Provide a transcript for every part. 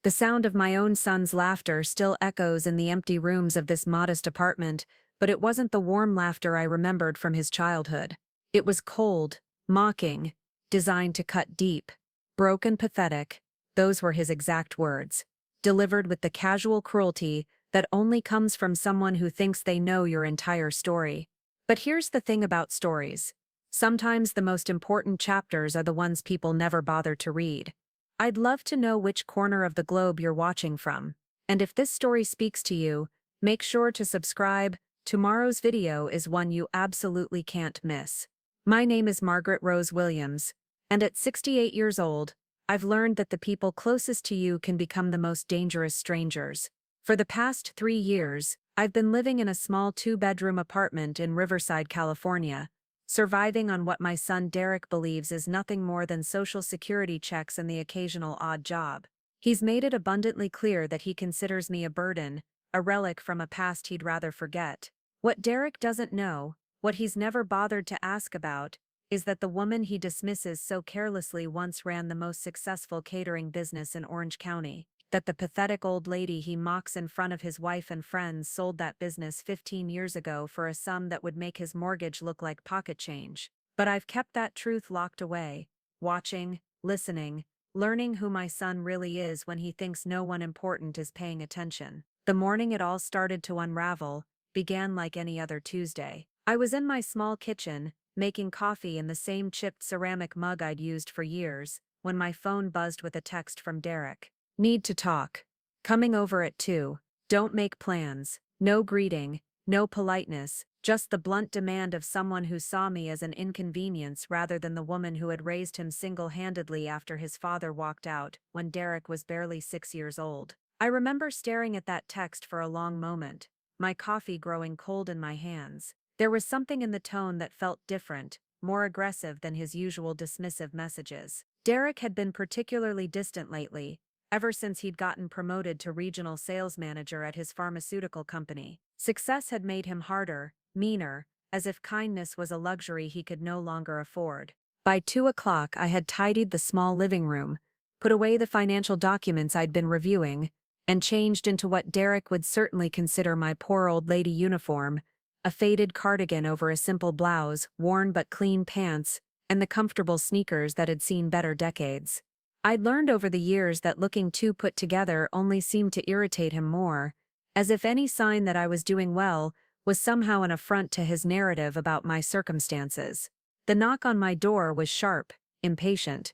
The sound of my own son's laughter still echoes in the empty rooms of this modest apartment, but it wasn't the warm laughter I remembered from his childhood. It was cold, mocking, designed to cut deep. Broken, pathetic, those were his exact words, delivered with the casual cruelty that only comes from someone who thinks they know your entire story. But here's the thing about stories. Sometimes the most important chapters are the ones people never bother to read. I'd love to know which corner of the globe you're watching from. And if this story speaks to you, make sure to subscribe. Tomorrow's video is one you absolutely can't miss. My name is Margaret Rose Williams, and at 68 years old, I've learned that the people closest to you can become the most dangerous strangers. For the past 3 years, I've been living in a small two-bedroom apartment in Riverside, California, surviving on what my son Derek believes is nothing more than social security checks and the occasional odd job. He's made it abundantly clear that he considers me a burden, a relic from a past he'd rather forget. What Derek doesn't know, what he's never bothered to ask about, is that the woman he dismisses so carelessly once ran the most successful catering business in Orange County. That the pathetic old lady he mocks in front of his wife and friends sold that business 15 years ago for a sum that would make his mortgage look like pocket change. But I've kept that truth locked away, watching, listening, learning who my son really is when he thinks no one important is paying attention. The morning it all started to unravel began like any other Tuesday. I was in my small kitchen, making coffee in the same chipped ceramic mug I'd used for years, when my phone buzzed with a text from Derek. Need to talk. Coming over at 2. Don't make plans. No greeting, no politeness, just the blunt demand of someone who saw me as an inconvenience rather than the woman who had raised him single-handedly after his father walked out when Derek was barely 6 years old. I remember staring at that text for a long moment, my coffee growing cold in my hands. There was something in the tone that felt different, more aggressive than his usual dismissive messages. Derek had been particularly distant lately, ever since he'd gotten promoted to regional sales manager at his pharmaceutical company. Success had made him harder, meaner, as if kindness was a luxury he could no longer afford. By 2 o'clock, I had tidied the small living room, put away the financial documents I'd been reviewing, and changed into what Derek would certainly consider my poor old lady uniform, a faded cardigan over a simple blouse, worn but clean pants, and the comfortable sneakers that had seen better decades. I'd learned over the years that looking too put together only seemed to irritate him more, as if any sign that I was doing well was somehow an affront to his narrative about my circumstances. The knock on my door was sharp, impatient.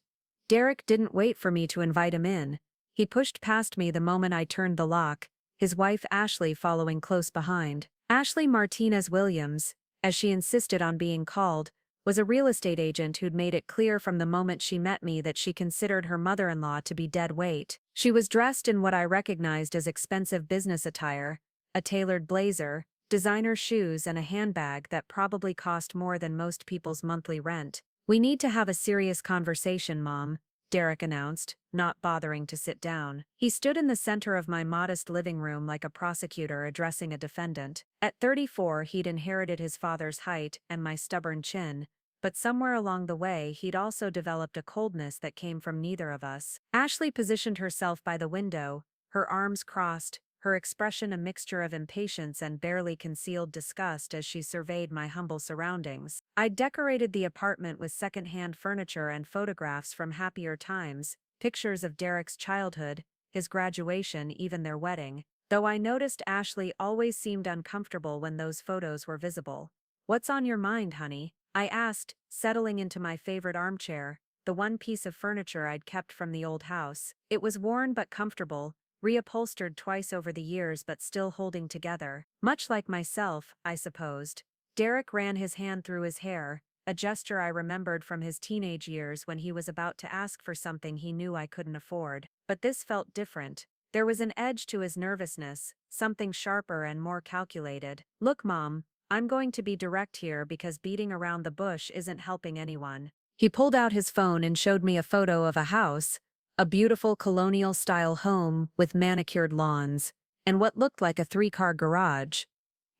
Derek didn't wait for me to invite him in. He pushed past me the moment I turned the lock, his wife Ashley following close behind. Ashley Martinez Williams, as she insisted on being called, was a real estate agent who'd made it clear from the moment she met me that she considered her mother-in-law to be dead weight. She was dressed in what I recognized as expensive business attire, a tailored blazer, designer shoes and a handbag that probably cost more than most people's monthly rent. "We need to have a serious conversation, Mom," Derek announced, not bothering to sit down. He stood in the center of my modest living room like a prosecutor addressing a defendant. At 34, he'd inherited his father's height and my stubborn chin, but somewhere along the way he'd also developed a coldness that came from neither of us. Ashley positioned herself by the window, her arms crossed, her expression a mixture of impatience and barely concealed disgust as she surveyed my humble surroundings. I'd decorated the apartment with second-hand furniture and photographs from happier times, pictures of Derek's childhood, his graduation, even their wedding, though I noticed Ashley always seemed uncomfortable when those photos were visible. "What's on your mind, honey?" I asked, settling into my favorite armchair, the one piece of furniture I'd kept from the old house. It was worn but comfortable, reupholstered twice over the years but still holding together. Much like myself, I supposed. Derek ran his hand through his hair, a gesture I remembered from his teenage years when he was about to ask for something he knew I couldn't afford. But this felt different. There was an edge to his nervousness, something sharper and more calculated. "Look, Mom, I'm going to be direct here because beating around the bush isn't helping anyone." He pulled out his phone and showed me a photo of a house, a beautiful colonial-style home with manicured lawns, and what looked like a 3-car garage.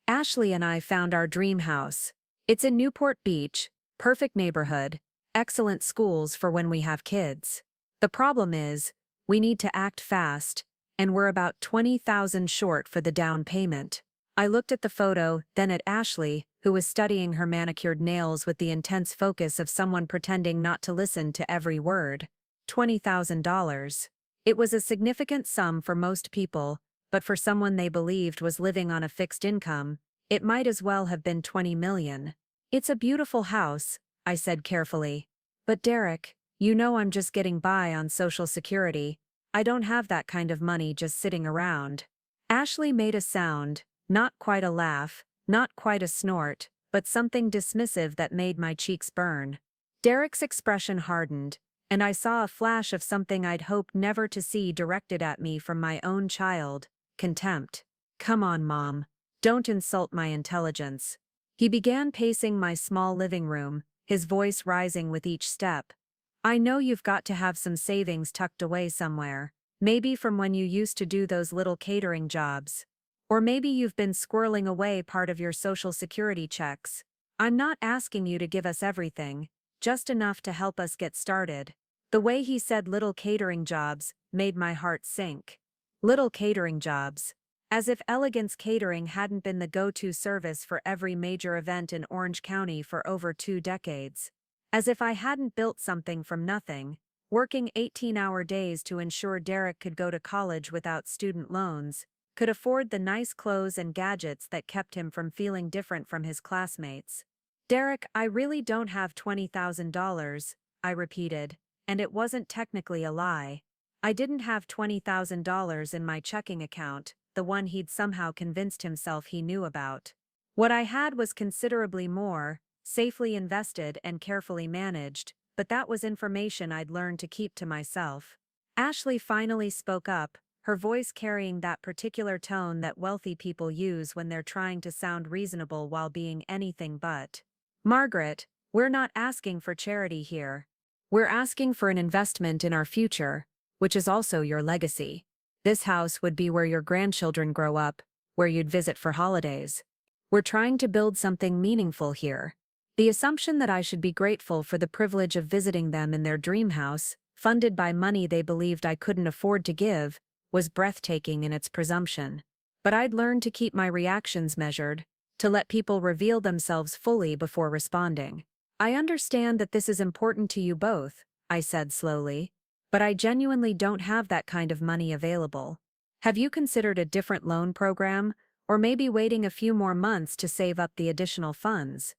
"Ashley and I found our dream house. It's in Newport Beach, perfect neighborhood, excellent schools for when we have kids. The problem is, We need to act fast, and we're about 20,000 short for the down payment. I looked at the photo, then at Ashley, who was studying her manicured nails with the intense focus of someone pretending not to listen to every word. $20,000. It was a significant sum for most people, but for someone they believed was living on a fixed income, it might as well have been 20 million. It's a beautiful house, I said carefully. But Derek, you know I'm just getting by on Social Security. I don't have that kind of money just sitting around. Ashley made a sound, not quite a laugh, not quite a snort, but something dismissive that made my cheeks burn. Derek's expression hardened, and I saw a flash of something I'd hoped never to see directed at me from my own child: contempt. Come on, Mom. Don't insult my intelligence. He began pacing my small living room, his voice rising with each step. I know you've got to have some savings tucked away somewhere, maybe from when you used to do those little catering jobs. Or maybe you've been squirreling away part of your Social Security checks. I'm not asking you to give us everything, just enough to help us get started. The way he said little catering jobs made my heart sink. Little catering jobs. As if Elegance Catering hadn't been the go-to service for every major event in Orange County for over 2 decades. As if I hadn't built something from nothing, working 18-hour days to ensure Derek could go to college without student loans, could afford the nice clothes and gadgets that kept him from feeling different from his classmates. Derek, I really don't have $20,000, I repeated, and it wasn't technically a lie. I didn't have $20,000 in my checking account, the one he'd somehow convinced himself he knew about. What I had was considerably more, safely invested and carefully managed, but that was information I'd learned to keep to myself. Ashley finally spoke up, her voice carrying that particular tone that wealthy people use when they're trying to sound reasonable while being anything but. Margaret, we're not asking for charity here. We're asking for an investment in our future, which is also your legacy. This house would be where your grandchildren grow up, where you'd visit for holidays. We're trying to build something meaningful here. The assumption that I should be grateful for the privilege of visiting them in their dream house, funded by money they believed I couldn't afford to give, was breathtaking in its presumption. But I'd learned to keep my reactions measured, to let people reveal themselves fully before responding. I understand that this is important to you both, I said slowly, but I genuinely don't have that kind of money available. Have you considered a different loan program, or maybe waiting a few more months to save up the additional funds?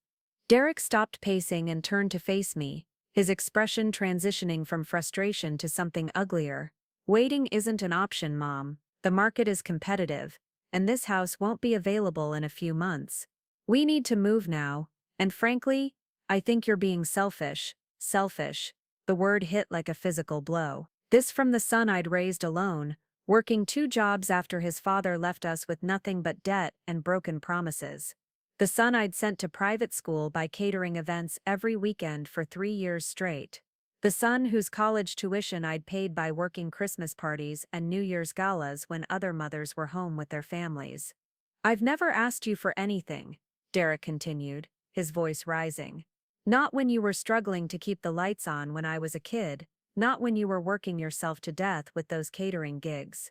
Derek stopped pacing and turned to face me, his expression transitioning from frustration to something uglier. Waiting isn't an option, Mom. The market is competitive, and this house won't be available in a few months. We need to move now, and frankly, I think you're being selfish. Selfish. The word hit like a physical blow. This from the son I'd raised alone, working 2 jobs after his father left us with nothing but debt and broken promises. The son I'd sent to private school by catering events every weekend for 3 years straight. The son whose college tuition I'd paid by working Christmas parties and New Year's galas when other mothers were home with their families. I've never asked you for anything, Derek continued, his voice rising. Not when you were struggling to keep the lights on when I was a kid, not when you were working yourself to death with those catering gigs.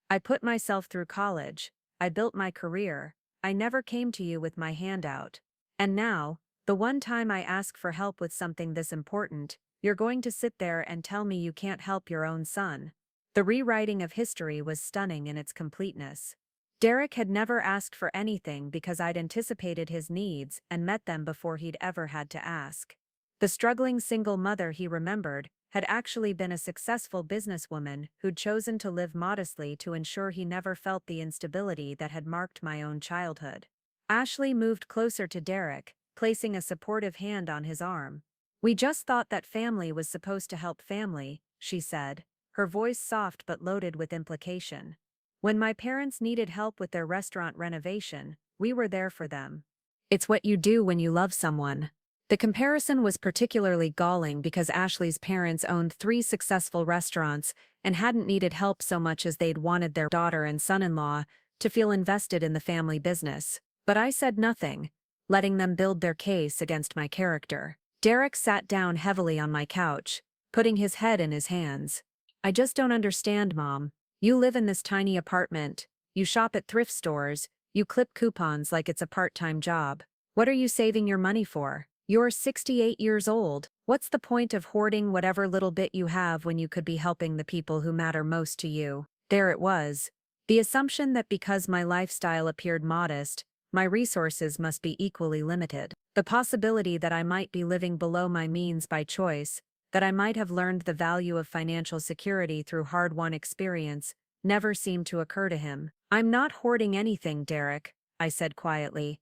I put myself through college, I built my career, I never came to you with my hand out. And now, the one time I ask for help with something this important, you're going to sit there and tell me you can't help your own son. The rewriting of history was stunning in its completeness. Derek had never asked for anything because I'd anticipated his needs and met them before he'd ever had to ask. The struggling single mother he remembered had actually been a successful businesswoman who'd chosen to live modestly to ensure he never felt the instability that had marked my own childhood. Ashley moved closer to Derek, placing a supportive hand on his arm. We just thought that family was supposed to help family, she said, her voice soft but loaded with implication. When my parents needed help with their restaurant renovation, we were there for them. It's what you do when you love someone. The comparison was particularly galling because Ashley's parents owned 3 successful restaurants and hadn't needed help so much as they'd wanted their daughter and son-in-law to feel invested in the family business. But I said nothing, letting them build their case against my character. Derek sat down heavily on my couch, putting his head in his hands. I just don't understand, Mom. You live in this tiny apartment. You shop at thrift stores. You clip coupons like it's a part-time job. What are you saving your money for? You're 68 years old. What's the point of hoarding whatever little bit you have when you could be helping the people who matter most to you? There it was. The assumption that because my lifestyle appeared modest, my resources must be equally limited. The possibility that I might be living below my means by choice, that I might have learned the value of financial security through hard-won experience, never seemed to occur to him. I'm not hoarding anything, Derek, I said quietly.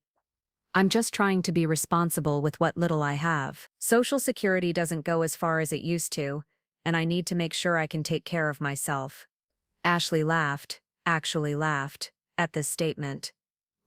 I'm just trying to be responsible with what little I have. Social Security doesn't go as far as it used to, and I need to make sure I can take care of myself. Ashley laughed, actually laughed, at this statement.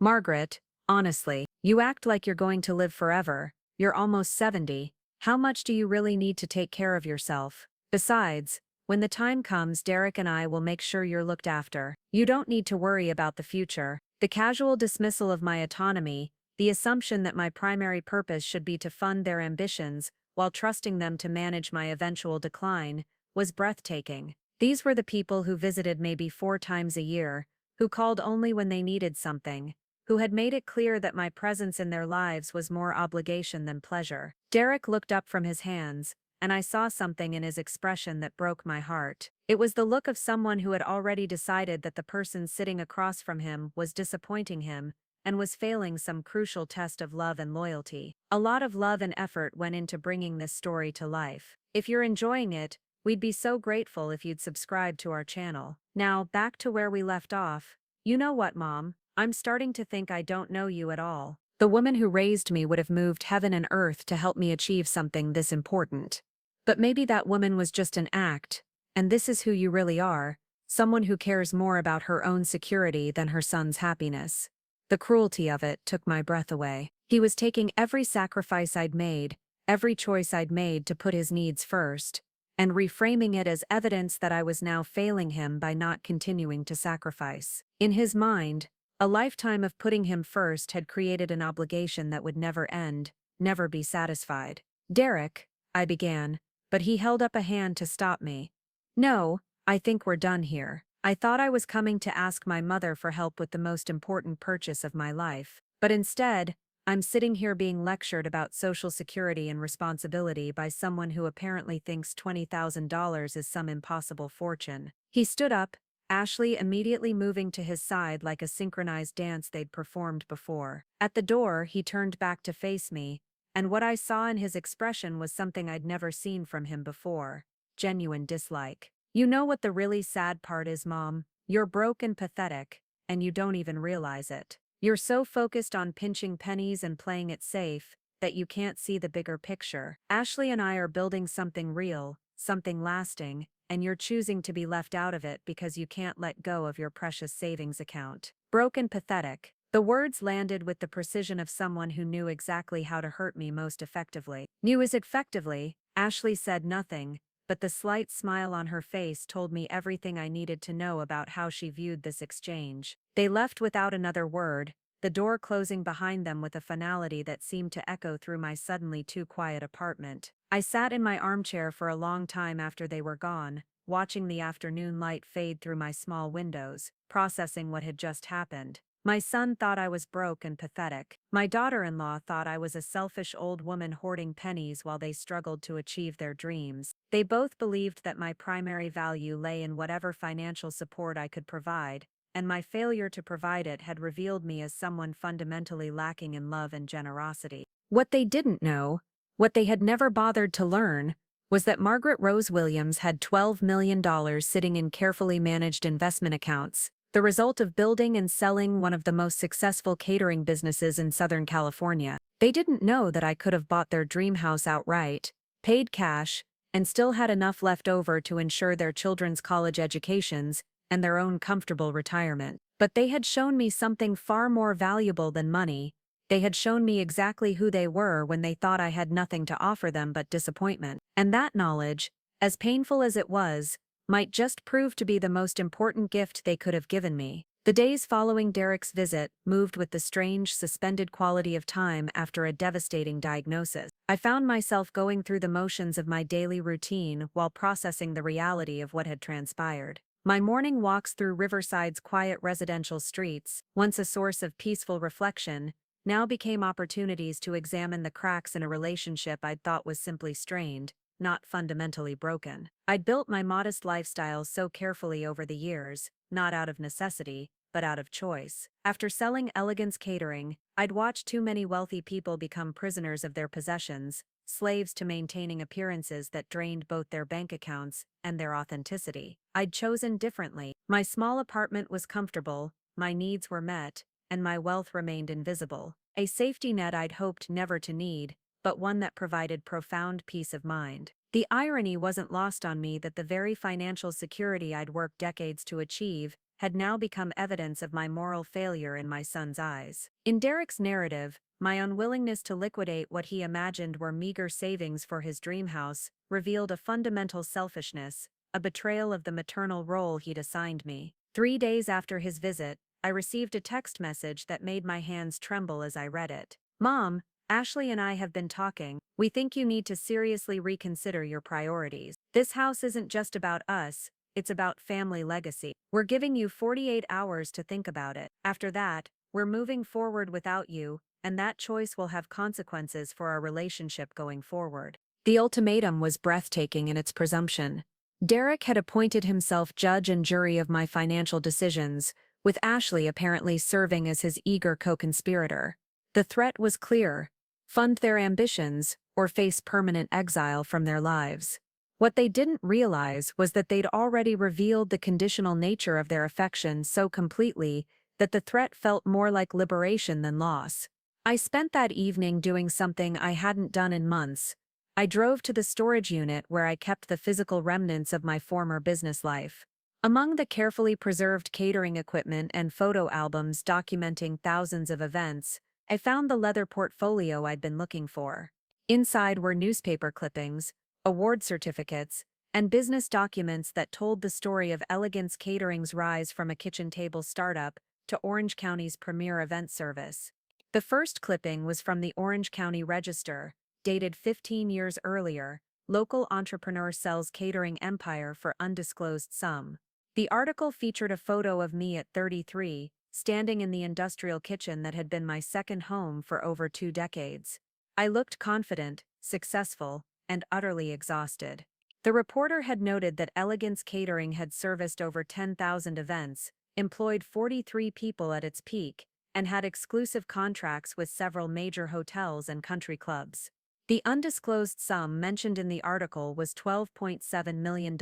Margaret, honestly, you act like you're going to live forever. You're almost 70. How much do you really need to take care of yourself? Besides, when the time comes, Derek and I will make sure you're looked after. You don't need to worry about the future. The casual dismissal of my autonomy, the assumption that my primary purpose should be to fund their ambitions while trusting them to manage my eventual decline, was breathtaking. These were the people who visited maybe 4 times a year, who called only when they needed something, who had made it clear that my presence in their lives was more obligation than pleasure. Derek looked up from his hands, and I saw something in his expression that broke my heart. It was the look of someone who had already decided that the person sitting across from him was disappointing him and was failing some crucial test of love and loyalty. A lot of love and effort went into bringing this story to life. If you're enjoying it, we'd be so grateful if you'd subscribe to our channel. Now, back to where we left off. You know what, Mom? I'm starting to think I don't know you at all. The woman who raised me would have moved heaven and earth to help me achieve something this important. But maybe that woman was just an act, and this is who you really are, someone who cares more about her own security than her son's happiness. The cruelty of it took my breath away. He was taking every sacrifice I'd made, every choice I'd made to put his needs first, and reframing it as evidence that I was now failing him by not continuing to sacrifice. In his mind, a lifetime of putting him first had created an obligation that would never end, never be satisfied. Derek, I began, but he held up a hand to stop me. No, I think we're done here. I thought I was coming to ask my mother for help with the most important purchase of my life, but instead, I'm sitting here being lectured about Social Security and responsibility by someone who apparently thinks $20,000 is some impossible fortune. He stood up, Ashley immediately moving to his side like a synchronized dance they'd performed before. At the door, he turned back to face me, and what I saw in his expression was something I'd never seen from him before: genuine dislike. You know what the really sad part is, Mom? You're broke and pathetic, and you don't even realize it. You're so focused on pinching pennies and playing it safe that you can't see the bigger picture. Ashley and I are building something real, something lasting, and you're choosing to be left out of it because you can't let go of your precious savings account. Broke and pathetic. The words landed with the precision of someone who knew exactly how to hurt me most effectively. Knew as effectively, Ashley said nothing, but the slight smile on her face told me everything I needed to know about how she viewed this exchange. They left without another word, the door closing behind them with a finality that seemed to echo through my suddenly too quiet apartment. I sat in my armchair for a long time after they were gone, watching the afternoon light fade through my small windows, processing what had just happened. My son thought I was broke and pathetic. My daughter-in-law thought I was a selfish old woman hoarding pennies while they struggled to achieve their dreams. They both believed that my primary value lay in whatever financial support I could provide, and my failure to provide it had revealed me as someone fundamentally lacking in love and generosity. What they didn't know, what they had never bothered to learn, was that Margaret Rose Williams had $12 million sitting in carefully managed investment accounts, the result of building and selling one of the most successful catering businesses in Southern California. They didn't know that I could have bought their dream house outright, paid cash, and still had enough left over to ensure their children's college educations and their own comfortable retirement. But they had shown me something far more valuable than money. They had shown me exactly who they were when they thought I had nothing to offer them but disappointment. And that knowledge, as painful as it was, might just prove to be the most important gift they could have given me. The days following Derek's visit moved with the strange, suspended quality of time after a devastating diagnosis. I found myself going through the motions of my daily routine while processing the reality of what had transpired. My morning walks through Riverside's quiet residential streets, once a source of peaceful reflection, now became opportunities to examine the cracks in a relationship I'd thought was simply strained, not fundamentally broken. I'd built my modest lifestyle so carefully over the years, not out of necessity, but out of choice. After selling Elegance Catering, I'd watched too many wealthy people become prisoners of their possessions, slaves to maintaining appearances that drained both their bank accounts and their authenticity. I'd chosen differently. My small apartment was comfortable, my needs were met, and my wealth remained invisible. A safety net I'd hoped never to need, but one that provided profound peace of mind. The irony wasn't lost on me that the very financial security I'd worked decades to achieve had now become evidence of my moral failure in my son's eyes. In Derek's narrative, my unwillingness to liquidate what he imagined were meager savings for his dream house revealed a fundamental selfishness, a betrayal of the maternal role he'd assigned me. 3 days after his visit, I received a text message that made my hands tremble as I read it. "Mom, Ashley and I have been talking. We think you need to seriously reconsider your priorities. This house isn't just about us, it's about family legacy. We're giving you 48 hours to think about it. After that, we're moving forward without you, and that choice will have consequences for our relationship going forward." The ultimatum was breathtaking in its presumption. Derek had appointed himself judge and jury of my financial decisions, with Ashley apparently serving as his eager co-conspirator. The threat was clear: fund their ambitions, or face permanent exile from their lives. What they didn't realize was that they'd already revealed the conditional nature of their affection so completely that the threat felt more like liberation than loss. I spent that evening doing something I hadn't done in months. I drove to the storage unit where I kept the physical remnants of my former business life. Among the carefully preserved catering equipment and photo albums documenting thousands of events, I found the leather portfolio I'd been looking for. Inside were newspaper clippings, award certificates, and business documents that told the story of Elegance Catering's rise from a kitchen table startup to Orange County's premier event service. The first clipping was from the Orange County Register, dated 15 years earlier. Local entrepreneur sells catering empire for undisclosed sum. The article featured a photo of me at 33, standing in the industrial kitchen that had been my second home for over 2 decades. I looked confident, successful, and utterly exhausted. The reporter had noted that Elegance Catering had serviced over 10,000 events, employed 43 people at its peak, and had exclusive contracts with several major hotels and country clubs. The undisclosed sum mentioned in the article was $12.7 million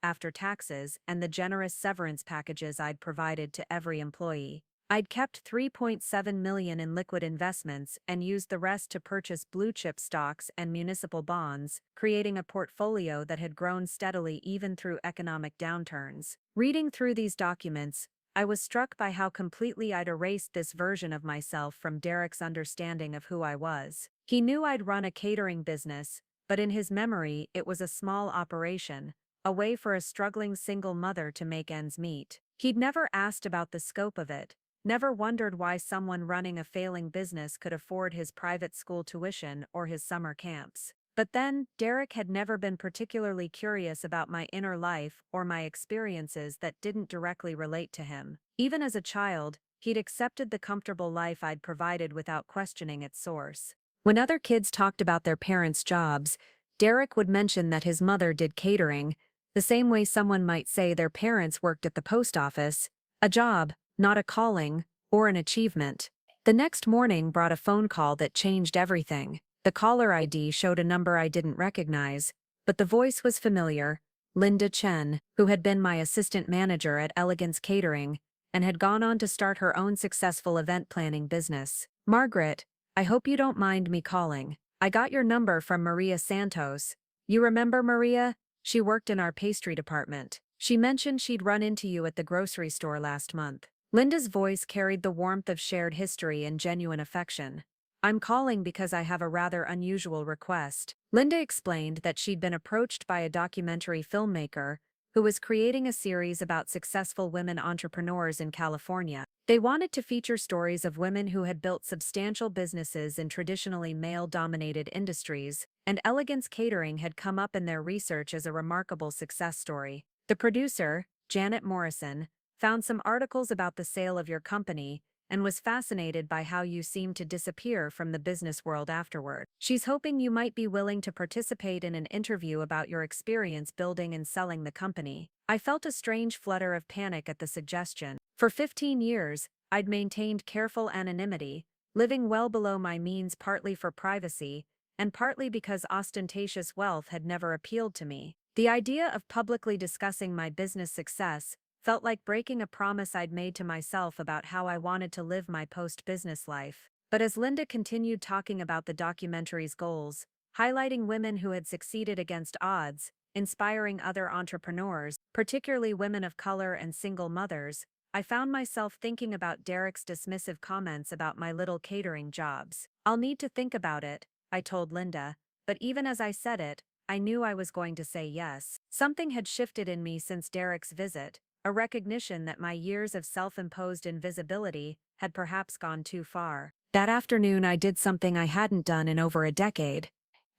after taxes and the generous severance packages I'd provided to every employee. I'd kept $3.7 million in liquid investments and used the rest to purchase blue-chip stocks and municipal bonds, creating a portfolio that had grown steadily even through economic downturns. Reading through these documents, I was struck by how completely I'd erased this version of myself from Derek's understanding of who I was. He knew I'd run a catering business, but in his memory it was a small operation, a way for a struggling single mother to make ends meet. He'd never asked about the scope of it, never wondered why someone running a failing business could afford his private school tuition or his summer camps. But then, Derek had never been particularly curious about my inner life or my experiences that didn't directly relate to him. Even as a child, he'd accepted the comfortable life I'd provided without questioning its source. When other kids talked about their parents' jobs, Derek would mention that his mother did catering, the same way someone might say their parents worked at the post office, a job, not a calling, or an achievement. The next morning brought a phone call that changed everything. The caller ID showed a number I didn't recognize, but the voice was familiar: Linda Chen, who had been my assistant manager at Elegance Catering and had gone on to start her own successful event planning business. "Margaret, I hope you don't mind me calling. I got your number from Maria Santos. You remember Maria? She worked in our pastry department. She mentioned she'd run into you at the grocery store last month." Linda's voice carried the warmth of shared history and genuine affection. "I'm calling because I have a rather unusual request." Linda explained that she'd been approached by a documentary filmmaker who was creating a series about successful women entrepreneurs in California. They wanted to feature stories of women who had built substantial businesses in traditionally male-dominated industries, and Elegance Catering had come up in their research as a remarkable success story. The producer, Janet Morrison, found some articles about the sale of your company and was fascinated by how you seemed to disappear from the business world afterward. She's hoping you might be willing to participate in an interview about your experience building and selling the company. I felt a strange flutter of panic at the suggestion. For 15 years, I'd maintained careful anonymity, living well below my means partly for privacy, and partly because ostentatious wealth had never appealed to me. The idea of publicly discussing my business success felt like breaking a promise I'd made to myself about how I wanted to live my post-business life. But as Linda continued talking about the documentary's goals, highlighting women who had succeeded against odds, inspiring other entrepreneurs, particularly women of color and single mothers, I found myself thinking about Derek's dismissive comments about my little catering jobs. "I'll need to think about it," I told Linda, but even as I said it, I knew I was going to say yes. Something had shifted in me since Derek's visit, a recognition that my years of self-imposed invisibility had perhaps gone too far. That afternoon I did something I hadn't done in over a decade.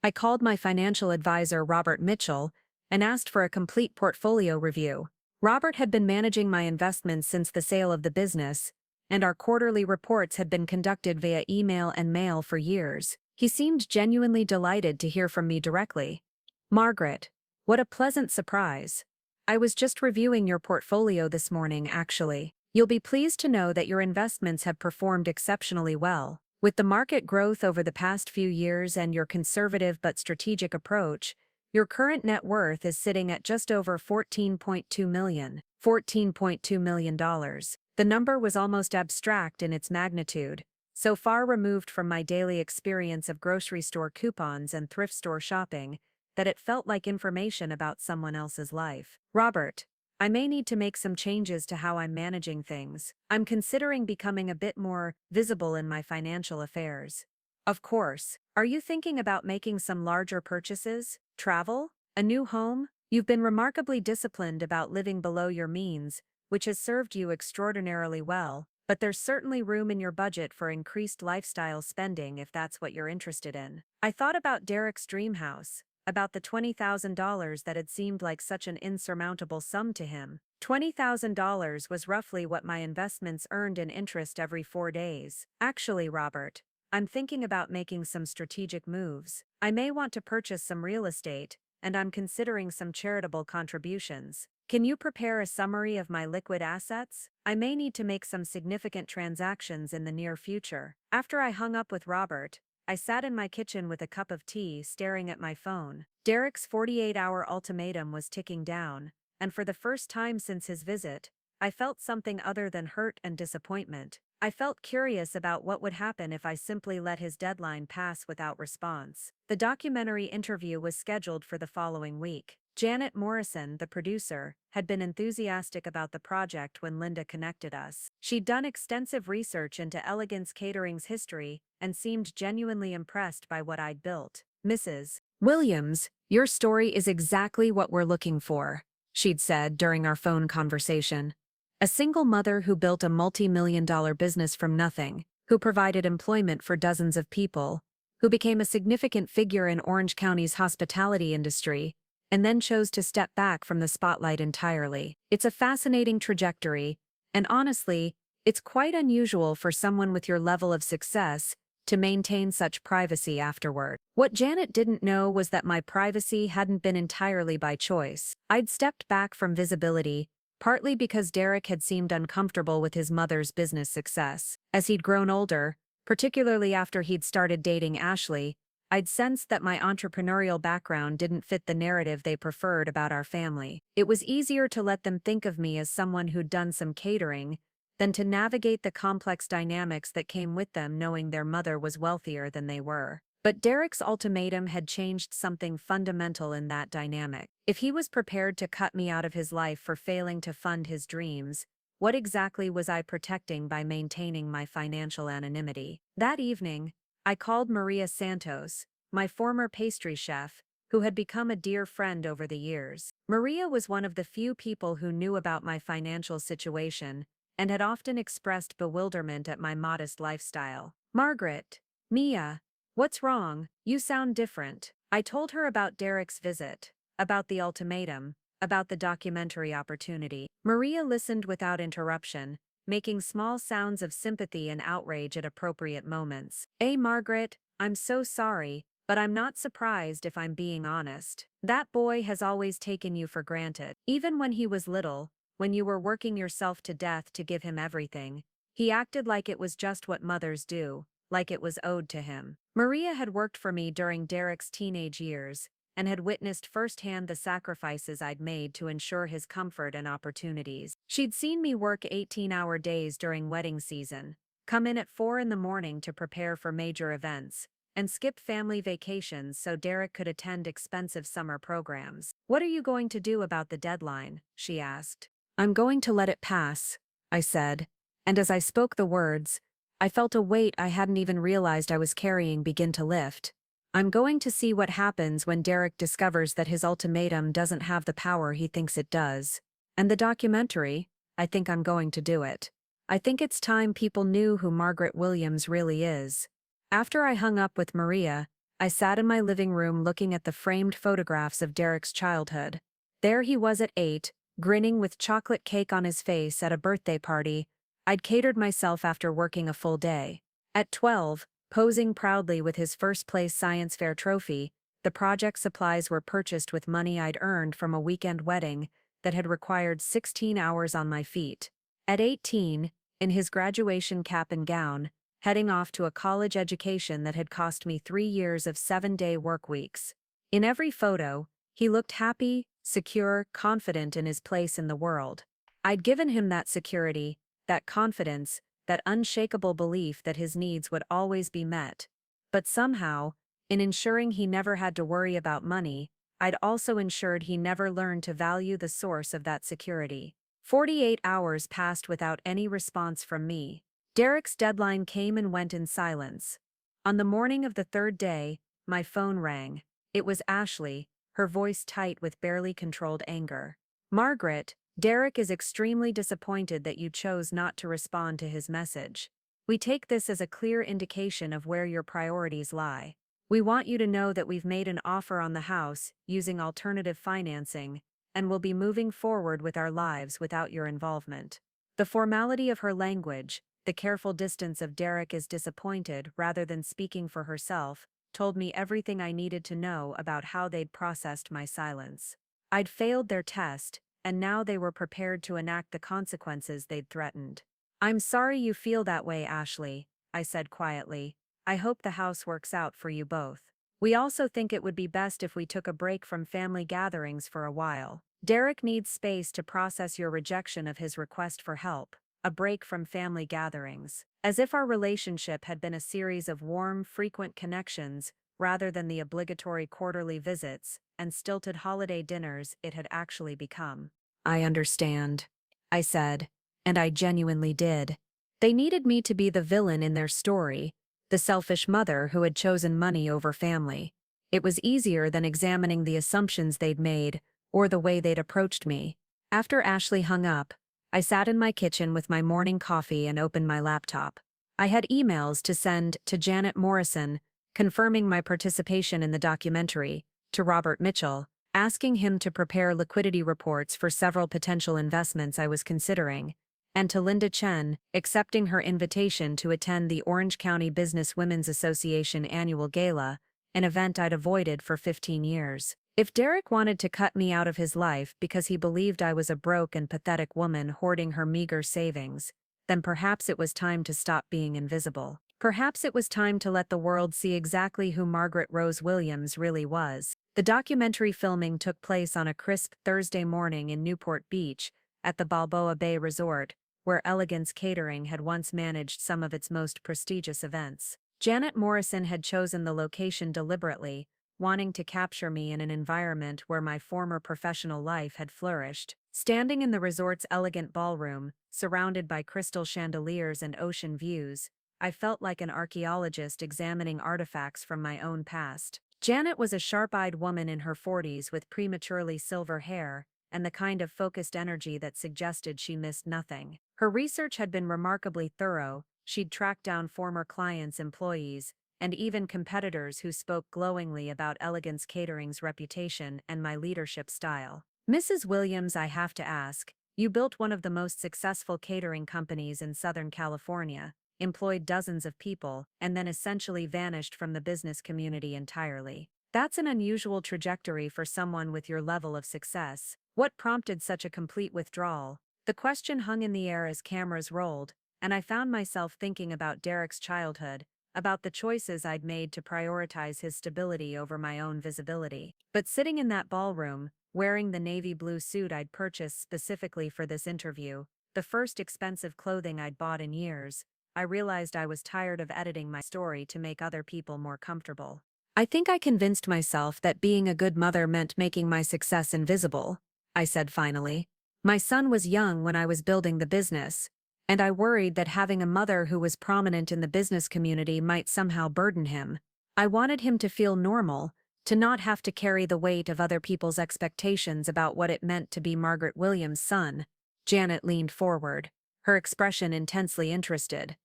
I called my financial advisor Robert Mitchell and asked for a complete portfolio review. Robert had been managing my investments since the sale of the business, and our quarterly reports had been conducted via email and mail for years. He seemed genuinely delighted to hear from me directly. "Margaret, what a pleasant surprise. I was just reviewing your portfolio this morning, actually. You'll be pleased to know that your investments have performed exceptionally well. With the market growth over the past few years and your conservative but strategic approach, your current net worth is sitting at just over $14.2 million. $14.2 million. The number was almost abstract in its magnitude, so far removed from my daily experience of grocery store coupons and thrift store shopping, that it felt like information about someone else's life. Robert, I may need to make some changes to how I'm managing things. I'm considering becoming a bit more visible in my financial affairs." "Of course. Are you thinking about making some larger purchases? Travel? A new home? You've been remarkably disciplined about living below your means, which has served you extraordinarily well, but there's certainly room in your budget for increased lifestyle spending if that's what you're interested in." I thought about Derek's dream house, about the $20,000 that had seemed like such an insurmountable sum to him. $20,000 was roughly what my investments earned in interest every 4 days. "Actually, Robert, I'm thinking about making some strategic moves. I may want to purchase some real estate, and I'm considering some charitable contributions. Can you prepare a summary of my liquid assets? I may need to make some significant transactions in the near future." After I hung up with Robert, I sat in my kitchen with a cup of tea staring at my phone. Derek's 48-hour ultimatum was ticking down, and for the first time since his visit, I felt something other than hurt and disappointment. I felt curious about what would happen if I simply let his deadline pass without response. The documentary interview was scheduled for the following week. Janet Morrison, the producer, had been enthusiastic about the project when Linda connected us. She'd done extensive research into Elegance Catering's history and seemed genuinely impressed by what I'd built. "Mrs. Williams, your story is exactly what we're looking for," she'd said during our phone conversation. "A single mother who built a multi-million-dollar business from nothing, who provided employment for dozens of people, who became a significant figure in Orange County's hospitality industry, and then chose to step back from the spotlight entirely. It's a fascinating trajectory, and honestly, it's quite unusual for someone with your level of success to maintain such privacy afterward." What Janet didn't know was that my privacy hadn't been entirely by choice. I'd stepped back from visibility, partly because Derek had seemed uncomfortable with his mother's business success. As he'd grown older, particularly after he'd started dating Ashley, I'd sensed that my entrepreneurial background didn't fit the narrative they preferred about our family. It was easier to let them think of me as someone who'd done some catering than to navigate the complex dynamics that came with them knowing their mother was wealthier than they were. But Derek's ultimatum had changed something fundamental in that dynamic. If he was prepared to cut me out of his life for failing to fund his dreams, what exactly was I protecting by maintaining my financial anonymity? That evening, I called Maria Santos, my former pastry chef, who had become a dear friend over the years. Maria was one of the few people who knew about my financial situation and had often expressed bewilderment at my modest lifestyle. "Margaret, Mia, what's wrong? You sound different." I told her about Derek's visit, about the ultimatum, about the documentary opportunity. Maria listened without interruption, making small sounds of sympathy and outrage at appropriate moments. Margaret, I'm so sorry, but I'm not surprised if I'm being honest. That boy has always taken you for granted. Even when he was little, when you were working yourself to death to give him everything, he acted like it was just what mothers do, like it was owed to him. Maria had worked for me during Derek's teenage years, and had witnessed firsthand the sacrifices I'd made to ensure his comfort and opportunities. She'd seen me work 18-hour days during wedding season, come in at 4 in the morning to prepare for major events, and skip family vacations so Derek could attend expensive summer programs. "What are you going to do about the deadline?" she asked. "I'm going to let it pass," I said, and as I spoke the words, I felt a weight I hadn't even realized I was carrying begin to lift. I'm going to see what happens when Derek discovers that his ultimatum doesn't have the power he thinks it does. And the documentary, I think I'm going to do it. I think it's time people knew who Margaret Williams really is. After I hung up with Maria, I sat in my living room looking at the framed photographs of Derek's childhood. There he was at 8, grinning with chocolate cake on his face at a birthday party I'd catered myself after working a full day. At 12, posing proudly with his first-place science fair trophy, the project supplies were purchased with money I'd earned from a weekend wedding that had required 16 hours on my feet. At 18, in his graduation cap and gown, heading off to a college education that had cost me 3 years of 7-day work weeks. In every photo, he looked happy, secure, confident in his place in the world. I'd given him that security, that confidence, that unshakable belief that his needs would always be met. But somehow, in ensuring he never had to worry about money, I'd also ensured he never learned to value the source of that security. 48 hours passed without any response from me. Derek's deadline came and went in silence. On the morning of the third day, my phone rang. It was Ashley, her voice tight with barely controlled anger. "Margaret, Derek is extremely disappointed that you chose not to respond to his message. We take this as a clear indication of where your priorities lie. We want you to know that we've made an offer on the house using alternative financing, and will be moving forward with our lives without your involvement." The formality of her language, the careful distance of Derek is disappointed rather than speaking for herself, told me everything I needed to know about how they'd processed my silence. I'd failed their test, and now they were prepared to enact the consequences they'd threatened. "I'm sorry you feel that way, Ashley," I said quietly. "I hope the house works out for you both. We also think it would be best if we took a break from family gatherings for a while. Derek needs space to process your rejection of his request for help. A break from family gatherings." As if our relationship had been a series of warm, frequent connections, rather than the obligatory quarterly visits and stilted holiday dinners it had actually become. "I understand," I said, and I genuinely did. They needed me to be the villain in their story, the selfish mother who had chosen money over family. It was easier than examining the assumptions they'd made, or the way they'd approached me. After Ashley hung up, I sat in my kitchen with my morning coffee and opened my laptop. I had emails to send to Janet Morrison, confirming my participation in the documentary, to Robert Mitchell, asking him to prepare liquidity reports for several potential investments I was considering, and to Linda Chen, accepting her invitation to attend the Orange County Business Women's Association annual gala, an event I'd avoided for 15 years. If Derek wanted to cut me out of his life because he believed I was a broke and pathetic woman hoarding her meager savings, then perhaps it was time to stop being invisible. Perhaps it was time to let the world see exactly who Margaret Rose Williams really was. The documentary filming took place on a crisp Thursday morning in Newport Beach, at the Balboa Bay Resort, where Elegance Catering had once managed some of its most prestigious events. Janet Morrison had chosen the location deliberately, wanting to capture me in an environment where my former professional life had flourished. Standing in the resort's elegant ballroom, surrounded by crystal chandeliers and ocean views, I felt like an archaeologist examining artifacts from my own past. Janet was a sharp-eyed woman in her 40s with prematurely silver hair and the kind of focused energy that suggested she missed nothing. Her research had been remarkably thorough. She'd tracked down former clients, employees, and even competitors who spoke glowingly about Elegance Catering's reputation and my leadership style. Mrs. Williams, I have to ask, you built one of the most successful catering companies in Southern California, employed dozens of people, and then essentially vanished from the business community entirely. That's an unusual trajectory for someone with your level of success. What prompted such a complete withdrawal? The question hung in the air as cameras rolled, and I found myself thinking about Derek's childhood, about the choices I'd made to prioritize his stability over my own visibility. But sitting in that ballroom, wearing the navy blue suit I'd purchased specifically for this interview, the first expensive clothing I'd bought in years, I realized I was tired of editing my story to make other people more comfortable. I think I convinced myself that being a good mother meant making my success invisible, I said finally. My son was young when I was building the business, and I worried that having a mother who was prominent in the business community might somehow burden him. I wanted him to feel normal, to not have to carry the weight of other people's expectations about what it meant to be Margaret Williams' son. Janet leaned forward, her expression intensely interested.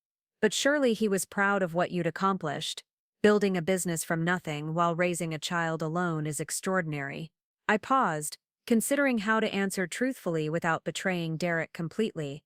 But surely he was proud of what you'd accomplished. Building a business from nothing while raising a child alone is extraordinary. I paused, considering how to answer truthfully without betraying Derek completely.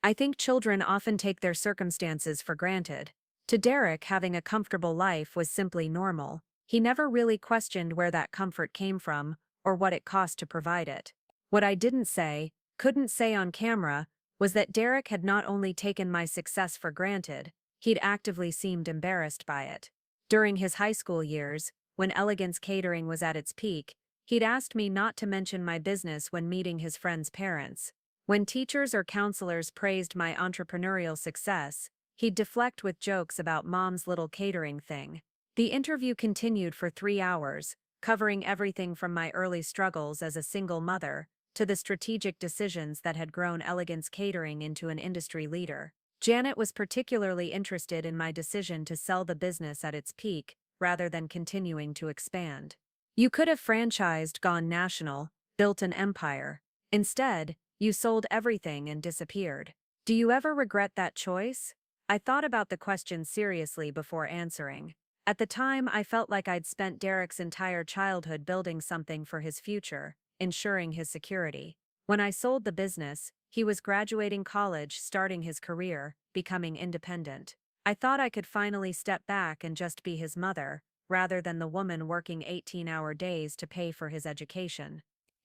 I think children often take their circumstances for granted. To Derek, having a comfortable life was simply normal. He never really questioned where that comfort came from or what it cost to provide it. What I couldn't say on camera, was that Derek had not only taken my success for granted, he'd actively seemed embarrassed by it. During his high school years, when Elegance Catering was at its peak, he'd asked me not to mention my business when meeting his friends' parents. When teachers or counselors praised my entrepreneurial success, he'd deflect with jokes about mom's little catering thing. The interview continued for 3 hours, covering everything from my early struggles as a single mother to the strategic decisions that had grown Elegance Catering into an industry leader. Janet was particularly interested in my decision to sell the business at its peak, rather than continuing to expand. You could have franchised, gone national, built an empire. Instead, you sold everything and disappeared. Do you ever regret that choice? I thought about the question seriously before answering. At the time, I felt like I'd spent Derek's entire childhood building something for his future, ensuring his security. When I sold the business, he was graduating college, starting his career, becoming independent. I thought I could finally step back and just be his mother, rather than the woman working 18-hour days to pay for his education.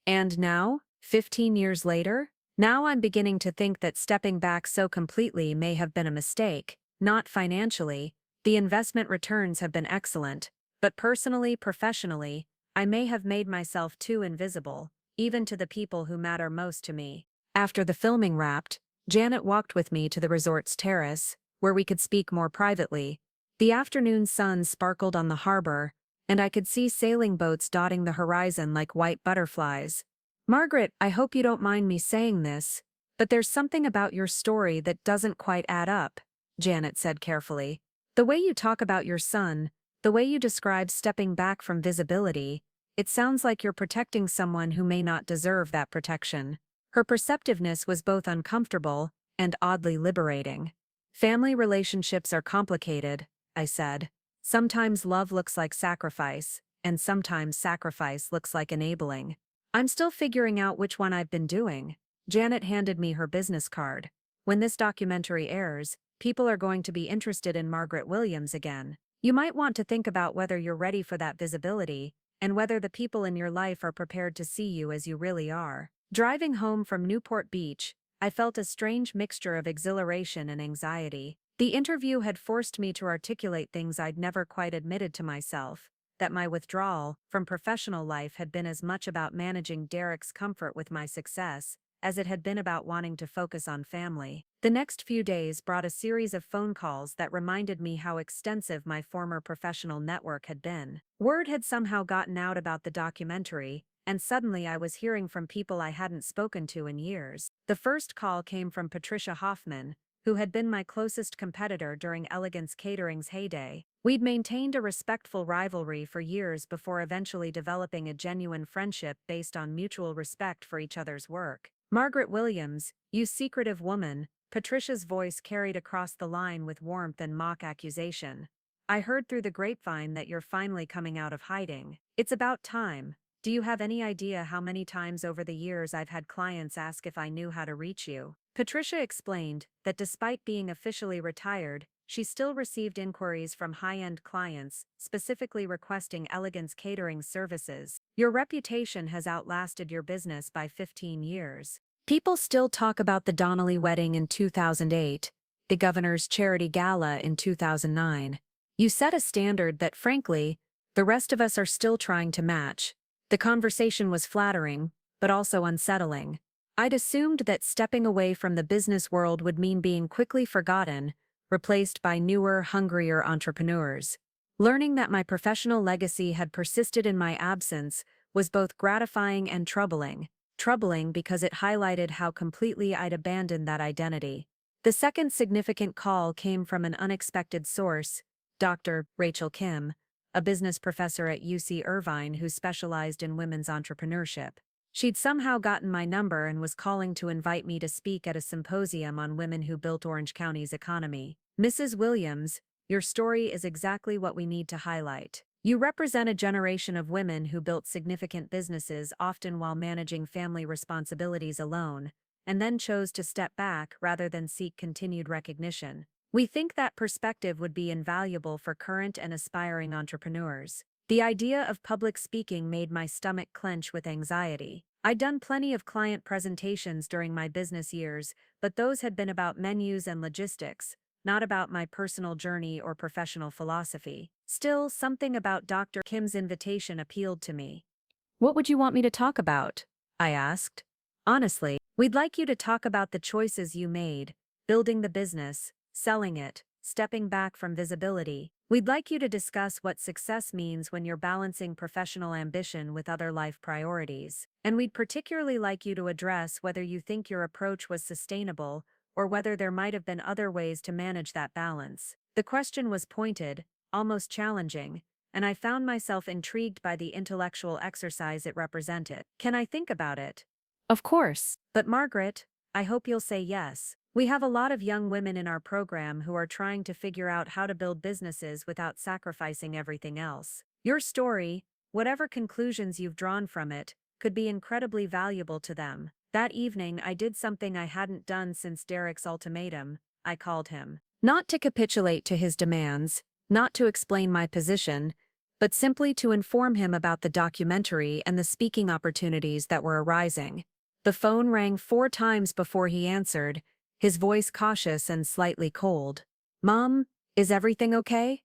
And now, 15 years later, now I'm beginning to think that stepping back so completely may have been a mistake. Not financially, the investment returns have been excellent, but personally, professionally, I may have made myself too invisible, even to the people who matter most to me. After the filming wrapped, Janet walked with me to the resort's terrace, where we could speak more privately. The afternoon sun sparkled on the harbor, and I could see sailing boats dotting the horizon like white butterflies. Margaret, I hope you don't mind me saying this, but there's something about your story that doesn't quite add up, Janet said carefully. The way you talk about your son, the way you describe stepping back from visibility, it sounds like you're protecting someone who may not deserve that protection. Her perceptiveness was both uncomfortable and oddly liberating. Family relationships are complicated, I said. Sometimes love looks like sacrifice, and sometimes sacrifice looks like enabling. I'm still figuring out which one I've been doing. Janet handed me her business card. When this documentary airs, people are going to be interested in Margaret Williams again. You might want to think about whether you're ready for that visibility, and whether the people in your life are prepared to see you as you really are. Driving home from Newport Beach, I felt a strange mixture of exhilaration and anxiety. The interview had forced me to articulate things I'd never quite admitted to myself, that my withdrawal from professional life had been as much about managing Derek's comfort with my success as it had been about wanting to focus on family. The next few days brought a series of phone calls that reminded me how extensive my former professional network had been. Word had somehow gotten out about the documentary, and suddenly I was hearing from people I hadn't spoken to in years. The first call came from Patricia Hoffman, who had been my closest competitor during Elegance Catering's heyday. We'd maintained a respectful rivalry for years before eventually developing a genuine friendship based on mutual respect for each other's work. Margaret Williams, you secretive woman, Patricia's voice carried across the line with warmth and mock accusation. I heard through the grapevine that you're finally coming out of hiding. It's about time. Do you have any idea how many times over the years I've had clients ask if I knew how to reach you? Patricia explained that despite being officially retired, she still received inquiries from high-end clients, specifically requesting Elegance Catering services. Your reputation has outlasted your business by 15 years. People still talk about the Donnelly wedding in 2008, the governor's charity gala in 2009. You set a standard that, frankly, the rest of us are still trying to match. The conversation was flattering, but also unsettling. I'd assumed that stepping away from the business world would mean being quickly forgotten, replaced by newer, hungrier entrepreneurs. Learning that my professional legacy had persisted in my absence was both gratifying and troubling. Troubling because it highlighted how completely I'd abandoned that identity. The second significant call came from an unexpected source, Dr. Rachel Kim, a business professor at UC Irvine who specialized in women's entrepreneurship. She'd somehow gotten my number and was calling to invite me to speak at a symposium on women who built Orange County's economy. Mrs. Williams, your story is exactly what we need to highlight. You represent a generation of women who built significant businesses often while managing family responsibilities alone, and then chose to step back rather than seek continued recognition. We think that perspective would be invaluable for current and aspiring entrepreneurs. The idea of public speaking made my stomach clench with anxiety. I'd done plenty of client presentations during my business years, but those had been about menus and logistics, not about my personal journey or professional philosophy. Still, something about Dr. Kim's invitation appealed to me. What would you want me to talk about? I asked. Honestly, we'd like you to talk about the choices you made, building the business, selling it, stepping back from visibility. We'd like you to discuss what success means when you're balancing professional ambition with other life priorities. And we'd particularly like you to address whether you think your approach was sustainable or whether there might have been other ways to manage that balance. The question was pointed, almost challenging, and I found myself intrigued by the intellectual exercise it represented. Can I think about it? Of course. But Margaret, I hope you'll say yes. We have a lot of young women in our program who are trying to figure out how to build businesses without sacrificing everything else. Your story, whatever conclusions you've drawn from it, could be incredibly valuable to them. That evening I did something I hadn't done since Derek's ultimatum. I called him. Not to capitulate to his demands, not to explain my position, but simply to inform him about the documentary and the speaking opportunities that were arising. The phone rang 4 times before he answered, his voice cautious and slightly cold. Mom, is everything okay?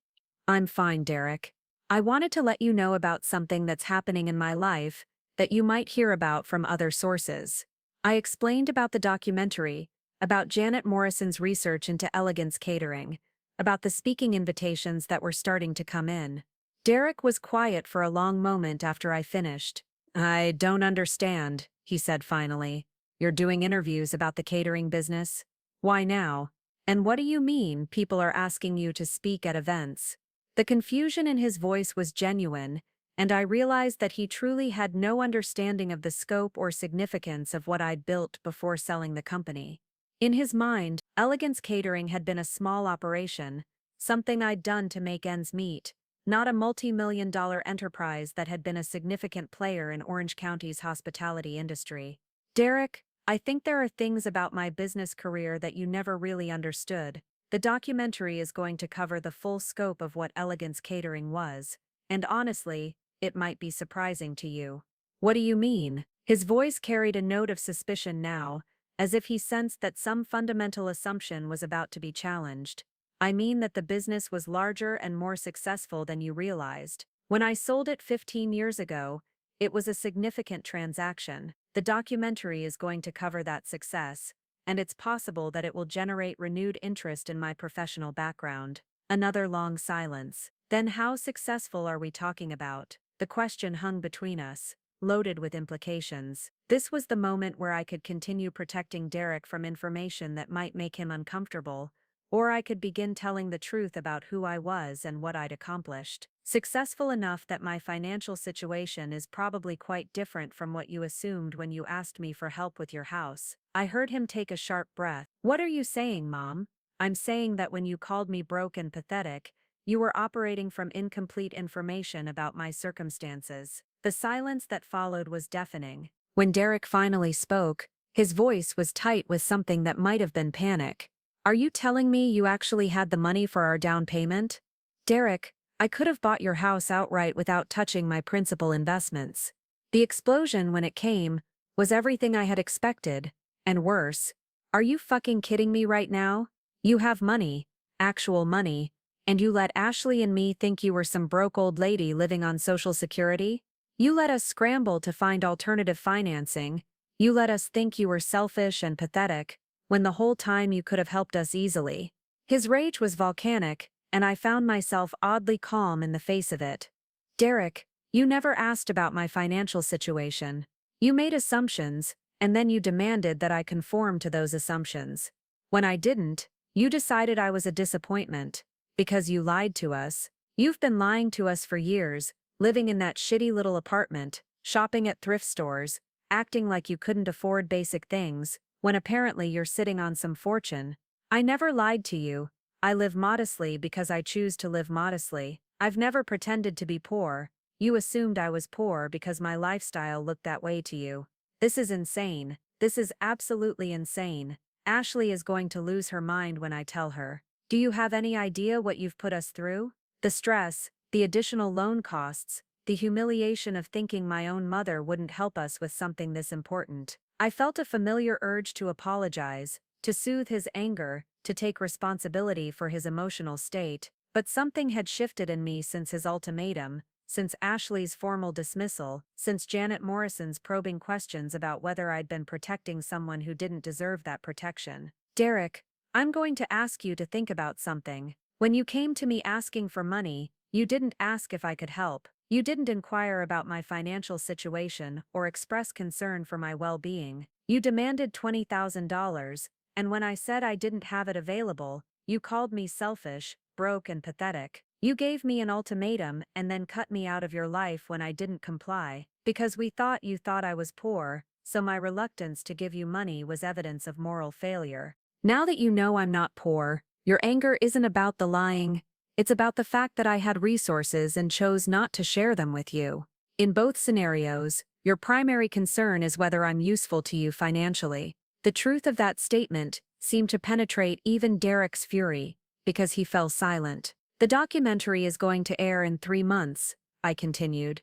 I'm fine, Derek. I wanted to let you know about something that's happening in my life that you might hear about from other sources. I explained about the documentary, about Janet Morrison's research into Elegance Catering, about the speaking invitations that were starting to come in. Derek was quiet for a long moment after I finished. I don't understand, he said finally. You're doing interviews about the catering business? Why now? And what do you mean people are asking you to speak at events? The confusion in his voice was genuine, and I realized that he truly had no understanding of the scope or significance of what I'd built before selling the company. In his mind, Elegance Catering had been a small operation, something I'd done to make ends meet, not a multi-million-dollar enterprise that had been a significant player in Orange County's hospitality industry. Derek, I think there are things about my business career that you never really understood. The documentary is going to cover the full scope of what Elegance Catering was, and honestly, it might be surprising to you. What do you mean? His voice carried a note of suspicion now, as if he sensed that some fundamental assumption was about to be challenged. I mean that the business was larger and more successful than you realized. When I sold it 15 years ago, it was a significant transaction. The documentary is going to cover that success, and it's possible that it will generate renewed interest in my professional background. Another long silence. Then how successful are we talking about? The question hung between us. loaded with implications. This was the moment where I could continue protecting Derek from information that might make him uncomfortable, or I could begin telling the truth about who I was and what I'd accomplished. Successful enough that my financial situation is probably quite different from what you assumed when you asked me for help with your house. I heard him take a sharp breath. What are you saying, Mom? I'm saying that when you called me broke and pathetic, you were operating from incomplete information about my circumstances. The silence that followed was deafening. When Derek finally spoke, his voice was tight with something that might have been panic. Are you telling me you actually had the money for our down payment? Derek, I could have bought your house outright without touching my principal investments. The explosion when it came was everything I had expected, and worse. Are you fucking kidding me right now? You have money, actual money, and you let Ashley and me think you were some broke old lady living on Social Security? You let us scramble to find alternative financing. You let us think you were selfish and pathetic, when the whole time you could have helped us easily. His rage was volcanic, and I found myself oddly calm in the face of it. Derek, you never asked about my financial situation. You made assumptions, and then you demanded that I conform to those assumptions. When I didn't, you decided I was a disappointment. Because you lied to us. You've been lying to us for years, living in that shitty little apartment, shopping at thrift stores, acting like you couldn't afford basic things, when apparently you're sitting on some fortune. I never lied to you. I live modestly because I choose to live modestly. I've never pretended to be poor. You assumed I was poor because my lifestyle looked that way to you. This is insane. This is absolutely insane. Ashley is going to lose her mind when I tell her. Do you have any idea what you've put us through? The stress, the additional loan costs, the humiliation of thinking my own mother wouldn't help us with something this important. I felt a familiar urge to apologize, to soothe his anger, to take responsibility for his emotional state, but something had shifted in me since his ultimatum, since Ashley's formal dismissal, since Janet Morrison's probing questions about whether I'd been protecting someone who didn't deserve that protection. Derek, I'm going to ask you to think about something. When you came to me asking for money, you didn't ask if I could help. You didn't inquire about my financial situation or express concern for my well-being. You demanded $20,000, and when I said I didn't have it available, you called me selfish, broke, and pathetic. You gave me an ultimatum and then cut me out of your life when I didn't comply, because we thought you thought I was poor, so my reluctance to give you money was evidence of moral failure. Now that you know I'm not poor, your anger isn't about the lying. It's about the fact that I had resources and chose not to share them with you. In both scenarios, your primary concern is whether I'm useful to you financially. The truth of that statement seemed to penetrate even Derek's fury, because he fell silent. The documentary is going to air in 3 months, I continued.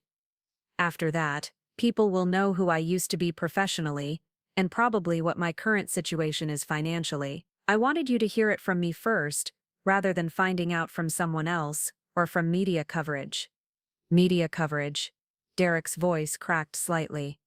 After that, people will know who I used to be professionally, and probably what my current situation is financially. I wanted you to hear it from me first, rather than finding out from someone else, or from media coverage. Media coverage. Derek's voice cracked slightly.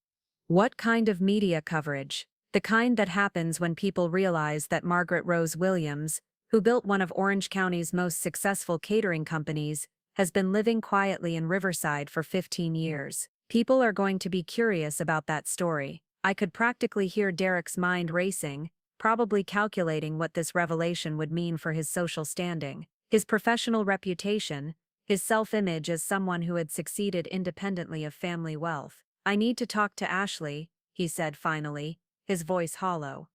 What kind of media coverage? The kind that happens when people realize that Margaret Rose Williams, who built one of Orange County's most successful catering companies, has been living quietly in Riverside for 15 years. People are going to be curious about that story. I could practically hear Derek's mind racing, probably calculating what this revelation would mean for his social standing, his professional reputation, his self-image as someone who had succeeded independently of family wealth. I need to talk to Ashley, he said finally, his voice hollow.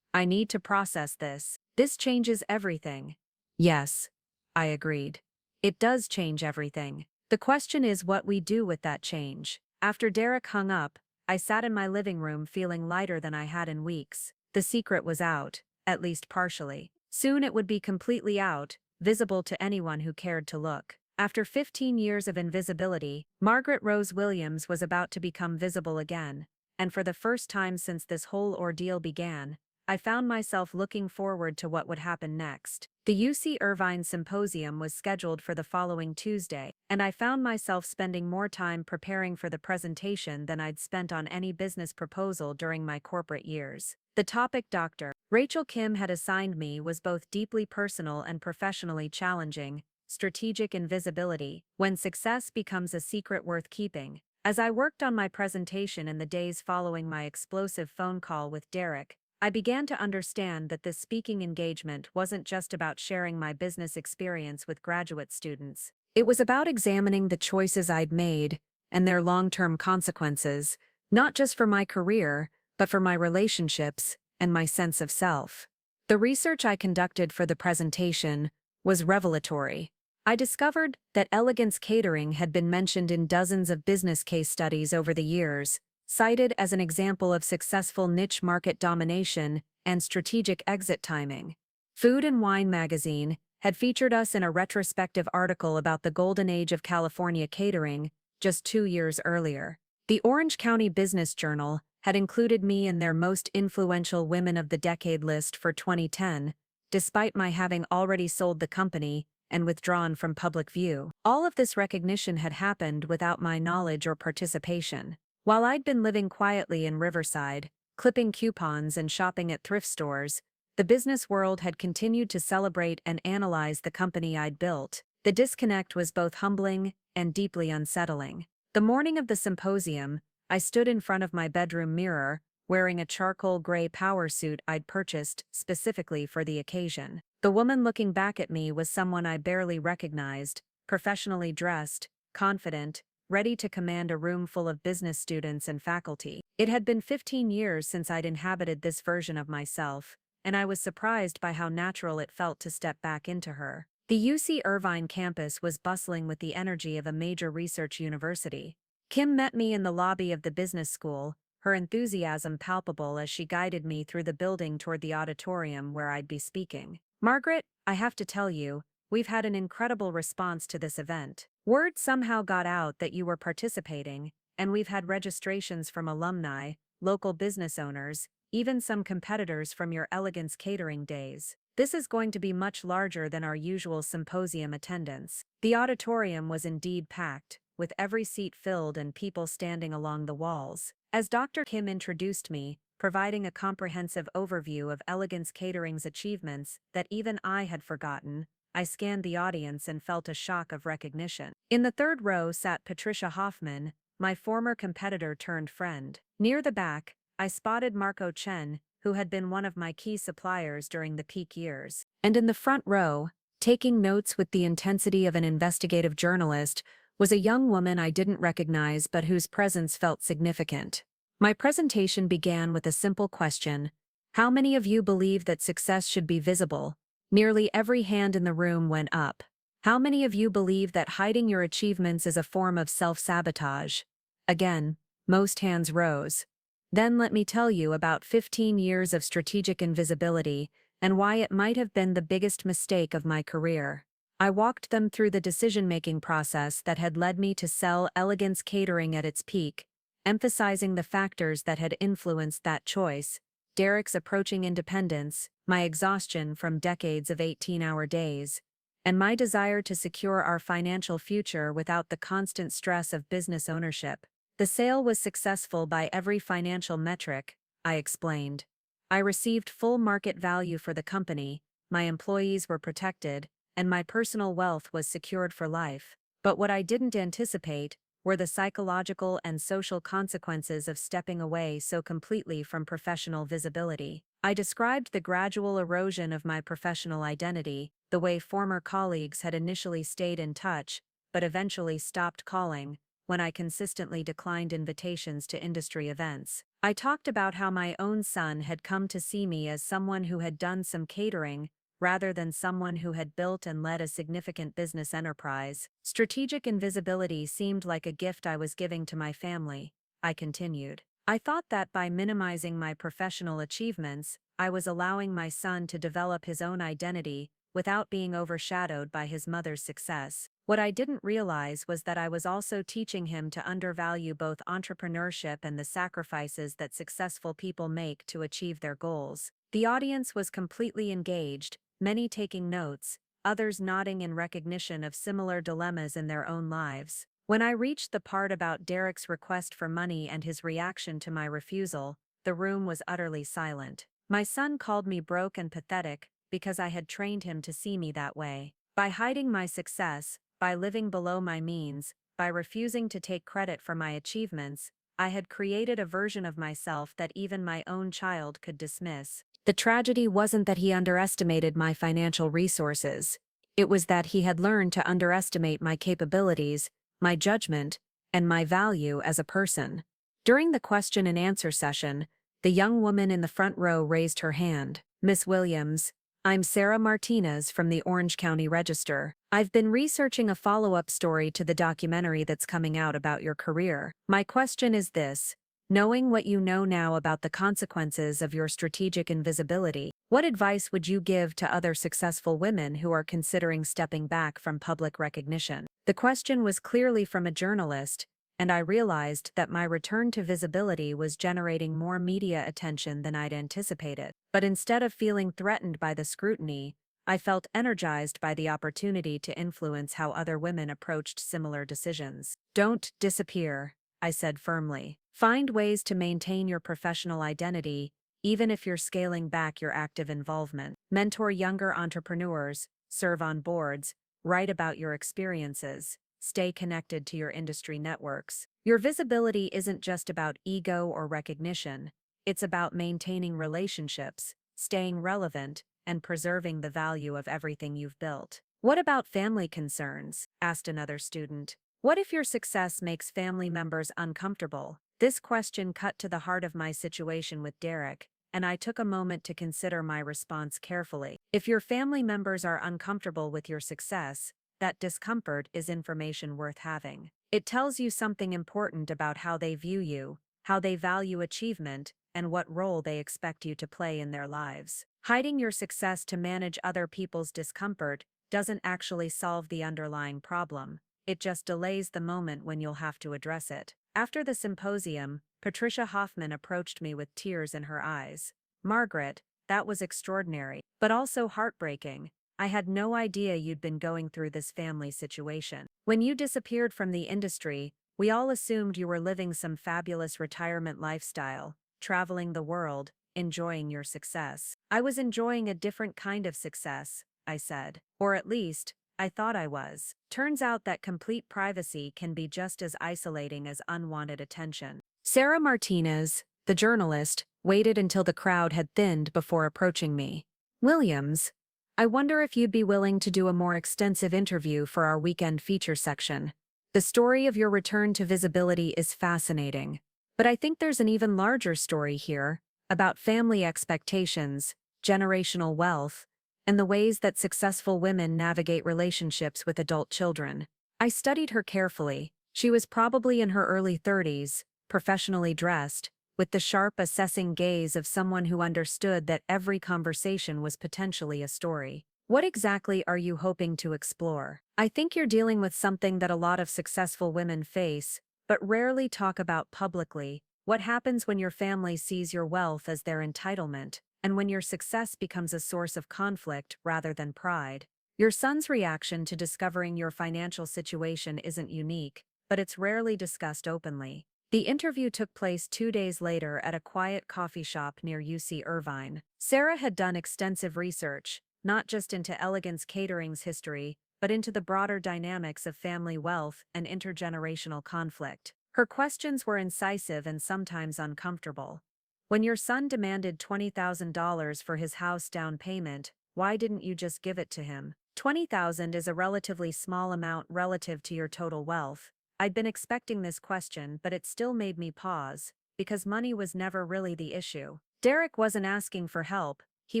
I need to process this. This changes everything. Yes, I agreed. It does change everything. The question is what we do with that change. After Derek hung up, I sat in my living room feeling lighter than I had in weeks. The secret was out, at least partially. Soon it would be completely out, visible to anyone who cared to look. After 15 years of invisibility, Margaret Rose Williams was about to become visible again, and for the first time since this whole ordeal began, I found myself looking forward to what would happen next. The UC Irvine Symposium was scheduled for the following Tuesday, and I found myself spending more time preparing for the presentation than I'd spent on any business proposal during my corporate years. The topic Dr. Rachel Kim had assigned me was both deeply personal and professionally challenging: strategic invisibility, when success becomes a secret worth keeping. As I worked on my presentation in the days following my explosive phone call with Derek, I began to understand that this speaking engagement wasn't just about sharing my business experience with graduate students. It was about examining the choices I'd made and their long-term consequences, not just for my career, but for my relationships and my sense of self. The research I conducted for the presentation was revelatory. I discovered that Elegance Catering had been mentioned in dozens of business case studies over the years, cited as an example of successful niche market domination and strategic exit timing. Food and Wine magazine had featured us in a retrospective article about the golden age of California catering just 2 years earlier. The Orange County Business Journal had included me in their most influential Women of the Decade list for 2010, despite my having already sold the company and withdrawn from public view. All of this recognition had happened without my knowledge or participation. While I'd been living quietly in Riverside, clipping coupons and shopping at thrift stores, the business world had continued to celebrate and analyze the company I'd built. The disconnect was both humbling and deeply unsettling. The morning of the symposium, I stood in front of my bedroom mirror, wearing a charcoal gray power suit I'd purchased specifically for the occasion. The woman looking back at me was someone I barely recognized, professionally dressed, confident, ready to command a room full of business students and faculty. It had been 15 years since I'd inhabited this version of myself, and I was surprised by how natural it felt to step back into her. The UC Irvine campus was bustling with the energy of a major research university. Kim met me in the lobby of the business school, her enthusiasm palpable as she guided me through the building toward the auditorium where I'd be speaking. "Margaret, I have to tell you, we've had an incredible response to this event. Word somehow got out that you were participating, and we've had registrations from alumni, local business owners, even some competitors from your Elegance Catering days. This is going to be much larger than our usual symposium attendance." The auditorium was indeed packed, with every seat filled and people standing along the walls. As Dr. Kim introduced me, providing a comprehensive overview of Elegance Catering's achievements that even I had forgotten, I scanned the audience and felt a shock of recognition. In the third row sat Patricia Hoffman, my former competitor turned friend. Near the back, I spotted Marco Chen, who had been one of my key suppliers during the peak years. And in the front row, taking notes with the intensity of an investigative journalist, was a young woman I didn't recognize but whose presence felt significant. My presentation began with a simple question: how many of you believe that success should be visible? Nearly every hand in the room went up. How many of you believe that hiding your achievements is a form of self-sabotage? Again, most hands rose. Then let me tell you about 15 years of strategic invisibility and why it might have been the biggest mistake of my career. I walked them through the decision-making process that had led me to sell Elegance Catering at its peak, emphasizing the factors that had influenced that choice: Derek's approaching independence, my exhaustion from decades of 18-hour days, and my desire to secure our financial future without the constant stress of business ownership. The sale was successful by every financial metric, I explained. I received full market value for the company, my employees were protected, and my personal wealth was secured for life. But what I didn't anticipate were the psychological and social consequences of stepping away so completely from professional visibility. I described the gradual erosion of my professional identity, the way former colleagues had initially stayed in touch, but eventually stopped calling, when I consistently declined invitations to industry events. I talked about how my own son had come to see me as someone who had done some catering, rather than someone who had built and led a significant business enterprise. Strategic invisibility seemed like a gift I was giving to my family, I continued. I thought that by minimizing my professional achievements, I was allowing my son to develop his own identity without being overshadowed by his mother's success. What I didn't realize was that I was also teaching him to undervalue both entrepreneurship and the sacrifices that successful people make to achieve their goals. The audience was completely engaged, many taking notes, others nodding in recognition of similar dilemmas in their own lives. When I reached the part about Derek's request for money and his reaction to my refusal, the room was utterly silent. My son called me broke and pathetic because I had trained him to see me that way. By hiding my success, by living below my means, by refusing to take credit for my achievements, I had created a version of myself that even my own child could dismiss. The tragedy wasn't that he underestimated my financial resources. It was that he had learned to underestimate my capabilities, my judgment, and my value as a person. During the question and answer session, the young woman in the front row raised her hand. "Miss Williams, I'm Sarah Martinez from the Orange County Register. I've been researching a follow-up story to the documentary that's coming out about your career. My question is this: knowing what you know now about the consequences of your strategic invisibility, what advice would you give to other successful women who are considering stepping back from public recognition?" The question was clearly from a journalist, and I realized that my return to visibility was generating more media attention than I'd anticipated. But instead of feeling threatened by the scrutiny, I felt energized by the opportunity to influence how other women approached similar decisions. "Don't disappear," I said firmly. "Find ways to maintain your professional identity, even if you're scaling back your active involvement. Mentor younger entrepreneurs, serve on boards, write about your experiences. Stay connected to your industry networks. Your visibility isn't just about ego or recognition, it's about maintaining relationships, staying relevant, and preserving the value of everything you've built." "What about family concerns?" asked another student. "What if your success makes family members uncomfortable?" This question cut to the heart of my situation with Derek, and I took a moment to consider my response carefully. If your family members are uncomfortable with your success, that discomfort is information worth having. It tells you something important about how they view you, how they value achievement, and what role they expect you to play in their lives. Hiding your success to manage other people's discomfort doesn't actually solve the underlying problem. It just delays the moment when you'll have to address it. After the symposium, Patricia Hoffman approached me with tears in her eyes. "Margaret, that was extraordinary, but also heartbreaking. I had no idea you'd been going through this family situation. When you disappeared from the industry, we all assumed you were living some fabulous retirement lifestyle, traveling the world, enjoying your success." "I was enjoying a different kind of success," I said. "Or at least, I thought I was. Turns out that complete privacy can be just as isolating as unwanted attention." Sarah Martinez, the journalist, waited until the crowd had thinned before approaching me. "Williams, I wonder if you'd be willing to do a more extensive interview for our weekend feature section. The story of your return to visibility is fascinating, but I think there's an even larger story here, about family expectations, generational wealth, and the ways that successful women navigate relationships with adult children." I studied her carefully. She was probably in her early 30s, professionally dressed, with the sharp, assessing gaze of someone who understood that every conversation was potentially a story. "What exactly are you hoping to explore?" "I think you're dealing with something that a lot of successful women face, but rarely talk about publicly. What happens when your family sees your wealth as their entitlement, and when your success becomes a source of conflict rather than pride. Your son's reaction to discovering your financial situation isn't unique, but it's rarely discussed openly." The interview took place 2 days later at a quiet coffee shop near UC Irvine. Sarah had done extensive research, not just into Elegance Catering's history, but into the broader dynamics of family wealth and intergenerational conflict. Her questions were incisive and sometimes uncomfortable. "When your son demanded $20,000 for his house down payment, why didn't you just give it to him? $20,000 is a relatively small amount relative to your total wealth." I'd been expecting this question, but it still made me pause, because money was never really the issue. Derek wasn't asking for help, he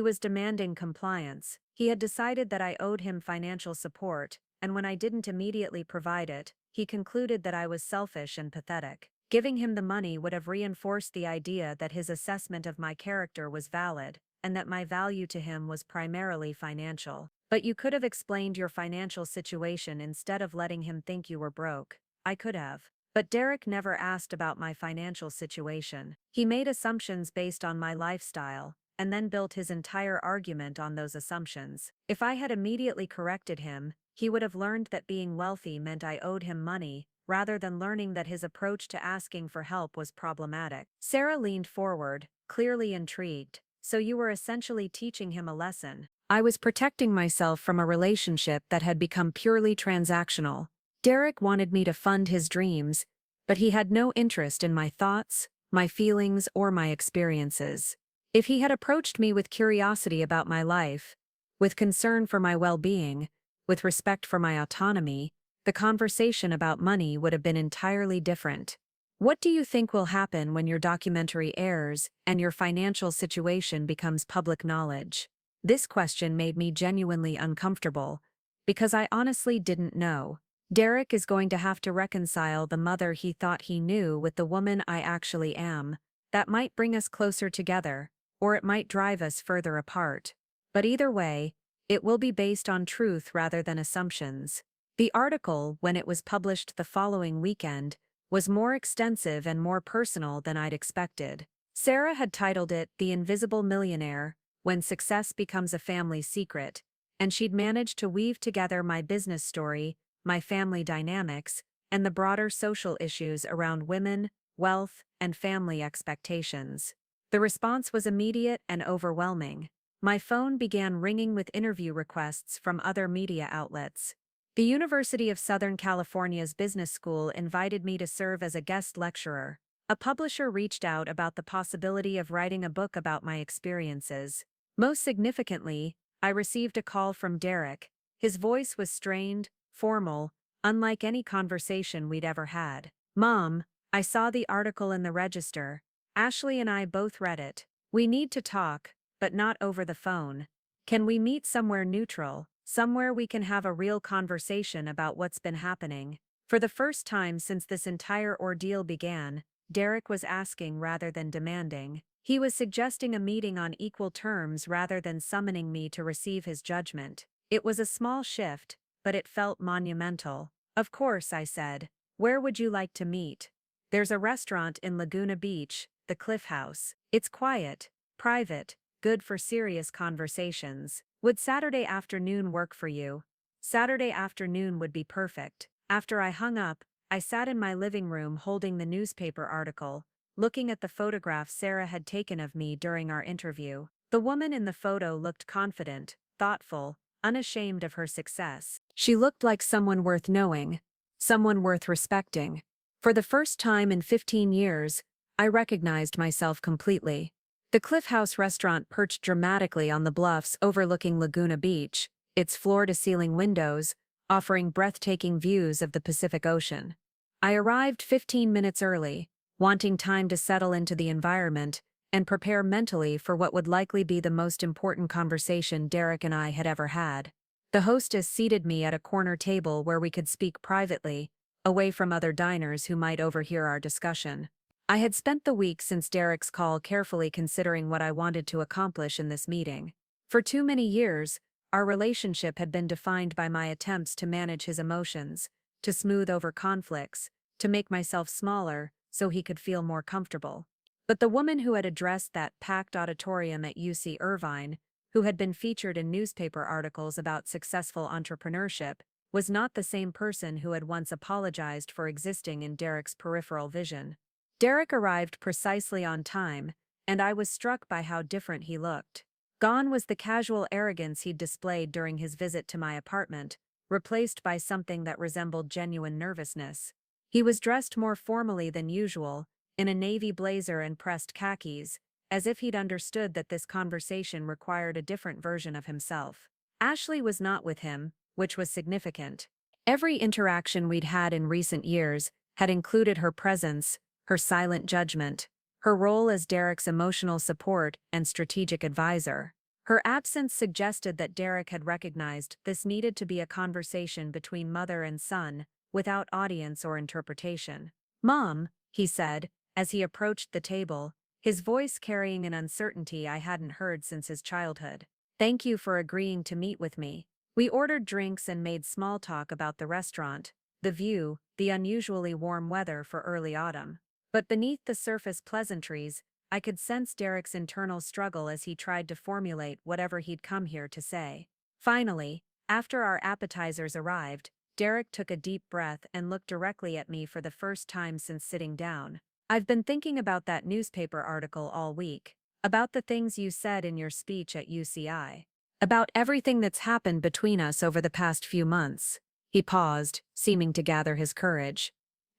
was demanding compliance. He had decided that I owed him financial support, and when I didn't immediately provide it, he concluded that I was selfish and pathetic. Giving him the money would have reinforced the idea that his assessment of my character was valid, and that my value to him was primarily financial. "But you could have explained your financial situation instead of letting him think you were broke." I could have. But Derek never asked about my financial situation. He made assumptions based on my lifestyle, and then built his entire argument on those assumptions. If I had immediately corrected him, he would have learned that being wealthy meant I owed him money, rather than learning that his approach to asking for help was problematic. Sarah leaned forward, clearly intrigued. "So you were essentially teaching him a lesson." I was protecting myself from a relationship that had become purely transactional. Derek wanted me to fund his dreams, but he had no interest in my thoughts, my feelings, or my experiences. If he had approached me with curiosity about my life, with concern for my well-being, with respect for my autonomy, the conversation about money would have been entirely different. What do you think will happen when your documentary airs and your financial situation becomes public knowledge? This question made me genuinely uncomfortable, because I honestly didn't know. Derek is going to have to reconcile the mother he thought he knew with the woman I actually am. That might bring us closer together, or it might drive us further apart. But either way, it will be based on truth rather than assumptions. The article, when it was published the following weekend, was more extensive and more personal than I'd expected. Sarah had titled it The Invisible Millionaire, When Success Becomes a Family Secret, and she'd managed to weave together my business story, my family dynamics, and the broader social issues around women, wealth, and family expectations. The response was immediate and overwhelming. My phone began ringing with interview requests from other media outlets. The University of Southern California's Business School invited me to serve as a guest lecturer. A publisher reached out about the possibility of writing a book about my experiences. Most significantly, I received a call from Derek. His voice was strained, formal, unlike any conversation we'd ever had. "Mom, I saw the article in the Register. Ashley and I both read it. We need to talk, but not over the phone. Can we meet somewhere neutral, somewhere we can have a real conversation about what's been happening?" For the first time since this entire ordeal began, Derek was asking rather than demanding. He was suggesting a meeting on equal terms rather than summoning me to receive his judgment. It was a small shift, but it felt monumental. "Of course," I said. "Where would you like to meet?" "There's a restaurant in Laguna Beach, the Cliff House. It's quiet, private, good for serious conversations. Would Saturday afternoon work for you?" Saturday afternoon would be perfect. After I hung up, I sat in my living room holding the newspaper article, looking at the photograph Sarah had taken of me during our interview. The woman in the photo looked confident, thoughtful, unashamed of her success. She looked like someone worth knowing, someone worth respecting. For the first time in 15 years, I recognized myself completely. The Cliff House restaurant perched dramatically on the bluffs overlooking Laguna Beach, its floor-to-ceiling windows offering breathtaking views of the Pacific Ocean. I arrived 15 minutes early, wanting time to settle into the environment and prepare mentally for what would likely be the most important conversation Derek and I had ever had. The hostess seated me at a corner table where we could speak privately, away from other diners who might overhear our discussion. I had spent the week since Derek's call carefully considering what I wanted to accomplish in this meeting. For too many years, our relationship had been defined by my attempts to manage his emotions, to smooth over conflicts, to make myself smaller so he could feel more comfortable. But the woman who had addressed that packed auditorium at UC Irvine, who had been featured in newspaper articles about successful entrepreneurship, was not the same person who had once apologized for existing in Derek's peripheral vision. Derek arrived precisely on time, and I was struck by how different he looked. Gone was the casual arrogance he'd displayed during his visit to my apartment, replaced by something that resembled genuine nervousness. He was dressed more formally than usual, in a navy blazer and pressed khakis, as if he'd understood that this conversation required a different version of himself. Ashley was not with him, which was significant. Every interaction we'd had in recent years had included her presence, her silent judgment, her role as Derek's emotional support and strategic advisor. Her absence suggested that Derek had recognized this needed to be a conversation between mother and son, without audience or interpretation. "Mom," he said, as he approached the table, his voice carrying an uncertainty I hadn't heard since his childhood. "Thank you for agreeing to meet with me." We ordered drinks and made small talk about the restaurant, the view, the unusually warm weather for early autumn. But beneath the surface pleasantries, I could sense Derek's internal struggle as he tried to formulate whatever he'd come here to say. Finally, after our appetizers arrived, Derek took a deep breath and looked directly at me for the first time since sitting down. "I've been thinking about that newspaper article all week, about the things you said in your speech at UCI, about everything that's happened between us over the past few months." He paused, seeming to gather his courage.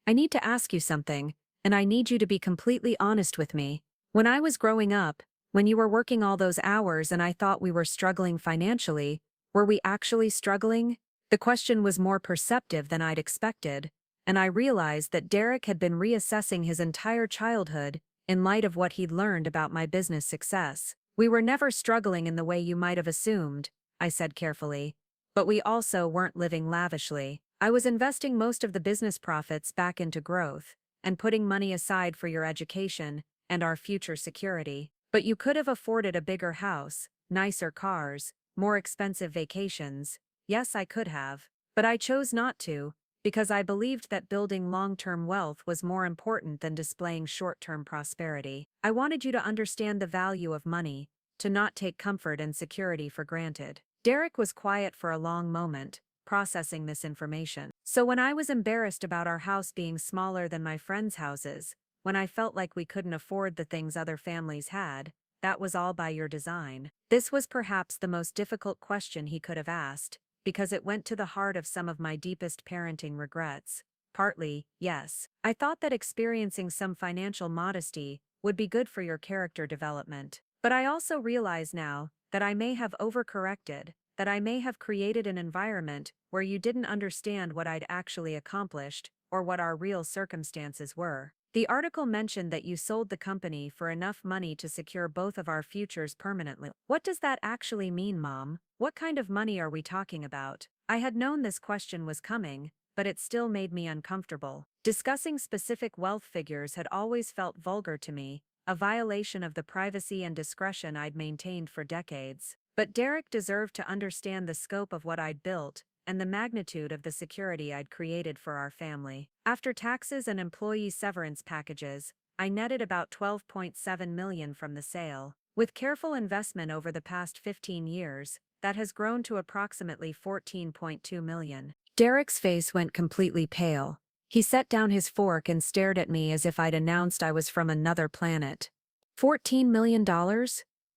I need to ask you something, and I need you to be completely honest with me. When I was growing up, when you were working all those hours and I thought we were struggling financially, were we actually struggling? The question was more perceptive than I'd expected, and I realized that Derek had been reassessing his entire childhood in light of what he'd learned about my business success. We were never struggling in the way you might have assumed, I said carefully, but we also weren't living lavishly. I was investing most of the business profits back into growth and putting money aside for your education and our future security. But you could have afforded a bigger house, nicer cars, more expensive vacations. Yes, I could have. But I chose not to, because I believed that building long-term wealth was more important than displaying short-term prosperity. I wanted you to understand the value of money, to not take comfort and security for granted. Derek was quiet for a long moment, processing this information. So when I was embarrassed about our house being smaller than my friends' houses, when I felt like we couldn't afford the things other families had, that was all by your design. This was perhaps the most difficult question he could have asked, because it went to the heart of some of my deepest parenting regrets. Partly, yes. I thought that experiencing some financial modesty would be good for your character development. But I also realize now that I may have overcorrected, that I may have created an environment where you didn't understand what I'd actually accomplished or what our real circumstances were. The article mentioned that you sold the company for enough money to secure both of our futures permanently. What does that actually mean, Mom? What kind of money are we talking about? I had known this question was coming, but it still made me uncomfortable. Discussing specific wealth figures had always felt vulgar to me, a violation of the privacy and discretion I'd maintained for decades. But Derek deserved to understand the scope of what I'd built and the magnitude of the security I'd created for our family. After taxes and employee severance packages, I netted about $12.7 million from the sale. With careful investment over the past 15 years, that has grown to approximately $14.2 million. Derek's face went completely pale. He set down his fork and stared at me as if I'd announced I was from another planet. $14 million?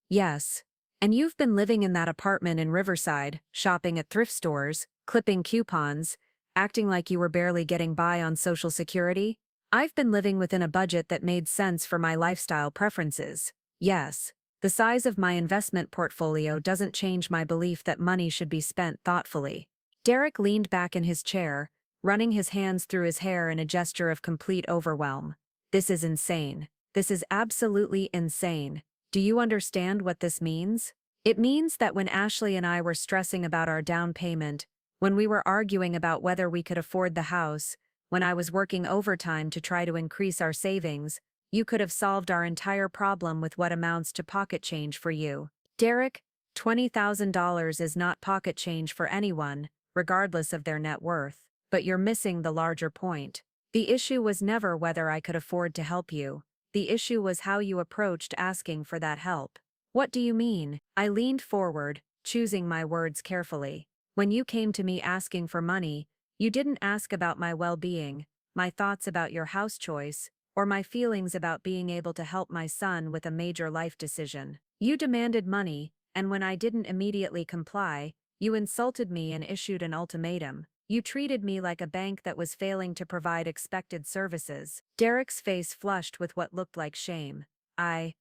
Yes. And you've been living in that apartment in Riverside, shopping at thrift stores, clipping coupons, acting like you were barely getting by on Social Security? I've been living within a budget that made sense for my lifestyle preferences. Yes, the size of my investment portfolio doesn't change my belief that money should be spent thoughtfully. Derek leaned back in his chair, running his hands through his hair in a gesture of complete overwhelm. This is insane. This is absolutely insane. Do you understand what this means? It means that when Ashley and I were stressing about our down payment, when we were arguing about whether we could afford the house, when I was working overtime to try to increase our savings, you could have solved our entire problem with what amounts to pocket change for you. Derek, $20,000 is not pocket change for anyone, regardless of their net worth. But you're missing the larger point. The issue was never whether I could afford to help you. The issue was how you approached asking for that help. What do you mean? I leaned forward, choosing my words carefully. When you came to me asking for money, you didn't ask about my well-being, my thoughts about your house choice, or my feelings about being able to help my son with a major life decision. You demanded money, and when I didn't immediately comply, you insulted me and issued an ultimatum. You treated me like a bank that was failing to provide expected services. Derek's face flushed with what looked like shame. I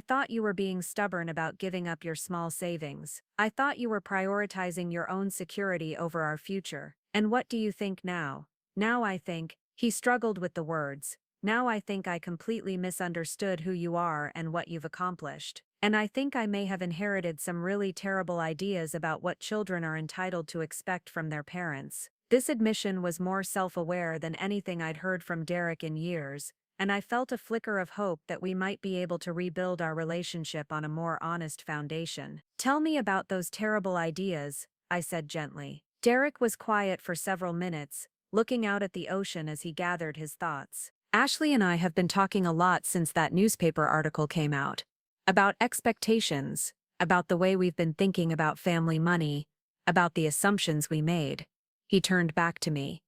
thought you were being stubborn about giving up your small savings. I thought you were prioritizing your own security over our future. And what do you think now? Now I think, he struggled with the words. Now I think I completely misunderstood who you are and what you've accomplished. And I think I may have inherited some really terrible ideas about what children are entitled to expect from their parents. This admission was more self-aware than anything I'd heard from Derek in years, and I felt a flicker of hope that we might be able to rebuild our relationship on a more honest foundation. Tell me about those terrible ideas, I said gently. Derek was quiet for several minutes, looking out at the ocean as he gathered his thoughts. Ashley and I have been talking a lot since that newspaper article came out. About expectations, about the way we've been thinking about family money, about the assumptions we made. He turned back to me.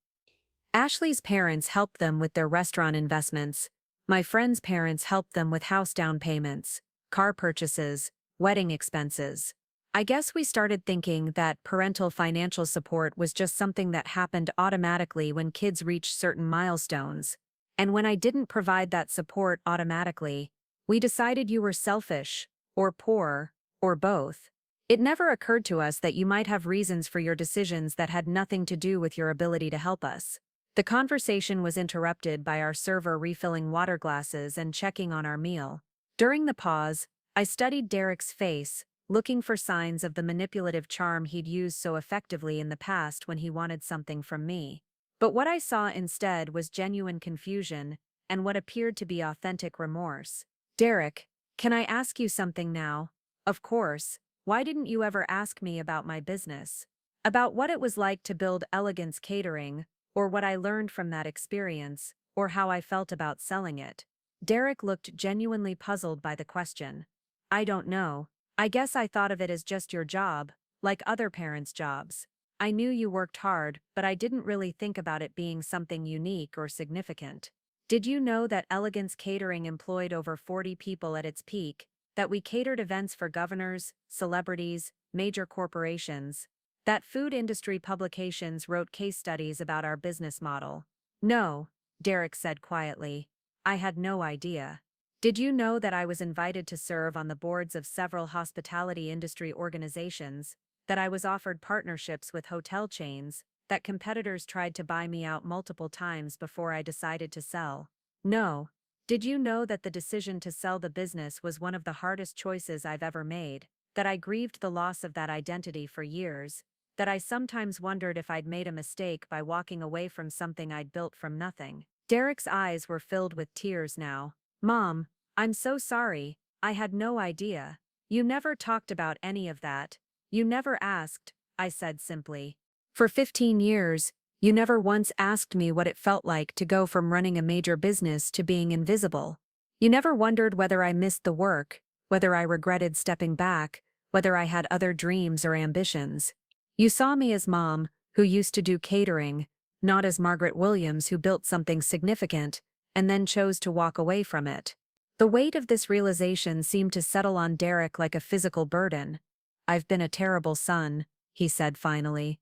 Ashley's parents helped them with their restaurant investments. My friend's parents helped them with house down payments, car purchases, wedding expenses. I guess we started thinking that parental financial support was just something that happened automatically when kids reached certain milestones. And when I didn't provide that support automatically, we decided you were selfish, or poor, or both. It never occurred to us that you might have reasons for your decisions that had nothing to do with your ability to help us. The conversation was interrupted by our server refilling water glasses and checking on our meal. During the pause, I studied Derek's face, looking for signs of the manipulative charm he'd used so effectively in the past when he wanted something from me. But what I saw instead was genuine confusion and what appeared to be authentic remorse. Derek, can I ask you something now? Of course. Why didn't you ever ask me about my business? About what it was like to build Elegance Catering, or what I learned from that experience, or how I felt about selling it? Derek looked genuinely puzzled by the question. I don't know. I guess I thought of it as just your job, like other parents' jobs. I knew you worked hard, but I didn't really think about it being something unique or significant. Did you know that Elegance Catering employed over 40 people at its peak, that we catered events for governors, celebrities, major corporations, that food industry publications wrote case studies about our business model? No, Derek said quietly. I had no idea. Did you know that I was invited to serve on the boards of several hospitality industry organizations, that I was offered partnerships with hotel chains, that competitors tried to buy me out multiple times before I decided to sell? No. Did you know that the decision to sell the business was one of the hardest choices I've ever made, that I grieved the loss of that identity for years, that I sometimes wondered if I'd made a mistake by walking away from something I'd built from nothing? Derek's eyes were filled with tears now. Mom, I'm so sorry, I had no idea. You never talked about any of that. You never asked, I said simply. For 15 years, you never once asked me what it felt like to go from running a major business to being invisible. You never wondered whether I missed the work, whether I regretted stepping back, whether I had other dreams or ambitions. You saw me as Mom, who used to do catering, not as Margaret Williams who built something significant, and then chose to walk away from it. The weight of this realization seemed to settle on Derek like a physical burden. I've been a terrible son, he said finally.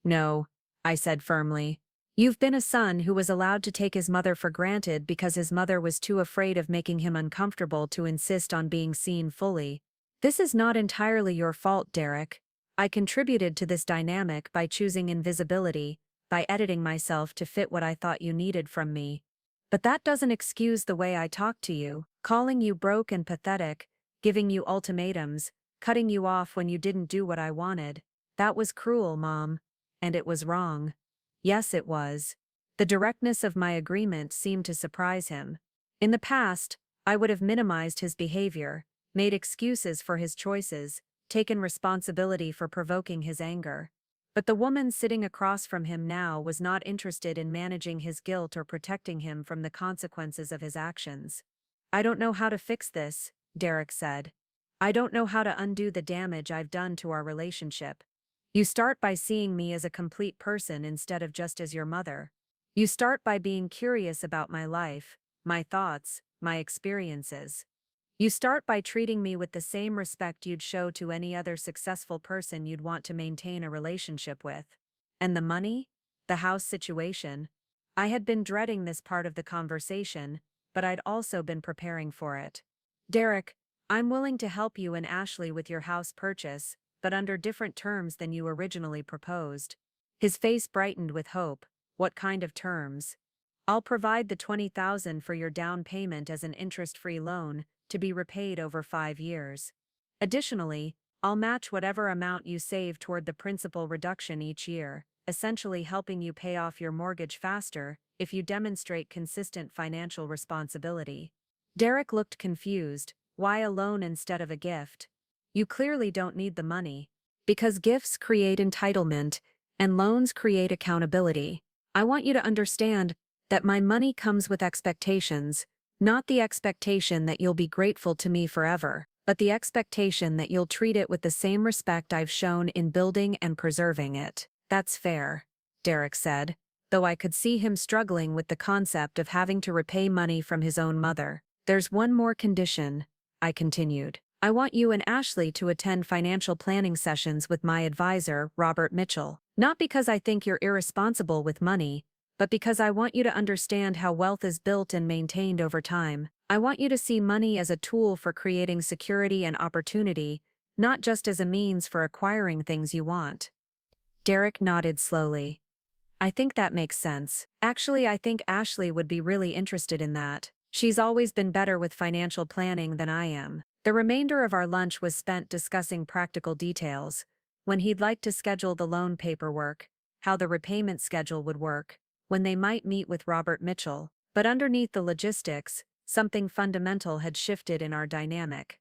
No, I said firmly. You've been a son who was allowed to take his mother for granted because his mother was too afraid of making him uncomfortable to insist on being seen fully. This is not entirely your fault, Derek. I contributed to this dynamic by choosing invisibility, by editing myself to fit what I thought you needed from me. But that doesn't excuse the way I talked to you, calling you broke and pathetic, giving you ultimatums, cutting you off when you didn't do what I wanted. That was cruel, Mom. And it was wrong. Yes, it was. The directness of my agreement seemed to surprise him. In the past, I would have minimized his behavior, made excuses for his choices, taken responsibility for provoking his anger. But the woman sitting across from him now was not interested in managing his guilt or protecting him from the consequences of his actions. I don't know how to fix this, Derek said. I don't know how to undo the damage I've done to our relationship. You start by seeing me as a complete person instead of just as your mother. You start by being curious about my life, my thoughts, my experiences. You start by treating me with the same respect you'd show to any other successful person you'd want to maintain a relationship with. And the money? The house situation? I had been dreading this part of the conversation, but I'd also been preparing for it. Derek, I'm willing to help you and Ashley with your house purchase, but under different terms than you originally proposed. His face brightened with hope. What kind of terms? I'll provide the $20,000 for your down payment as an interest-free loan, to be repaid over 5 years. Additionally, I'll match whatever amount you save toward the principal reduction each year, essentially helping you pay off your mortgage faster if you demonstrate consistent financial responsibility. Derek looked confused. Why a loan instead of a gift? You clearly don't need the money. Because gifts create entitlement, and loans create accountability. I want you to understand that my money comes with expectations, not the expectation that you'll be grateful to me forever, but the expectation that you'll treat it with the same respect I've shown in building and preserving it. That's fair, Derek said, though I could see him struggling with the concept of having to repay money from his own mother. There's one more condition, I continued. I want you and Ashley to attend financial planning sessions with my advisor, Robert Mitchell. Not because I think you're irresponsible with money, but because I want you to understand how wealth is built and maintained over time. I want you to see money as a tool for creating security and opportunity, not just as a means for acquiring things you want. Derek nodded slowly. I think that makes sense. Actually, I think Ashley would be really interested in that. She's always been better with financial planning than I am. The remainder of our lunch was spent discussing practical details, when he'd like to schedule the loan paperwork, how the repayment schedule would work, when they might meet with Robert Mitchell. But underneath the logistics, something fundamental had shifted in our dynamic.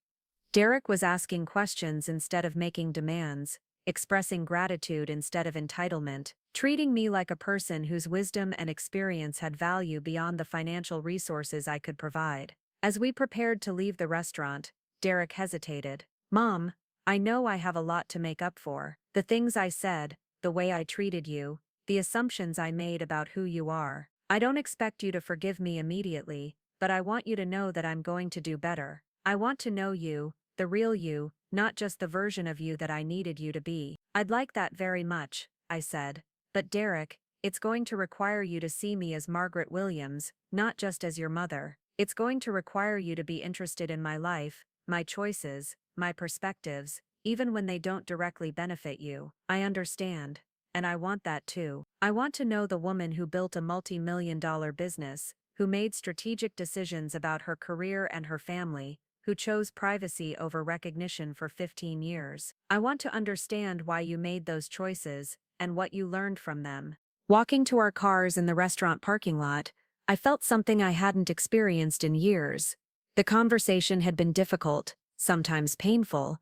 Derek was asking questions instead of making demands, expressing gratitude instead of entitlement, treating me like a person whose wisdom and experience had value beyond the financial resources I could provide. As we prepared to leave the restaurant, Derek hesitated. Mom, I know I have a lot to make up for. The things I said, the way I treated you, the assumptions I made about who you are. I don't expect you to forgive me immediately, but I want you to know that I'm going to do better. I want to know you, the real you, not just the version of you that I needed you to be. I'd like that very much, I said. But Derek, it's going to require you to see me as Margaret Williams, not just as your mother. It's going to require you to be interested in my life, my choices, my perspectives, even when they don't directly benefit you. I understand. And I want that too. I want to know the woman who built a multi-million-dollar business, who made strategic decisions about her career and her family, who chose privacy over recognition for 15 years. I want to understand why you made those choices, and what you learned from them. Walking to our cars in the restaurant parking lot, I felt something I hadn't experienced in years. The conversation had been difficult, sometimes painful,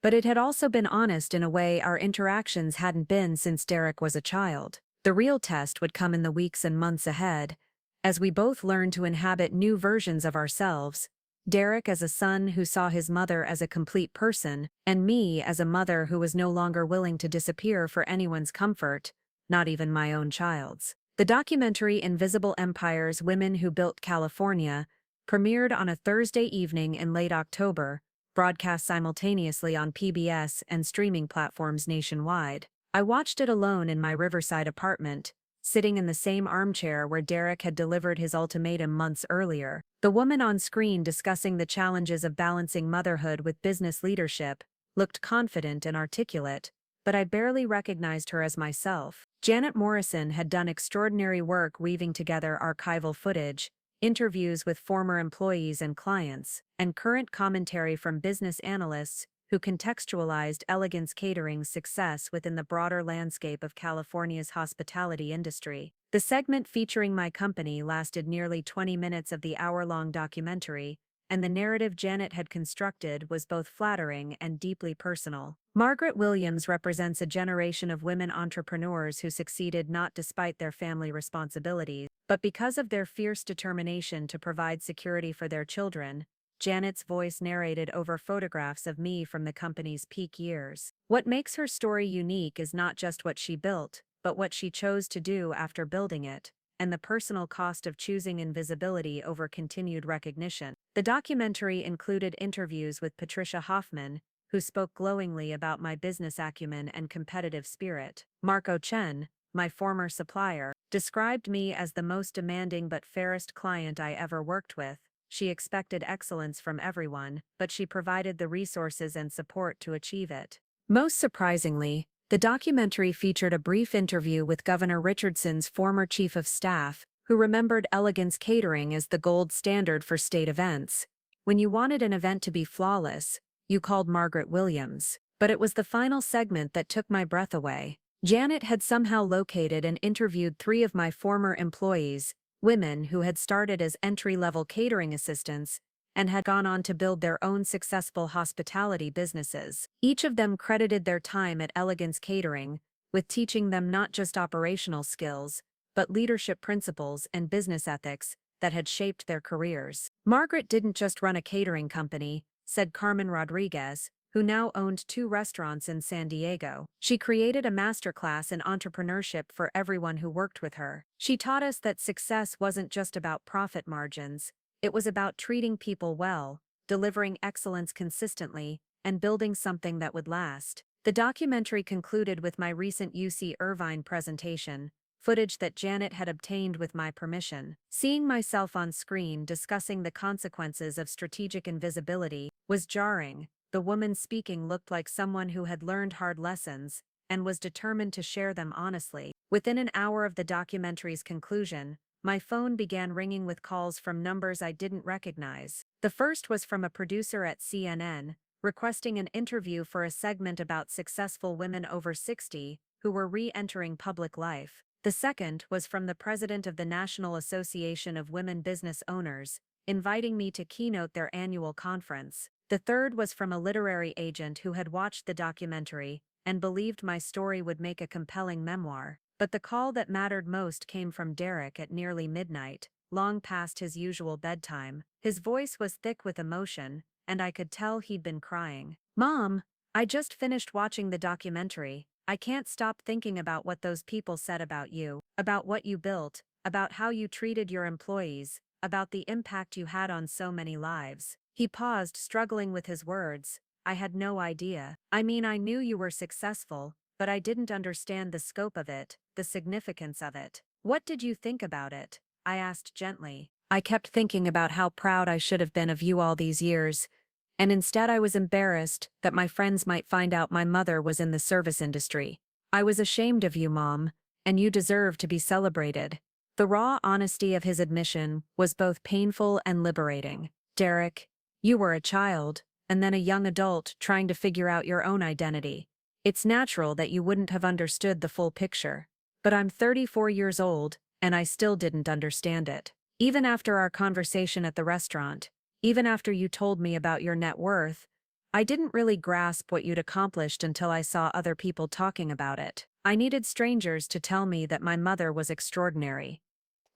but it had also been honest in a way our interactions hadn't been since Derek was a child. The real test would come in the weeks and months ahead, as we both learned to inhabit new versions of ourselves. Derek as a son who saw his mother as a complete person, and me as a mother who was no longer willing to disappear for anyone's comfort, not even my own child's. The documentary Invisible Empires: Women Who Built California premiered on a Thursday evening in late October, broadcast simultaneously on PBS and streaming platforms nationwide. I watched it alone in my Riverside apartment, sitting in the same armchair where Derek had delivered his ultimatum months earlier. The woman on screen discussing the challenges of balancing motherhood with business leadership looked confident and articulate, but I barely recognized her as myself. Janet Morrison had done extraordinary work weaving together archival footage, interviews with former employees and clients, and current commentary from business analysts who contextualized Elegance Catering's success within the broader landscape of California's hospitality industry. The segment featuring my company lasted nearly 20 minutes of the hour-long documentary, and the narrative Janet had constructed was both flattering and deeply personal. Margaret Williams represents a generation of women entrepreneurs who succeeded not despite their family responsibilities, but because of their fierce determination to provide security for their children. Janet's voice narrated over photographs of me from the company's peak years. What makes her story unique is not just what she built, but what she chose to do after building it, and the personal cost of choosing invisibility over continued recognition. The documentary included interviews with Patricia Hoffman, who spoke glowingly about my business acumen and competitive spirit. Marco Chen, my former supplier, described me as the most demanding but fairest client I ever worked with. She expected excellence from everyone, but she provided the resources and support to achieve it. Most surprisingly, the documentary featured a brief interview with Governor Richardson's former chief of staff, who remembered Elegance Catering as the gold standard for state events. When you wanted an event to be flawless, you called Margaret Williams. But it was the final segment that took my breath away. Janet had somehow located and interviewed 3 of my former employees, women who had started as entry-level catering assistants and had gone on to build their own successful hospitality businesses. Each of them credited their time at Elegance Catering with teaching them not just operational skills, but leadership principles and business ethics that had shaped their careers. Margaret didn't just run a catering company, said Carmen Rodriguez, who now owned 2 restaurants in San Diego. She created a masterclass in entrepreneurship for everyone who worked with her. She taught us that success wasn't just about profit margins, it was about treating people well, delivering excellence consistently, and building something that would last. The documentary concluded with my recent UC Irvine presentation, footage that Janet had obtained with my permission. Seeing myself on screen discussing the consequences of strategic invisibility was jarring. The woman speaking looked like someone who had learned hard lessons and was determined to share them honestly. Within an hour of the documentary's conclusion, my phone began ringing with calls from numbers I didn't recognize. The first was from a producer at CNN, requesting an interview for a segment about successful women over 60 who were re-entering public life. The second was from the president of the National Association of Women Business Owners, inviting me to keynote their annual conference. The third was from a literary agent who had watched the documentary and believed my story would make a compelling memoir. But the call that mattered most came from Derek at nearly midnight, long past his usual bedtime. His voice was thick with emotion, and I could tell he'd been crying. "Mom, I just finished watching the documentary. I can't stop thinking about what those people said about you, about what you built, about how you treated your employees, about the impact you had on so many lives." He paused, struggling with his words. "I had no idea. I mean, I knew you were successful, but I didn't understand the scope of it, the significance of it." "What did you think about it?" I asked gently. "I kept thinking about how proud I should have been of you all these years, and instead I was embarrassed that my friends might find out my mother was in the service industry. I was ashamed of you, Mom, and you deserve to be celebrated." The raw honesty of his admission was both painful and liberating. "Derek, you were a child, and then a young adult trying to figure out your own identity. It's natural that you wouldn't have understood the full picture. But I'm 34 years old, and I still didn't understand it. Even after our conversation at the restaurant, even after you told me about your net worth, I didn't really grasp what you'd accomplished until I saw other people talking about it. I needed strangers to tell me that my mother was extraordinary."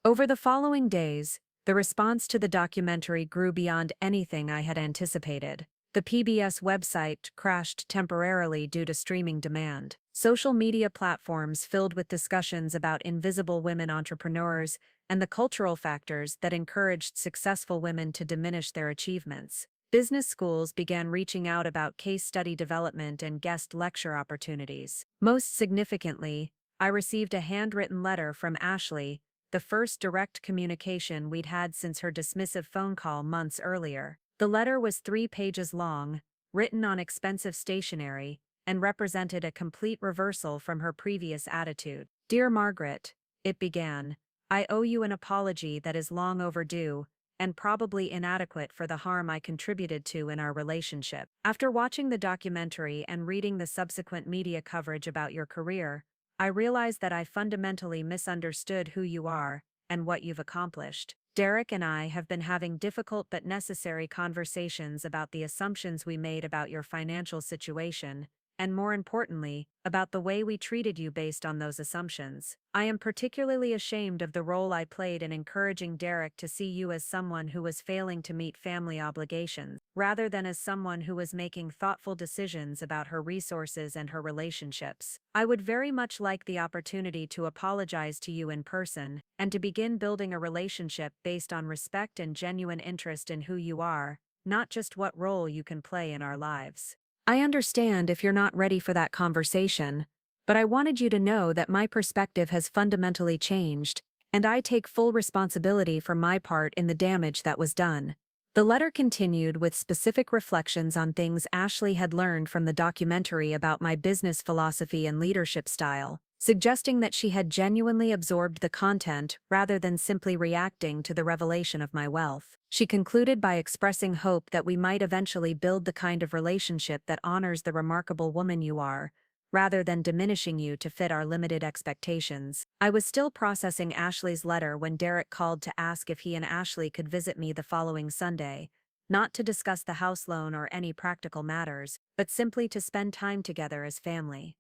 Over the following days, the response to the documentary grew beyond anything I had anticipated. The PBS website crashed temporarily due to streaming demand. Social media platforms filled with discussions about invisible women entrepreneurs and the cultural factors that encouraged successful women to diminish their achievements. Business schools began reaching out about case study development and guest lecture opportunities. Most significantly, I received a handwritten letter from Ashley, the first direct communication we'd had since her dismissive phone call months earlier. The letter was 3 pages long, written on expensive stationery, and represented a complete reversal from her previous attitude. "Dear Margaret," it began, "I owe you an apology that is long overdue, and probably inadequate for the harm I contributed to in our relationship. After watching the documentary and reading the subsequent media coverage about your career, I realized that I fundamentally misunderstood who you are and what you've accomplished. Derek and I have been having difficult but necessary conversations about the assumptions we made about your financial situation, and more importantly, about the way we treated you based on those assumptions. I am particularly ashamed of the role I played in encouraging Derek to see you as someone who was failing to meet family obligations, rather than as someone who was making thoughtful decisions about her resources and her relationships. I would very much like the opportunity to apologize to you in person, and to begin building a relationship based on respect and genuine interest in who you are, not just what role you can play in our lives. I understand if you're not ready for that conversation, but I wanted you to know that my perspective has fundamentally changed, and I take full responsibility for my part in the damage that was done." The letter continued with specific reflections on things Ashley had learned from the documentary about my business philosophy and leadership style, suggesting that she had genuinely absorbed the content rather than simply reacting to the revelation of my wealth. She concluded by expressing hope that we might eventually build the kind of relationship that honors the remarkable woman you are, rather than diminishing you to fit our limited expectations. I was still processing Ashley's letter when Derek called to ask if he and Ashley could visit me the following Sunday, not to discuss the house loan or any practical matters, but simply to spend time together as family.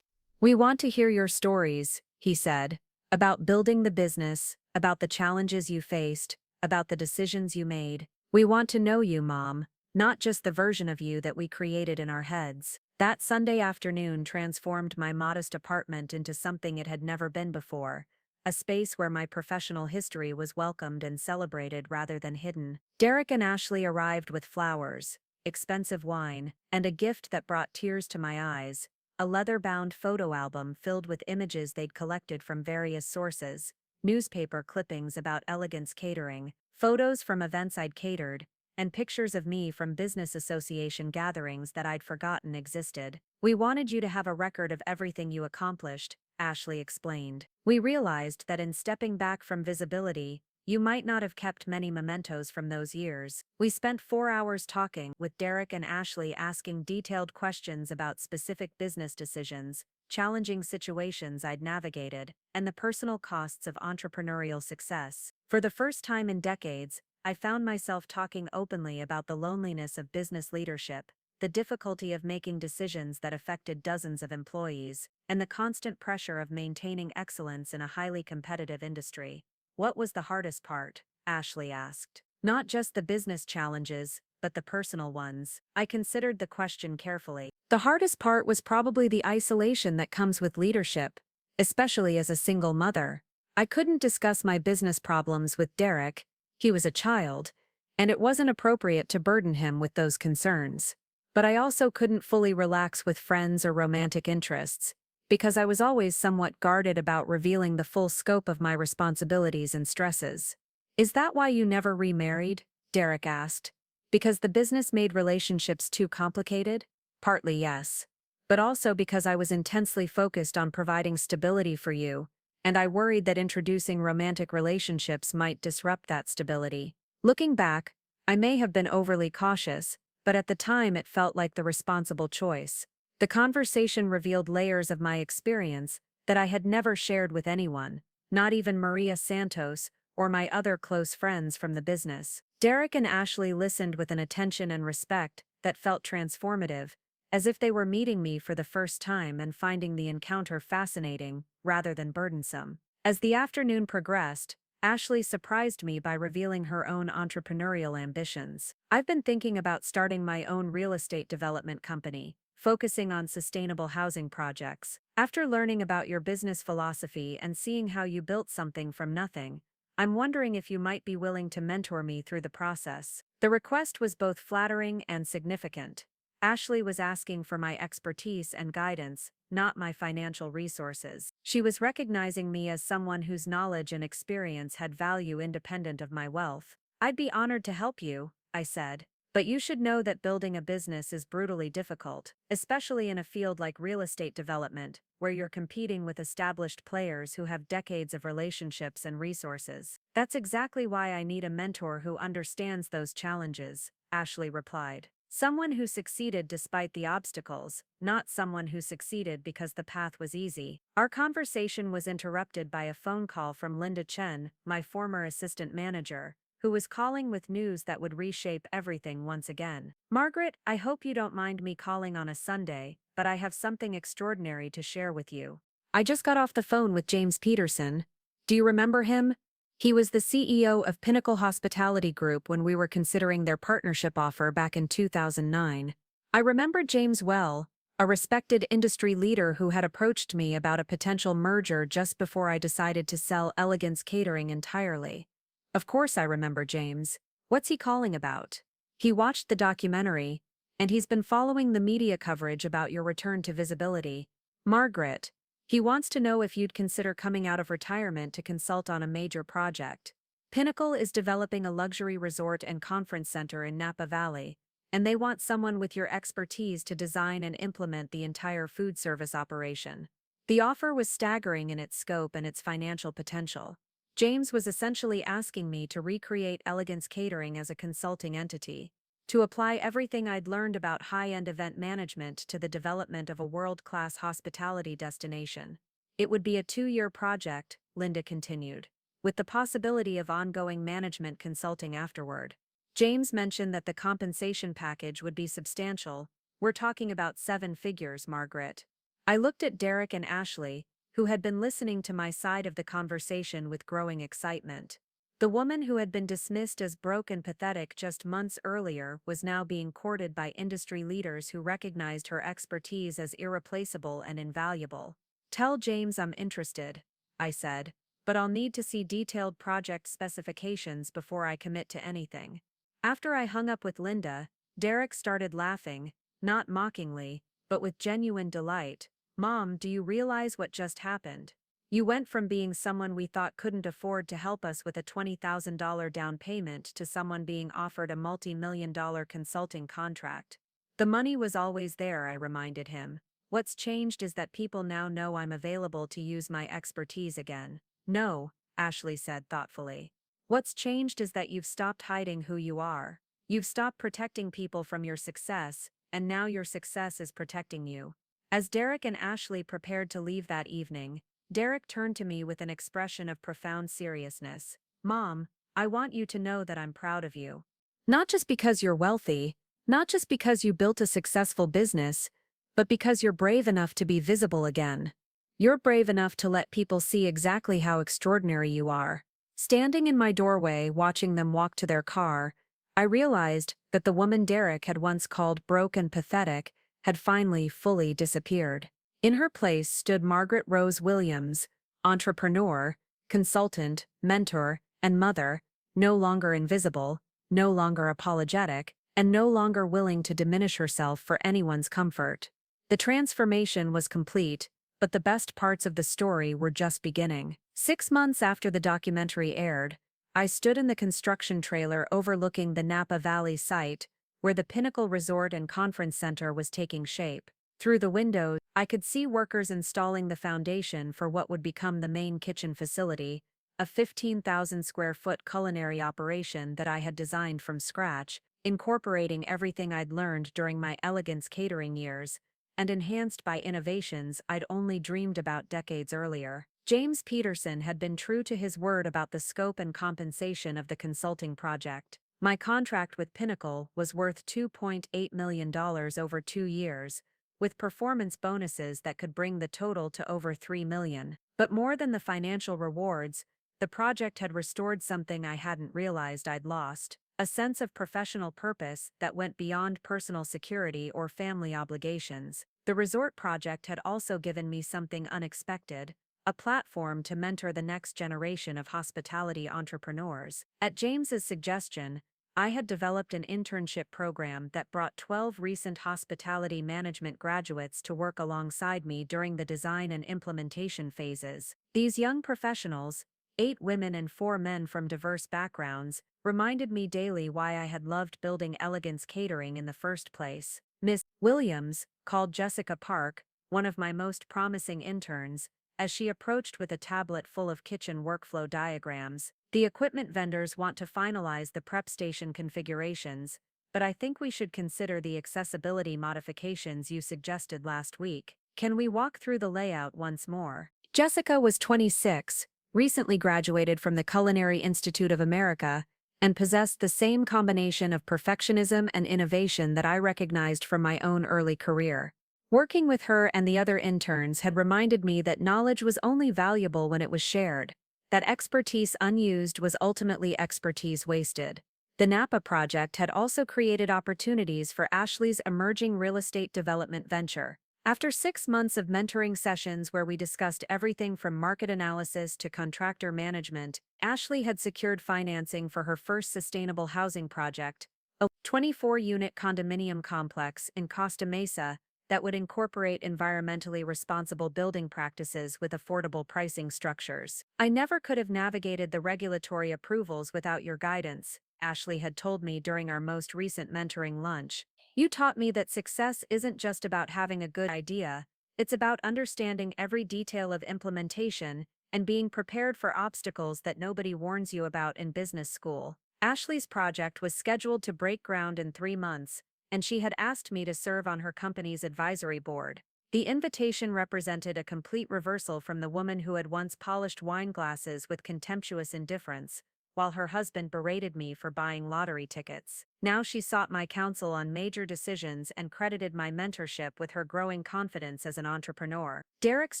"We want to hear your stories," he said, "about building the business, about the challenges you faced, about the decisions you made. We want to know you, Mom, not just the version of you that we created in our heads." That Sunday afternoon transformed my modest apartment into something it had never been before, a space where my professional history was welcomed and celebrated rather than hidden. Derek and Ashley arrived with flowers, expensive wine, and a gift that brought tears to my eyes, a leather-bound photo album filled with images they'd collected from various sources, newspaper clippings about Elegance Catering, photos from events I'd catered, and pictures of me from business association gatherings that I'd forgotten existed. "We wanted you to have a record of everything you accomplished," Ashley explained. "We realized that in stepping back from visibility, you might not have kept many mementos from those years." We spent 4 hours talking, with Derek and Ashley asking detailed questions about specific business decisions, challenging situations I'd navigated, and the personal costs of entrepreneurial success. For the first time in decades, I found myself talking openly about the loneliness of business leadership, the difficulty of making decisions that affected dozens of employees, and the constant pressure of maintaining excellence in a highly competitive industry. "What was the hardest part?" Ashley asked. "Not just the business challenges, but the personal ones." I considered the question carefully. "The hardest part was probably the isolation that comes with leadership, especially as a single mother. I couldn't discuss my business problems with Derek. He was a child, and it wasn't appropriate to burden him with those concerns. But I also couldn't fully relax with friends or romantic interests, because I was always somewhat guarded about revealing the full scope of my responsibilities and stresses." "Is that why you never remarried?" Derek asked. "Because the business made relationships too complicated?" "Partly yes. But also because I was intensely focused on providing stability for you, and I worried that introducing romantic relationships might disrupt that stability." Looking back, I may have been overly cautious, but at the time it felt like the responsible choice. The conversation revealed layers of my experience that I had never shared with anyone, not even Maria Santos or my other close friends from the business. Derek and Ashley listened with an attention and respect that felt transformative, as if they were meeting me for the first time and finding the encounter fascinating rather than burdensome. As the afternoon progressed, Ashley surprised me by revealing her own entrepreneurial ambitions. "I've been thinking about starting my own real estate development company, focusing on sustainable housing projects. After learning about your business philosophy and seeing how you built something from nothing, I'm wondering if you might be willing to mentor me through the process." The request was both flattering and significant. Ashley was asking for my expertise and guidance, not my financial resources. She was recognizing me as someone whose knowledge and experience had value independent of my wealth. "I'd be honored to help you," I said. "But you should know that building a business is brutally difficult, especially in a field like real estate development, where you're competing with established players who have decades of relationships and resources." "That's exactly why I need a mentor who understands those challenges," Ashley replied. "Someone who succeeded despite the obstacles, not someone who succeeded because the path was easy." Our conversation was interrupted by a phone call from Linda Chen, my former assistant manager, who was calling with news that would reshape everything once again. "Margaret, I hope you don't mind me calling on a Sunday, but I have something extraordinary to share with you. I just got off the phone with James Peterson. Do you remember him? He was the CEO of Pinnacle Hospitality Group when we were considering their partnership offer back in 2009. I remembered James well, a respected industry leader who had approached me about a potential merger just before I decided to sell Elegance Catering entirely. Of course I remember James. What's he calling about? He watched the documentary, and he's been following the media coverage about your return to visibility. Margaret, he wants to know if you'd consider coming out of retirement to consult on a major project. Pinnacle is developing a luxury resort and conference center in Napa Valley, and they want someone with your expertise to design and implement the entire food service operation." The offer was staggering in its scope and its financial potential. James was essentially asking me to recreate Elegance Catering as a consulting entity, to apply everything I'd learned about high-end event management to the development of a world-class hospitality destination. "It would be a 2-year project," Linda continued, "with the possibility of ongoing management consulting afterward." James mentioned that the compensation package would be substantial. "We're talking about 7 figures, Margaret." I looked at Derek and Ashley, who had been listening to my side of the conversation with growing excitement. The woman who had been dismissed as broke and pathetic just months earlier was now being courted by industry leaders who recognized her expertise as irreplaceable and invaluable. "Tell James I'm interested," I said. but I'll need to see detailed project specifications before I commit to anything. After I hung up with Linda, Derek started laughing, not mockingly, but with genuine delight. Mom, do you realize what just happened? You went from being someone we thought couldn't afford to help us with a $20,000 down payment to someone being offered a multi-million-dollar consulting contract. The money was always there, I reminded him. What's changed is that people now know I'm available to use my expertise again. No, Ashley said thoughtfully. What's changed is that you've stopped hiding who you are. You've stopped protecting people from your success, and now your success is protecting you. As Derek and Ashley prepared to leave that evening, Derek turned to me with an expression of profound seriousness. Mom, I want you to know that I'm proud of you. Not just because you're wealthy, not just because you built a successful business, but because you're brave enough to be visible again. You're brave enough to let people see exactly how extraordinary you are. Standing in my doorway, watching them walk to their car, I realized that the woman Derek had once called broke and pathetic had finally fully disappeared. In her place stood Margaret Rose Williams, entrepreneur, consultant, mentor, and mother, no longer invisible, no longer apologetic, and no longer willing to diminish herself for anyone's comfort. The transformation was complete, but the best parts of the story were just beginning. 6 months after the documentary aired, I stood in the construction trailer overlooking the Napa Valley site, where the Pinnacle Resort and Conference Center was taking shape. Through the windows, I could see workers installing the foundation for what would become the main kitchen facility, a 15,000 square foot culinary operation that I had designed from scratch, incorporating everything I'd learned during my Elegance catering years, and enhanced by innovations I'd only dreamed about decades earlier. James Peterson had been true to his word about the scope and compensation of the consulting project. My contract with Pinnacle was worth $2.8 million over 2 years, with performance bonuses that could bring the total to over $3 million. But more than the financial rewards, the project had restored something I hadn't realized I'd lost: a sense of professional purpose that went beyond personal security or family obligations. The resort project had also given me something unexpected: a platform to mentor the next generation of hospitality entrepreneurs. At James's suggestion, I had developed an internship program that brought 12 recent hospitality management graduates to work alongside me during the design and implementation phases. These young professionals, 8 women and 4 men from diverse backgrounds, reminded me daily why I had loved building Elegance Catering in the first place. Miss Williams called Jessica Park, one of my most promising interns, as she approached with a tablet full of kitchen workflow diagrams. The equipment vendors want to finalize the prep station configurations, but I think we should consider the accessibility modifications you suggested last week. Can we walk through the layout once more? Jessica was 26, recently graduated from the Culinary Institute of America, and possessed the same combination of perfectionism and innovation that I recognized from my own early career. Working with her and the other interns had reminded me that knowledge was only valuable when it was shared, that expertise unused was ultimately expertise wasted. The Napa project had also created opportunities for Ashley's emerging real estate development venture. After 6 months of mentoring sessions where we discussed everything from market analysis to contractor management, Ashley had secured financing for her first sustainable housing project, a 24-unit condominium complex in Costa Mesa that would incorporate environmentally responsible building practices with affordable pricing structures. I never could have navigated the regulatory approvals without your guidance, Ashley had told me during our most recent mentoring lunch. You taught me that success isn't just about having a good idea, it's about understanding every detail of implementation and being prepared for obstacles that nobody warns you about in business school. Ashley's project was scheduled to break ground in 3 months, and she had asked me to serve on her company's advisory board. The invitation represented a complete reversal from the woman who had once polished wine glasses with contemptuous indifference, while her husband berated me for buying lottery tickets. Now she sought my counsel on major decisions and credited my mentorship with her growing confidence as an entrepreneur. Derek's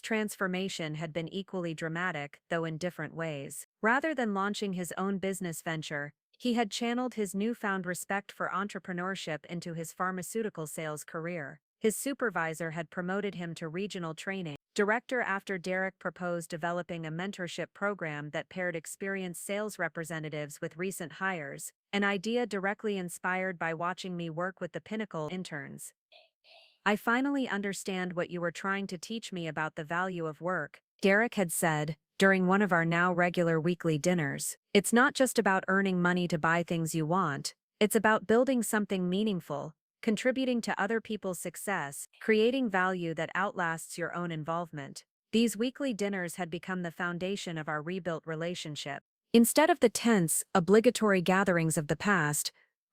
transformation had been equally dramatic, though in different ways. Rather than launching his own business venture, he had channeled his newfound respect for entrepreneurship into his pharmaceutical sales career. His supervisor had promoted him to regional training director after Derek proposed developing a mentorship program that paired experienced sales representatives with recent hires, an idea directly inspired by watching me work with the Pinnacle interns. "I finally understand what you were trying to teach me about the value of work," Derek had said during one of our now regular weekly dinners. "It's not just about earning money to buy things you want, it's about building something meaningful, contributing to other people's success, creating value that outlasts your own involvement." These weekly dinners had become the foundation of our rebuilt relationship. Instead of the tense, obligatory gatherings of the past,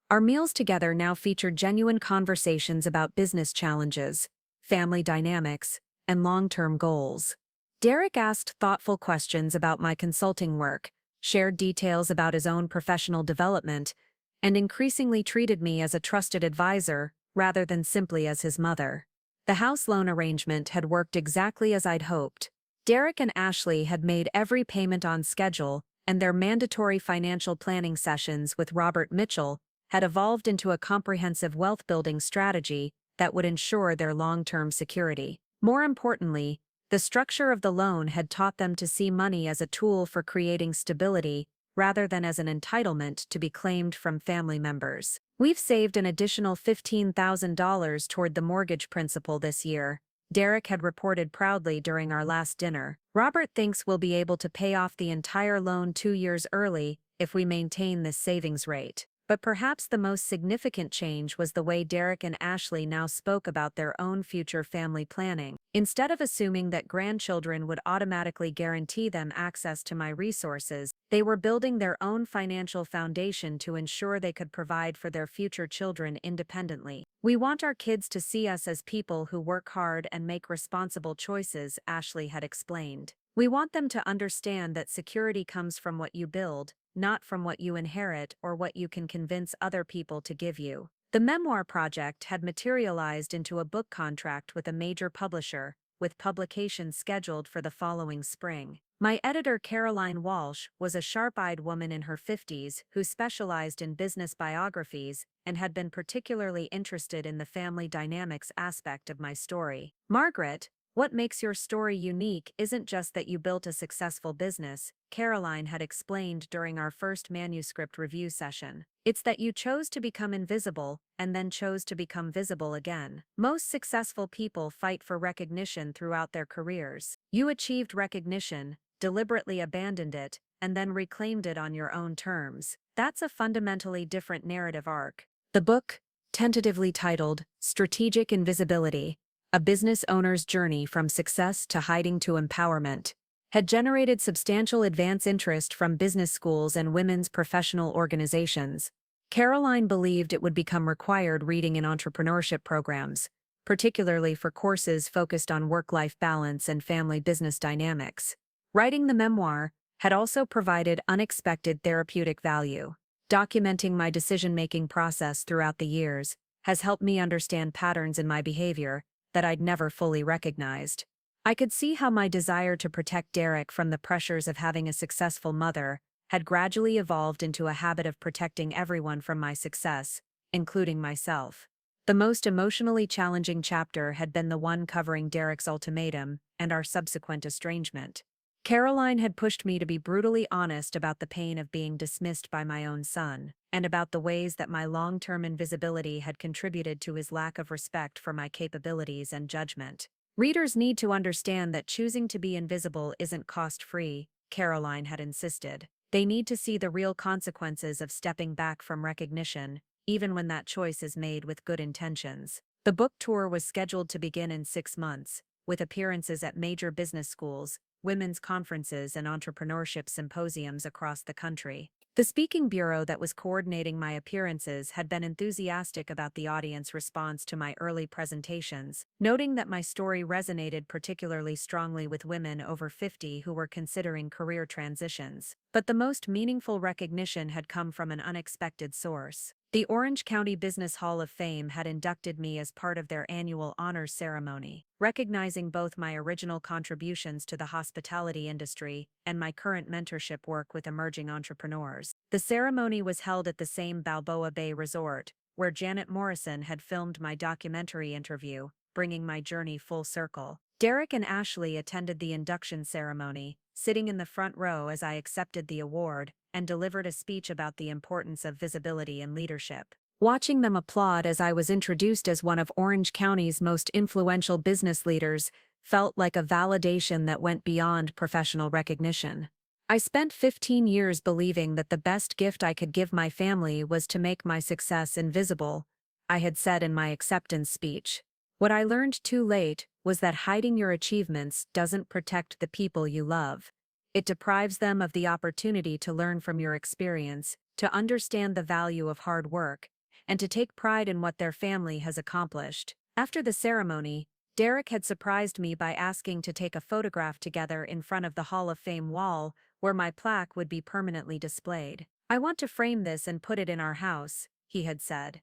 our meals together now featured genuine conversations about business challenges, family dynamics, and long-term goals. Derek asked thoughtful questions about my consulting work, shared details about his own professional development, and increasingly treated me as a trusted advisor rather than simply as his mother. The house loan arrangement had worked exactly as I'd hoped. Derek and Ashley had made every payment on schedule, and their mandatory financial planning sessions with Robert Mitchell had evolved into a comprehensive wealth-building strategy that would ensure their long-term security. More importantly, the structure of the loan had taught them to see money as a tool for creating stability rather than as an entitlement to be claimed from family members. "We've saved an additional $15,000 toward the mortgage principal this year," Derek had reported proudly during our last dinner. "Robert thinks we'll be able to pay off the entire loan 2 years early if we maintain this savings rate." But perhaps the most significant change was the way Derek and Ashley now spoke about their own future family planning. Instead of assuming that grandchildren would automatically guarantee them access to my resources, they were building their own financial foundation to ensure they could provide for their future children independently. "We want our kids to see us as people who work hard and make responsible choices," Ashley had explained. "We want them to understand that security comes from what you build, not from what you inherit or what you can convince other people to give you." The memoir project had materialized into a book contract with a major publisher, with publication scheduled for the following spring. My editor, Caroline Walsh, was a sharp-eyed woman in her 50s who specialized in business biographies and had been particularly interested in the family dynamics aspect of my story. "Margaret, what makes your story unique isn't just that you built a successful business," Caroline had explained during our first manuscript review session. "It's that you chose to become invisible and then chose to become visible again. Most successful people fight for recognition throughout their careers. You achieved recognition, deliberately abandoned it, and then reclaimed it on your own terms. That's a fundamentally different narrative arc." The book, tentatively titled Strategic Invisibility: A Business Owner's Journey from Success to Hiding to Empowerment, had generated substantial advance interest from business schools and women's professional organizations. Caroline believed it would become required reading in entrepreneurship programs, particularly for courses focused on work-life balance and family-business dynamics. Writing the memoir had also provided unexpected therapeutic value. Documenting my decision-making process throughout the years has helped me understand patterns in my behavior that I'd never fully recognized. I could see how my desire to protect Derek from the pressures of having a successful mother had gradually evolved into a habit of protecting everyone from my success, including myself. The most emotionally challenging chapter had been the one covering Derek's ultimatum and our subsequent estrangement. Caroline had pushed me to be brutally honest about the pain of being dismissed by my own son, and about the ways that my long-term invisibility had contributed to his lack of respect for my capabilities and judgment. "Readers need to understand that choosing to be invisible isn't cost-free," Caroline had insisted. "They need to see the real consequences of stepping back from recognition, even when that choice is made with good intentions." The book tour was scheduled to begin in 6 months, with appearances at major business schools, women's conferences, and entrepreneurship symposiums across the country. The speaking bureau that was coordinating my appearances had been enthusiastic about the audience response to my early presentations, noting that my story resonated particularly strongly with women over 50 who were considering career transitions. But the most meaningful recognition had come from an unexpected source. The Orange County Business Hall of Fame had inducted me as part of their annual honors ceremony, recognizing both my original contributions to the hospitality industry and my current mentorship work with emerging entrepreneurs. The ceremony was held at the same Balboa Bay Resort, where Janet Morrison had filmed my documentary interview, bringing my journey full circle. Derek and Ashley attended the induction ceremony, sitting in the front row as I accepted the award and delivered a speech about the importance of visibility and leadership. Watching them applaud as I was introduced as one of Orange County's most influential business leaders felt like a validation that went beyond professional recognition. I spent 15 years believing that the best gift I could give my family was to make my success invisible, I had said in my acceptance speech. What I learned too late was that hiding your achievements doesn't protect the people you love. It deprives them of the opportunity to learn from your experience, to understand the value of hard work, and to take pride in what their family has accomplished. After the ceremony, Derek had surprised me by asking to take a photograph together in front of the Hall of Fame wall, where my plaque would be permanently displayed. "I want to frame this and put it in our house," he had said.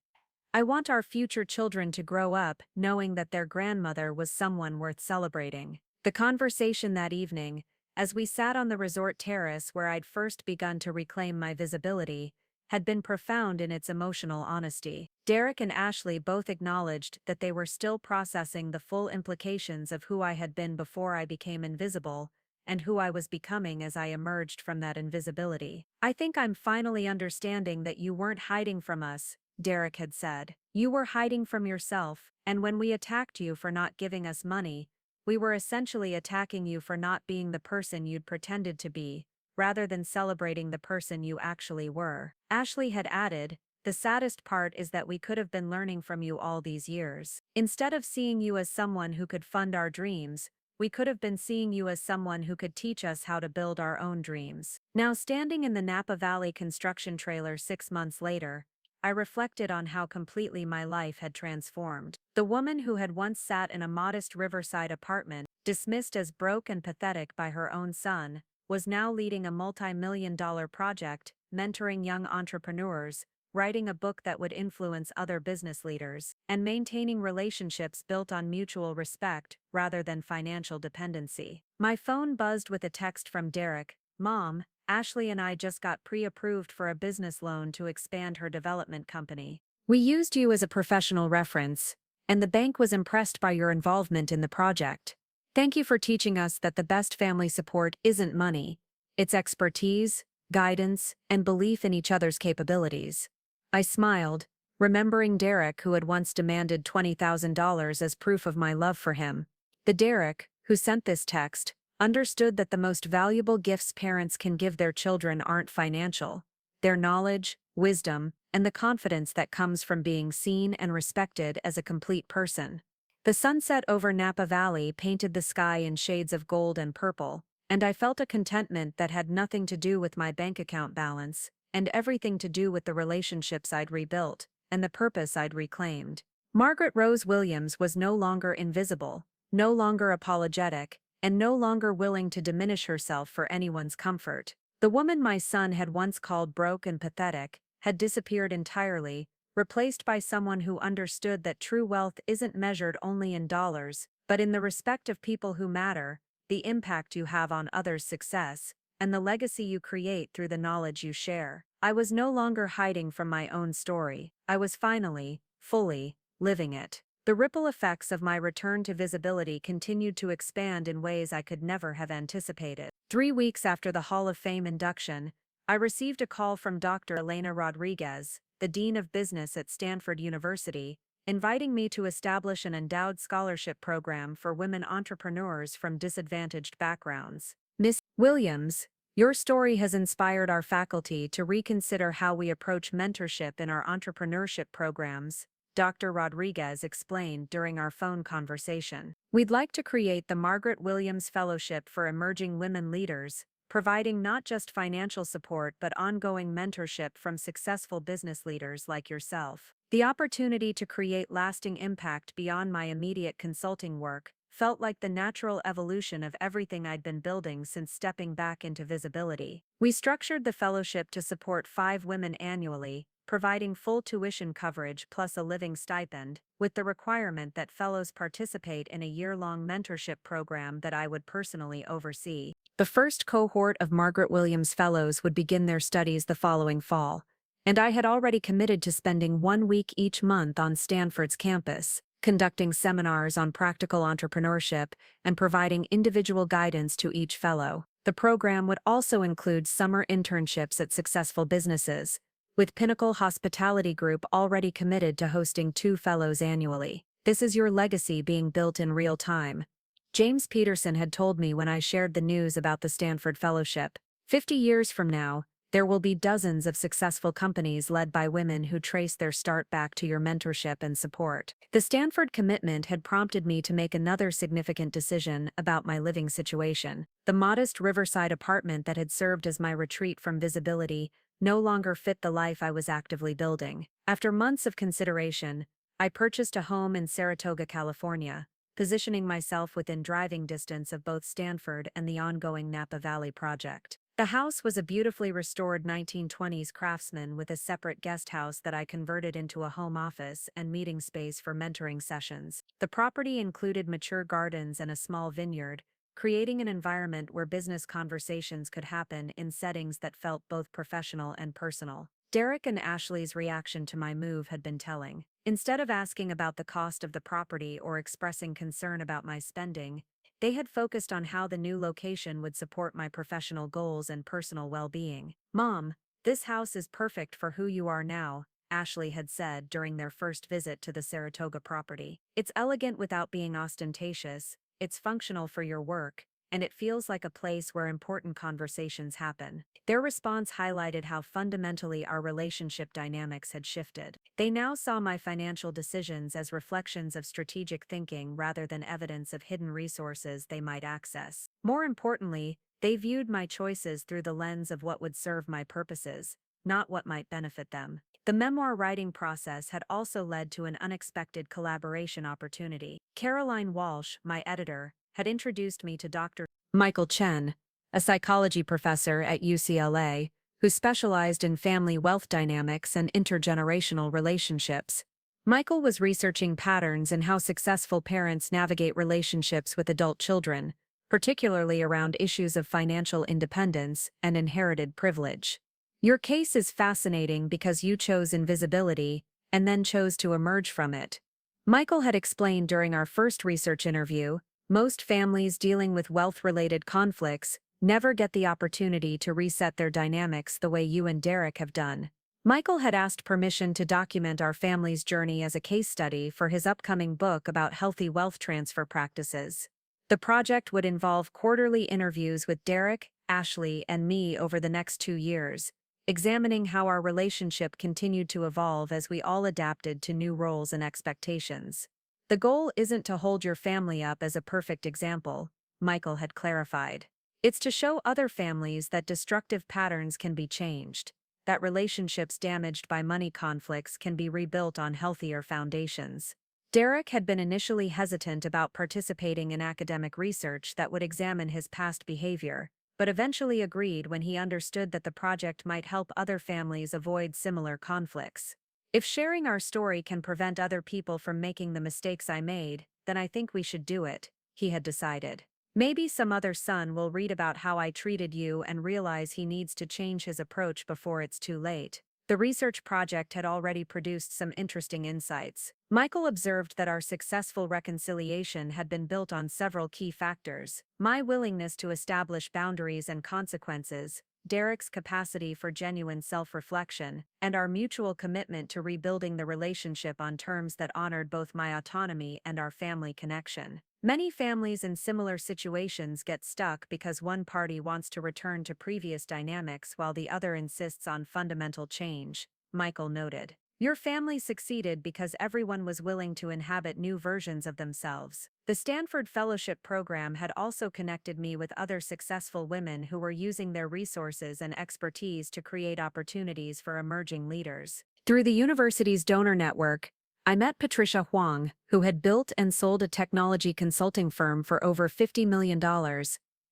"I want our future children to grow up knowing that their grandmother was someone worth celebrating." The conversation that evening, as we sat on the resort terrace where I'd first begun to reclaim my visibility, had been profound in its emotional honesty. Derek and Ashley both acknowledged that they were still processing the full implications of who I had been before I became invisible, and who I was becoming as I emerged from that invisibility. "I think I'm finally understanding that you weren't hiding from us," Derek had said. "You were hiding from yourself, and when we attacked you for not giving us money, we were essentially attacking you for not being the person you'd pretended to be, rather than celebrating the person you actually were." Ashley had added, "The saddest part is that we could have been learning from you all these years. Instead of seeing you as someone who could fund our dreams, we could have been seeing you as someone who could teach us how to build our own dreams." Now, standing in the Napa Valley construction trailer 6 months later, I reflected on how completely my life had transformed. The woman who had once sat in a modest riverside apartment, dismissed as broke and pathetic by her own son, was now leading a multi-million-dollar project, mentoring young entrepreneurs, writing a book that would influence other business leaders, and maintaining relationships built on mutual respect rather than financial dependency. My phone buzzed with a text from Derek. "Mom, Ashley and I just got pre-approved for a business loan to expand her development company. We used you as a professional reference, and the bank was impressed by your involvement in the project. Thank you for teaching us that the best family support isn't money, it's expertise, guidance, and belief in each other's capabilities." I smiled, remembering Derek, who had once demanded $20,000 as proof of my love for him. The Derek, who sent this text, understood that the most valuable gifts parents can give their children aren't financial. Their knowledge, wisdom, and the confidence that comes from being seen and respected as a complete person. The sunset over Napa Valley painted the sky in shades of gold and purple, and I felt a contentment that had nothing to do with my bank account balance, and everything to do with the relationships I'd rebuilt, and the purpose I'd reclaimed. Margaret Rose Williams was no longer invisible, no longer apologetic, and no longer willing to diminish herself for anyone's comfort. The woman my son had once called broke and pathetic had disappeared entirely, replaced by someone who understood that true wealth isn't measured only in dollars, but in the respect of people who matter, the impact you have on others' success, and the legacy you create through the knowledge you share. I was no longer hiding from my own story. I was finally, fully, living it. The ripple effects of my return to visibility continued to expand in ways I could never have anticipated. 3 weeks after the Hall of Fame induction, I received a call from Dr. Elena Rodriguez, the Dean of Business at Stanford University, inviting me to establish an endowed scholarship program for women entrepreneurs from disadvantaged backgrounds. "Miss Williams, your story has inspired our faculty to reconsider how we approach mentorship in our entrepreneurship programs," Dr. Rodriguez explained during our phone conversation. "We'd like to create the Margaret Williams Fellowship for Emerging Women Leaders, providing not just financial support but ongoing mentorship from successful business leaders like yourself." The opportunity to create lasting impact beyond my immediate consulting work felt like the natural evolution of everything I'd been building since stepping back into visibility. We structured the fellowship to support 5 women annually, providing full tuition coverage plus a living stipend, with the requirement that fellows participate in a year-long mentorship program that I would personally oversee. The first cohort of Margaret Williams Fellows would begin their studies the following fall, and I had already committed to spending 1 week each month on Stanford's campus, conducting seminars on practical entrepreneurship and providing individual guidance to each fellow. The program would also include summer internships at successful businesses, with Pinnacle Hospitality Group already committed to hosting 2 fellows annually. This is your legacy being built in real time, James Peterson had told me when I shared the news about the Stanford Fellowship. 50 years from now, there will be dozens of successful companies led by women who trace their start back to your mentorship and support. The Stanford commitment had prompted me to make another significant decision about my living situation. The modest riverside apartment that had served as my retreat from visibility no longer fit the life I was actively building. After months of consideration, I purchased a home in Saratoga, California, positioning myself within driving distance of both Stanford and the ongoing Napa Valley project. The house was a beautifully restored 1920s craftsman with a separate guest house that I converted into a home office and meeting space for mentoring sessions. The property included mature gardens and a small vineyard, creating an environment where business conversations could happen in settings that felt both professional and personal. Derek and Ashley's reaction to my move had been telling. Instead of asking about the cost of the property or expressing concern about my spending, they had focused on how the new location would support my professional goals and personal well-being. "Mom, this house is perfect for who you are now," Ashley had said during their first visit to the Saratoga property. "It's elegant without being ostentatious, it's functional for your work, and it feels like a place where important conversations happen." Their response highlighted how fundamentally our relationship dynamics had shifted. They now saw my financial decisions as reflections of strategic thinking rather than evidence of hidden resources they might access. More importantly, they viewed my choices through the lens of what would serve my purposes, not what might benefit them. The memoir writing process had also led to an unexpected collaboration opportunity. Caroline Walsh, my editor, had introduced me to Dr. Michael Chen, a psychology professor at UCLA, who specialized in family wealth dynamics and intergenerational relationships. Michael was researching patterns in how successful parents navigate relationships with adult children, particularly around issues of financial independence and inherited privilege. "Your case is fascinating because you chose invisibility and then chose to emerge from it," Michael had explained during our first research interview. "Most families dealing with wealth-related conflicts never get the opportunity to reset their dynamics the way you and Derek have done." Michael had asked permission to document our family's journey as a case study for his upcoming book about healthy wealth transfer practices. The project would involve quarterly interviews with Derek, Ashley, and me over the next 2 years, examining how our relationship continued to evolve as we all adapted to new roles and expectations. "The goal isn't to hold your family up as a perfect example," Michael had clarified. "It's to show other families that destructive patterns can be changed, that relationships damaged by money conflicts can be rebuilt on healthier foundations." Derek had been initially hesitant about participating in academic research that would examine his past behavior, but eventually agreed when he understood that the project might help other families avoid similar conflicts. "If sharing our story can prevent other people from making the mistakes I made, then I think we should do it," he had decided. "Maybe some other son will read about how I treated you and realize he needs to change his approach before it's too late." The research project had already produced some interesting insights. Michael observed that our successful reconciliation had been built on several key factors: my willingness to establish boundaries and consequences, Derek's capacity for genuine self-reflection, and our mutual commitment to rebuilding the relationship on terms that honored both my autonomy and our family connection. "Many families in similar situations get stuck because one party wants to return to previous dynamics while the other insists on fundamental change," Michael noted. "Your family succeeded because everyone was willing to inhabit new versions of themselves." The Stanford Fellowship program had also connected me with other successful women who were using their resources and expertise to create opportunities for emerging leaders. Through the university's donor network, I met Patricia Huang, who had built and sold a technology consulting firm for over $50 million,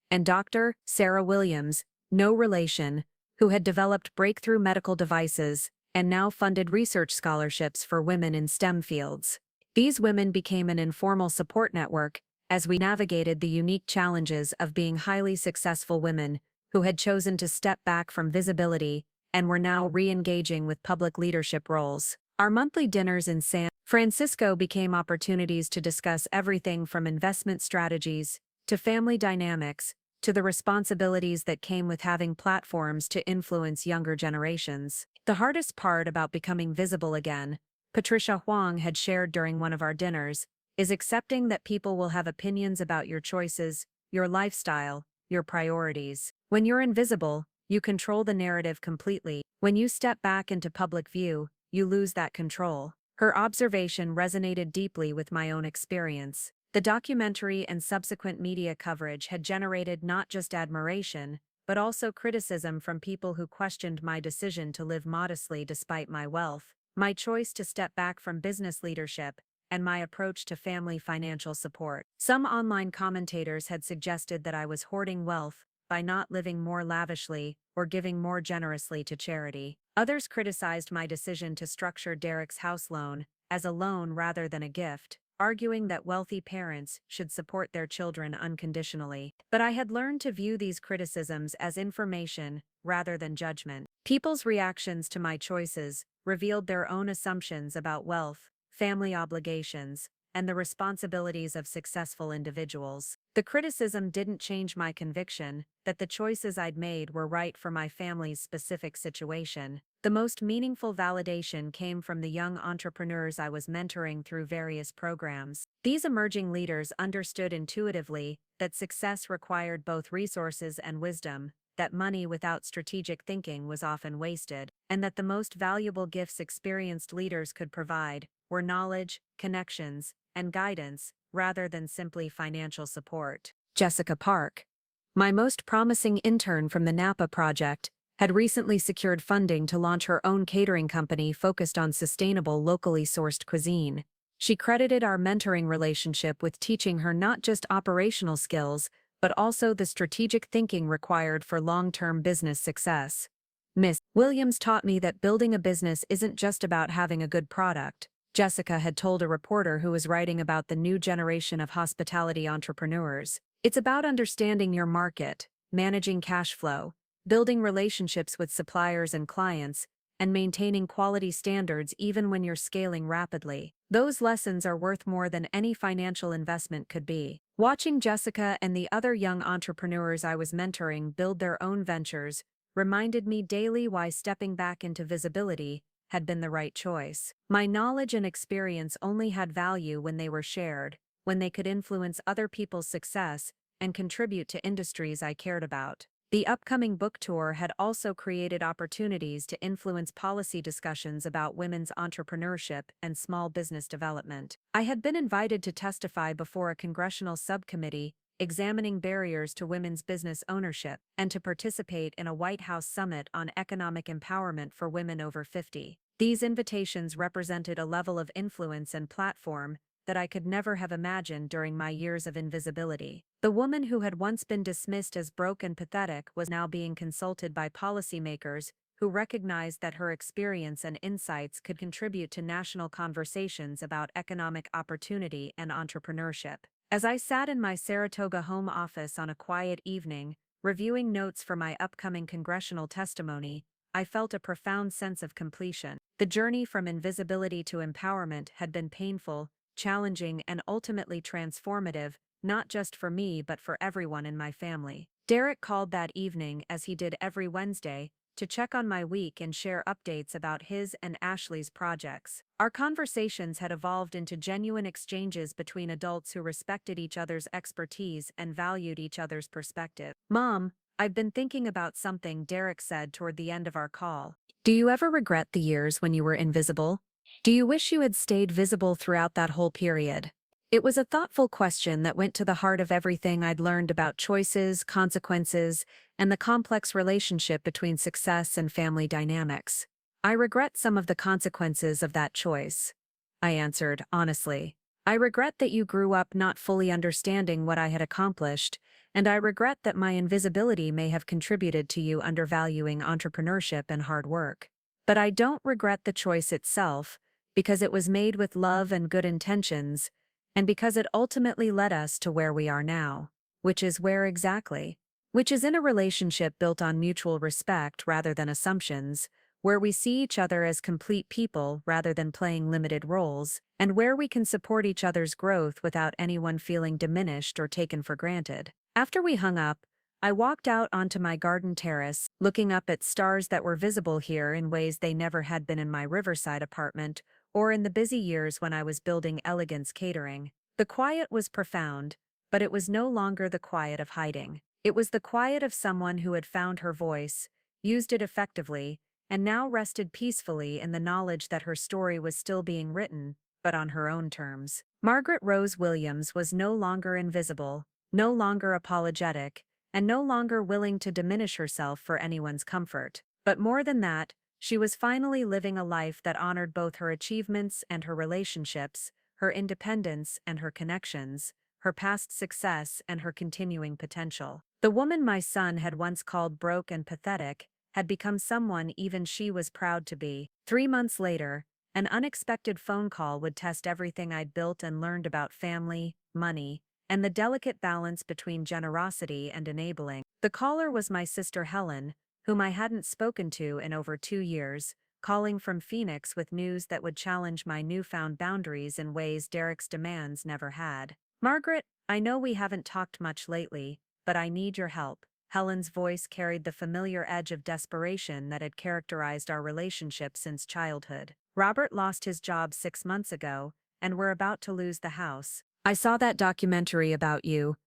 and Dr. Sarah Williams, no relation, who had developed breakthrough medical devices and now funded research scholarships for women in STEM fields. These women became an informal support network as we navigated the unique challenges of being highly successful women who had chosen to step back from visibility and were now re-engaging with public leadership roles. Our monthly dinners in San Francisco became opportunities to discuss everything from investment strategies to family dynamics to the responsibilities that came with having platforms to influence younger generations. The hardest part about becoming visible again, Patricia Huang had shared during one of our dinners, is accepting that people will have opinions about your choices, your lifestyle, your priorities. When you're invisible, you control the narrative completely. When you step back into public view, you lose that control. Her observation resonated deeply with my own experience. The documentary and subsequent media coverage had generated not just admiration, but also criticism from people who questioned my decision to live modestly despite my wealth, my choice to step back from business leadership, and my approach to family financial support. Some online commentators had suggested that I was hoarding wealth by not living more lavishly or giving more generously to charity. Others criticized my decision to structure Derek's house loan as a loan rather than a gift, arguing that wealthy parents should support their children unconditionally. But I had learned to view these criticisms as information rather than judgment. People's reactions to my choices revealed their own assumptions about wealth, family obligations, and the responsibilities of successful individuals. The criticism didn't change my conviction that the choices I'd made were right for my family's specific situation. The most meaningful validation came from the young entrepreneurs I was mentoring through various programs. These emerging leaders understood intuitively that success required both resources and wisdom, that money without strategic thinking was often wasted, and that the most valuable gifts experienced leaders could provide were knowledge, connections, and guidance, rather than simply financial support. Jessica Park, my most promising intern from the Napa project, had recently secured funding to launch her own catering company focused on sustainable, locally sourced cuisine. She credited our mentoring relationship with teaching her not just operational skills, but also the strategic thinking required for long-term business success. Miss Williams taught me that building a business isn't just about having a good product, Jessica had told a reporter who was writing about the new generation of hospitality entrepreneurs. It's about understanding your market, managing cash flow, building relationships with suppliers and clients, and maintaining quality standards even when you're scaling rapidly. Those lessons are worth more than any financial investment could be. Watching Jessica and the other young entrepreneurs I was mentoring build their own ventures reminded me daily why stepping back into visibility had been the right choice. My knowledge and experience only had value when they were shared, when they could influence other people's success and contribute to industries I cared about. The upcoming book tour had also created opportunities to influence policy discussions about women's entrepreneurship and small business development. I had been invited to testify before a congressional subcommittee examining barriers to women's business ownership, and to participate in a White House summit on economic empowerment for women over 50. These invitations represented a level of influence and platform that I could never have imagined during my years of invisibility. The woman who had once been dismissed as broke and pathetic was now being consulted by policymakers who recognized that her experience and insights could contribute to national conversations about economic opportunity and entrepreneurship. As I sat in my Saratoga home office on a quiet evening, reviewing notes for my upcoming congressional testimony, I felt a profound sense of completion. The journey from invisibility to empowerment had been painful, challenging, and ultimately transformative, not just for me but for everyone in my family. Derek called that evening, as he did every Wednesday, to check on my week and share updates about his and Ashley's projects. Our conversations had evolved into genuine exchanges between adults who respected each other's expertise and valued each other's perspective. "Mom, I've been thinking about something," Derek said toward the end of our call. "Do you ever regret the years when you were invisible? Do you wish you had stayed visible throughout that whole period?" It was a thoughtful question that went to the heart of everything I'd learned about choices, consequences, and the complex relationship between success and family dynamics. "I regret some of the consequences of that choice," I answered, honestly. "I regret that you grew up not fully understanding what I had accomplished, and I regret that my invisibility may have contributed to you undervaluing entrepreneurship and hard work. But I don't regret the choice itself, because it was made with love and good intentions, and because it ultimately led us to where we are now." Which is where exactly? Which is in a relationship built on mutual respect rather than assumptions, where we see each other as complete people rather than playing limited roles, and where we can support each other's growth without anyone feeling diminished or taken for granted. After we hung up, I walked out onto my garden terrace, looking up at stars that were visible here in ways they never had been in my riverside apartment or in the busy years when I was building Elegance Catering. The quiet was profound, but it was no longer the quiet of hiding. It was the quiet of someone who had found her voice, used it effectively, and now rested peacefully in the knowledge that her story was still being written, but on her own terms. Margaret Rose Williams was no longer invisible, no longer apologetic, and no longer willing to diminish herself for anyone's comfort. But more than that, she was finally living a life that honored both her achievements and her relationships, her independence and her connections, her past success and her continuing potential. The woman my son had once called broke and pathetic had become someone even she was proud to be. 3 months later, an unexpected phone call would test everything I'd built and learned about family, money, and the delicate balance between generosity and enabling. The caller was my sister Helen, whom I hadn't spoken to in over 2 years, calling from Phoenix with news that would challenge my newfound boundaries in ways Derek's demands never had. "Margaret, I know we haven't talked much lately, but I need your help." Helen's voice carried the familiar edge of desperation that had characterized our relationship since childhood. "Robert lost his job 6 months ago, and we're about to lose the house. I saw that documentary about you,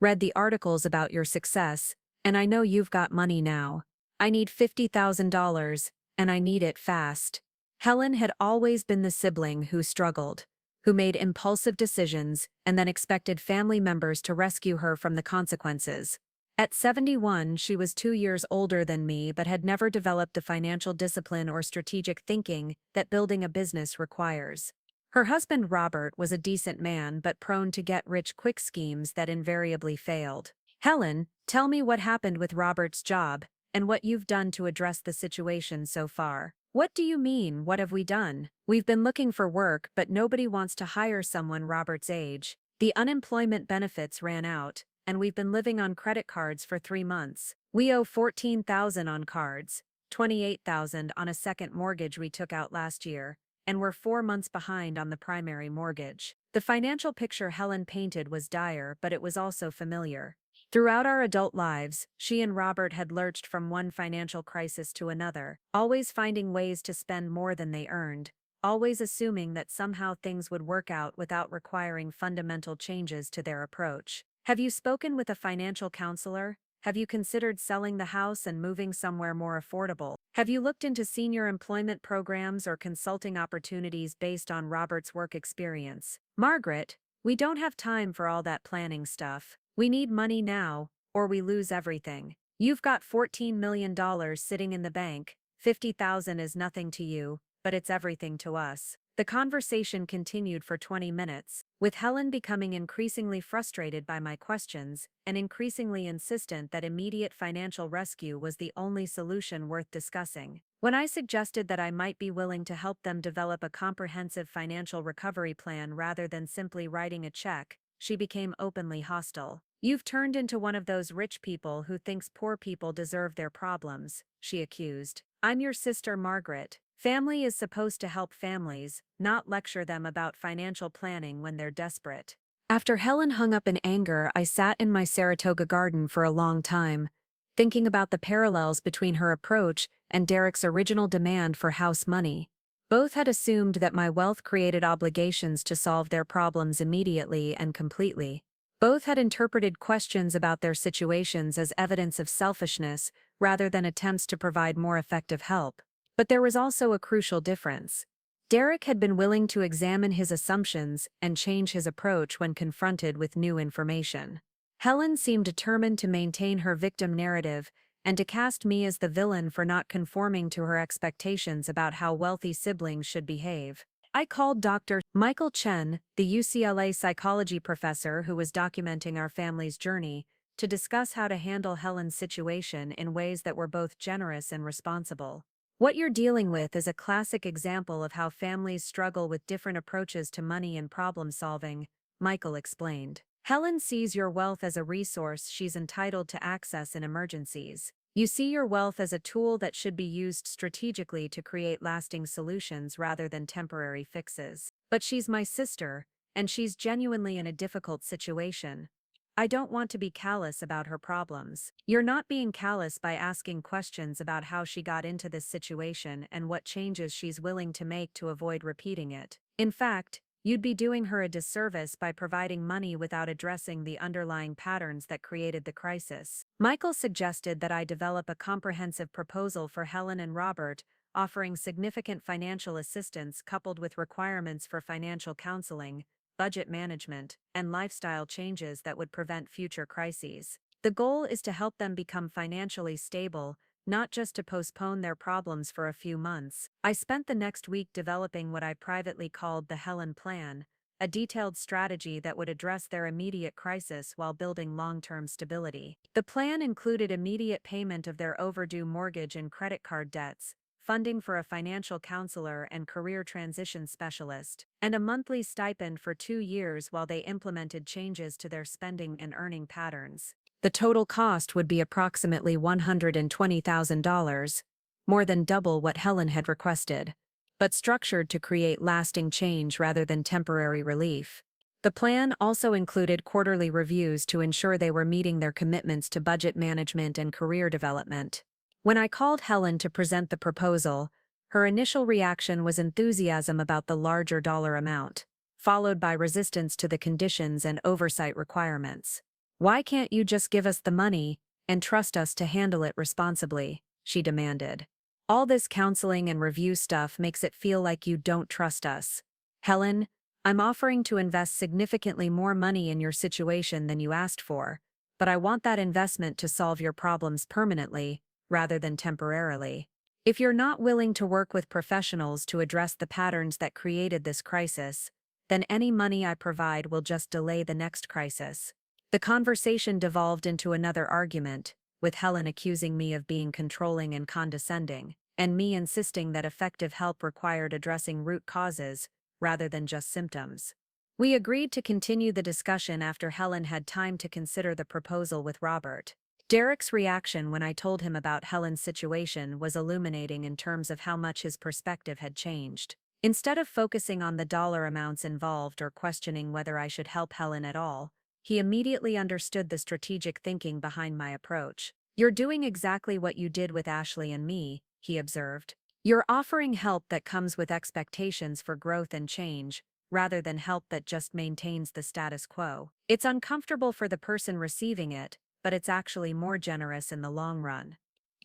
read the articles about your success, and I know you've got money now. I need $50,000, and I need it fast." Helen had always been the sibling who struggled, who made impulsive decisions and then expected family members to rescue her from the consequences. At 71, she was 2 years older than me but had never developed the financial discipline or strategic thinking that building a business requires. Her husband Robert was a decent man but prone to get-rich-quick schemes that invariably failed. "Helen, tell me what happened with Robert's job, and what you've done to address the situation so far." "What do you mean, what have we done? We've been looking for work but nobody wants to hire someone Robert's age. The unemployment benefits ran out, and we've been living on credit cards for 3 months. We owe $14,000 on cards, $28,000 on a second mortgage we took out last year, and we're 4 months behind on the primary mortgage." The financial picture Helen painted was dire, but it was also familiar. Throughout our adult lives, she and Robert had lurched from one financial crisis to another, always finding ways to spend more than they earned, always assuming that somehow things would work out without requiring fundamental changes to their approach. "Have you spoken with a financial counselor? Have you considered selling the house and moving somewhere more affordable? Have you looked into senior employment programs or consulting opportunities based on Robert's work experience?" "Margaret, we don't have time for all that planning stuff. We need money now, or we lose everything. You've got $14 million sitting in the bank, 50,000 is nothing to you, but it's everything to us." The conversation continued for 20 minutes, with Helen becoming increasingly frustrated by my questions and increasingly insistent that immediate financial rescue was the only solution worth discussing. When I suggested that I might be willing to help them develop a comprehensive financial recovery plan rather than simply writing a check, she became openly hostile. "You've turned into one of those rich people who thinks poor people deserve their problems," she accused. "I'm your sister Margaret. Family is supposed to help families, not lecture them about financial planning when they're desperate." After Helen hung up in anger, I sat in my Saratoga garden for a long time, thinking about the parallels between her approach and Derek's original demand for house money. Both had assumed that my wealth created obligations to solve their problems immediately and completely. Both had interpreted questions about their situations as evidence of selfishness rather than attempts to provide more effective help. But there was also a crucial difference. Derek had been willing to examine his assumptions and change his approach when confronted with new information. Helen seemed determined to maintain her victim narrative and to cast me as the villain for not conforming to her expectations about how wealthy siblings should behave. I called Dr. Michael Chen, the UCLA psychology professor who was documenting our family's journey, to discuss how to handle Helen's situation in ways that were both generous and responsible. "What you're dealing with is a classic example of how families struggle with different approaches to money and problem solving," Michael explained. "Helen sees your wealth as a resource she's entitled to access in emergencies. You see your wealth as a tool that should be used strategically to create lasting solutions rather than temporary fixes. But she's my sister, and she's genuinely in a difficult situation. I don't want to be callous about her problems. You're not being callous by asking questions about how she got into this situation and what changes she's willing to make to avoid repeating it. In fact, you'd be doing her a disservice by providing money without addressing the underlying patterns that created the crisis. Michael suggested that I develop a comprehensive proposal for Helen and Robert, offering significant financial assistance coupled with requirements for financial counseling, budget management, and lifestyle changes that would prevent future crises. The goal is to help them become financially stable, not just to postpone their problems for a few months. I spent the next week developing what I privately called the Helen Plan, a detailed strategy that would address their immediate crisis while building long-term stability. The plan included immediate payment of their overdue mortgage and credit card debts, funding for a financial counselor and career transition specialist, and a monthly stipend for 2 years while they implemented changes to their spending and earning patterns. The total cost would be approximately $120,000, more than double what Helen had requested, but structured to create lasting change rather than temporary relief. The plan also included quarterly reviews to ensure they were meeting their commitments to budget management and career development. When I called Helen to present the proposal, her initial reaction was enthusiasm about the larger dollar amount, followed by resistance to the conditions and oversight requirements. "Why can't you just give us the money and trust us to handle it responsibly?" she demanded. "All this counseling and review stuff makes it feel like you don't trust us." "Helen, I'm offering to invest significantly more money in your situation than you asked for, but I want that investment to solve your problems permanently, rather than temporarily. If you're not willing to work with professionals to address the patterns that created this crisis, then any money I provide will just delay the next crisis." The conversation devolved into another argument, with Helen accusing me of being controlling and condescending, and me insisting that effective help required addressing root causes, rather than just symptoms. We agreed to continue the discussion after Helen had time to consider the proposal with Robert. Derek's reaction when I told him about Helen's situation was illuminating in terms of how much his perspective had changed. Instead of focusing on the dollar amounts involved or questioning whether I should help Helen at all, he immediately understood the strategic thinking behind my approach. "You're doing exactly what you did with Ashley and me," he observed. "You're offering help that comes with expectations for growth and change, rather than help that just maintains the status quo. It's uncomfortable for the person receiving it, but it's actually more generous in the long run."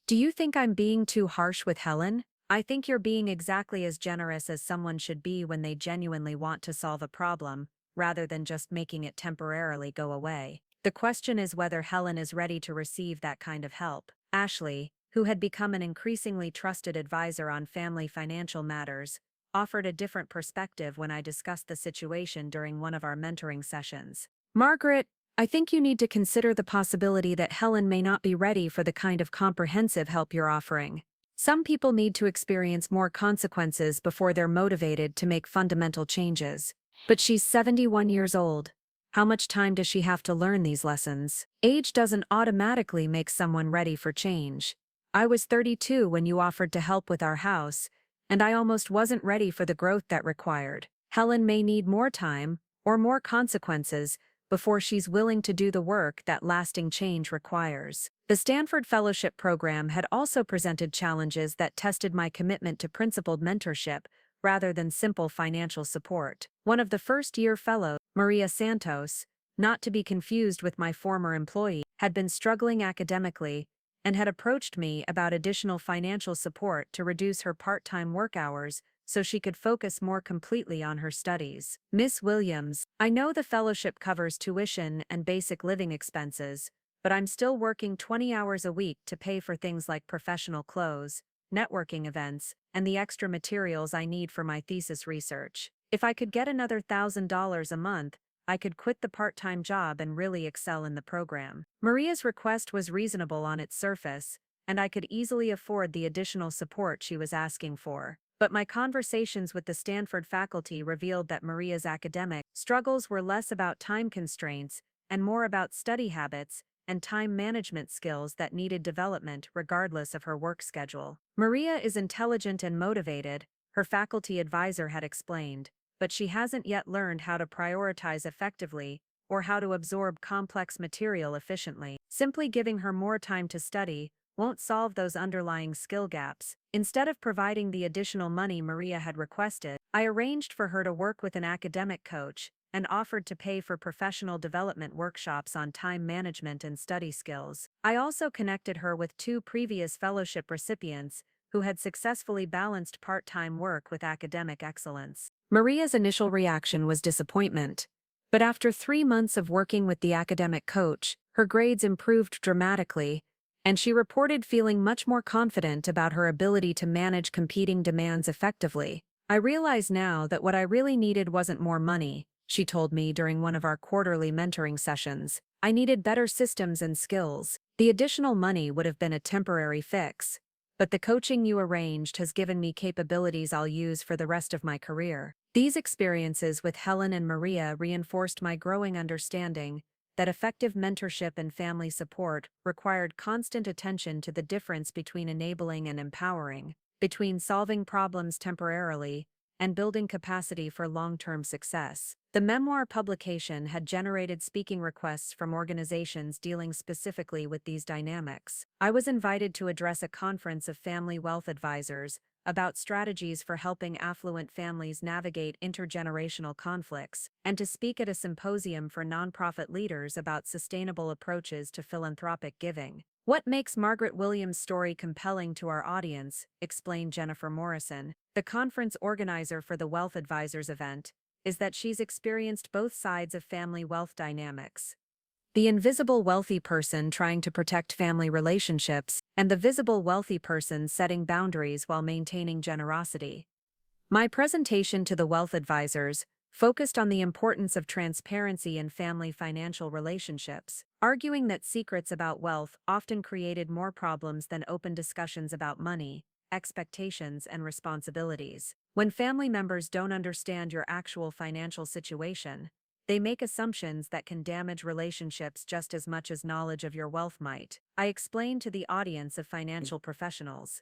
"Do you think I'm being too harsh with Helen?" "I think you're being exactly as generous as someone should be when they genuinely want to solve a problem, rather than just making it temporarily go away. The question is whether Helen is ready to receive that kind of help." Ashley, who had become an increasingly trusted advisor on family financial matters, offered a different perspective when I discussed the situation during one of our mentoring sessions. "Margaret, I think you need to consider the possibility that Helen may not be ready for the kind of comprehensive help you're offering. Some people need to experience more consequences before they're motivated to make fundamental changes. But she's 71 years old. How much time does she have to learn these lessons? Age doesn't automatically make someone ready for change. I was 32 when you offered to help with our house, and I almost wasn't ready for the growth that required. Helen may need more time, or more consequences, before she's willing to do the work that lasting change requires." The Stanford Fellowship Program had also presented challenges that tested my commitment to principled mentorship, rather than simple financial support. One of the first-year fellows, Maria Santos, not to be confused with my former employee, had been struggling academically and had approached me about additional financial support to reduce her part-time work hours so she could focus more completely on her studies. "Miss Williams, I know the fellowship covers tuition and basic living expenses, but I'm still working 20 hours a week to pay for things like professional clothes, networking events, and the extra materials I need for my thesis research. If I could get another $1,000 a month, I could quit the part-time job and really excel in the program." Maria's request was reasonable on its surface, and I could easily afford the additional support she was asking for. But my conversations with the Stanford faculty revealed that Maria's academic struggles were less about time constraints and more about study habits and time management skills that needed development regardless of her work schedule. Maria is intelligent and motivated, her faculty advisor had explained, but she hasn't yet learned how to prioritize effectively or how to absorb complex material efficiently. Simply giving her more time to study won't solve those underlying skill gaps. Instead of providing the additional money Maria had requested, I arranged for her to work with an academic coach and offered to pay for professional development workshops on time management and study skills. I also connected her with 2 previous fellowship recipients who had successfully balanced part-time work with academic excellence. Maria's initial reaction was disappointment, but after 3 months of working with the academic coach, her grades improved dramatically, and she reported feeling much more confident about her ability to manage competing demands effectively. I realize now that what I really needed wasn't more money, she told me during one of our quarterly mentoring sessions. I needed better systems and skills. The additional money would have been a temporary fix, but the coaching you arranged has given me capabilities I'll use for the rest of my career. These experiences with Helen and Maria reinforced my growing understanding that effective mentorship and family support required constant attention to the difference between enabling and empowering, between solving problems temporarily and building capacity for long-term success. The memoir publication had generated speaking requests from organizations dealing specifically with these dynamics. I was invited to address a conference of family wealth advisors about strategies for helping affluent families navigate intergenerational conflicts, and to speak at a symposium for nonprofit leaders about sustainable approaches to philanthropic giving. What makes Margaret Williams' story compelling to our audience, explained Jennifer Morrison, the conference organizer for the Wealth Advisors event, is that she's experienced both sides of family wealth dynamics. The invisible wealthy person trying to protect family relationships, and the visible wealthy person setting boundaries while maintaining generosity. My presentation to the wealth advisors focused on the importance of transparency in family financial relationships, arguing that secrets about wealth often created more problems than open discussions about money, expectations, and responsibilities. When family members don't understand your actual financial situation, they make assumptions that can damage relationships just as much as knowledge of your wealth might. I explained to the audience of financial professionals.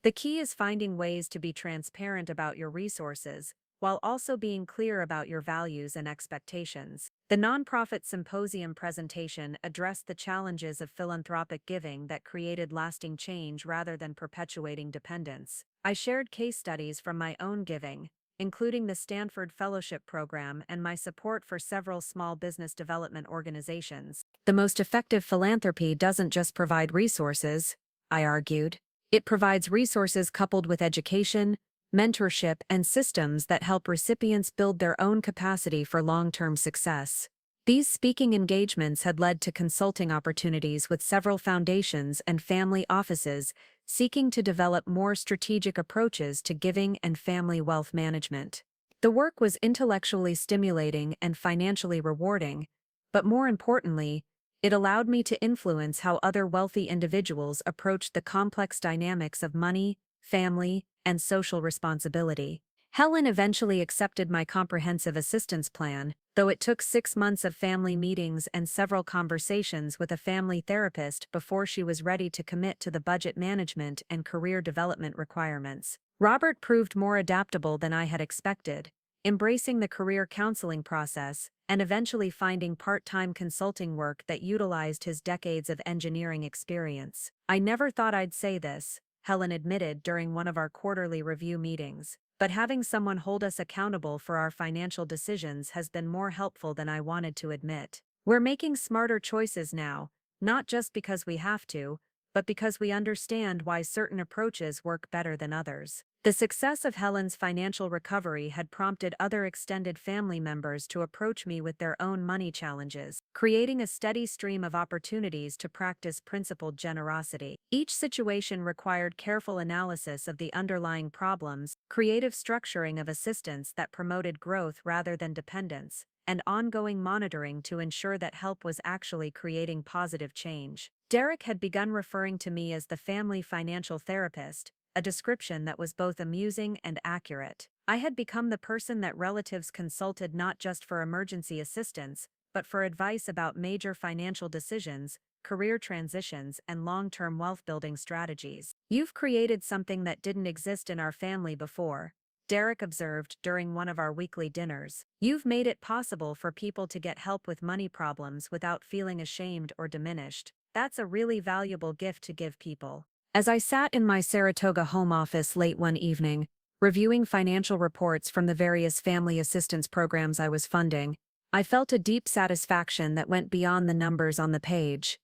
The key is finding ways to be transparent about your resources, while also being clear about your values and expectations. The nonprofit symposium presentation addressed the challenges of philanthropic giving that created lasting change rather than perpetuating dependence. I shared case studies from my own giving, including the Stanford Fellowship Program and my support for several small business development organizations. The most effective philanthropy doesn't just provide resources, I argued. It provides resources coupled with education, mentorship, and systems that help recipients build their own capacity for long-term success. These speaking engagements had led to consulting opportunities with several foundations and family offices seeking to develop more strategic approaches to giving and family wealth management. The work was intellectually stimulating and financially rewarding, but more importantly, it allowed me to influence how other wealthy individuals approached the complex dynamics of money, family, and social responsibility. Helen eventually accepted my comprehensive assistance plan, though it took 6 months of family meetings and several conversations with a family therapist before she was ready to commit to the budget management and career development requirements. Robert proved more adaptable than I had expected, embracing the career counseling process and eventually finding part-time consulting work that utilized his decades of engineering experience. I never thought I'd say this, Helen admitted during one of our quarterly review meetings, but having someone hold us accountable for our financial decisions has been more helpful than I wanted to admit. We're making smarter choices now, not just because we have to, but because we understand why certain approaches work better than others. The success of Helen's financial recovery had prompted other extended family members to approach me with their own money challenges, creating a steady stream of opportunities to practice principled generosity. Each situation required careful analysis of the underlying problems, creative structuring of assistance that promoted growth rather than dependence, and ongoing monitoring to ensure that help was actually creating positive change. Derek had begun referring to me as the family financial therapist, a description that was both amusing and accurate. I had become the person that relatives consulted not just for emergency assistance, but for advice about major financial decisions, career transitions, and long-term wealth-building strategies. You've created something that didn't exist in our family before, Derek observed during one of our weekly dinners. You've made it possible for people to get help with money problems without feeling ashamed or diminished. That's a really valuable gift to give people. As I sat in my Saratoga home office late one evening, reviewing financial reports from the various family assistance programs I was funding, I felt a deep satisfaction that went beyond the numbers on the page.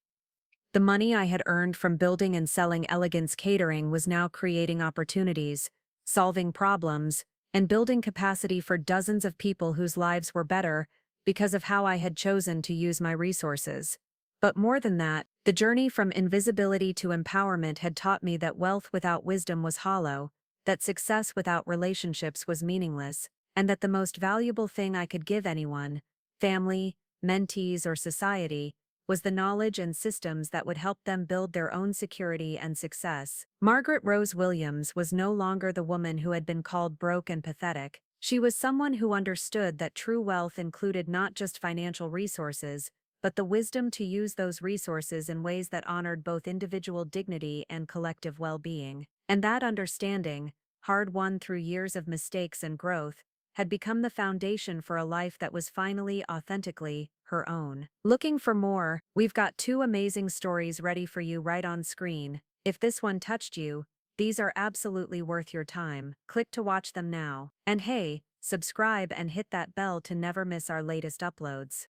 The money I had earned from building and selling Elegance Catering was now creating opportunities, solving problems, and building capacity for dozens of people whose lives were better because of how I had chosen to use my resources. But more than that, the journey from invisibility to empowerment had taught me that wealth without wisdom was hollow, that success without relationships was meaningless, and that the most valuable thing I could give anyone, family, mentees, or society, was the knowledge and systems that would help them build their own security and success. Margaret Rose Williams was no longer the woman who had been called broke and pathetic. She was someone who understood that true wealth included not just financial resources, but the wisdom to use those resources in ways that honored both individual dignity and collective well-being. And that understanding, hard-won through years of mistakes and growth, had become the foundation for a life that was finally, authentically, her own. Looking for more? We've got two amazing stories ready for you right on screen. If this one touched you, these are absolutely worth your time. Click to watch them now. And hey, subscribe and hit that bell to never miss our latest uploads.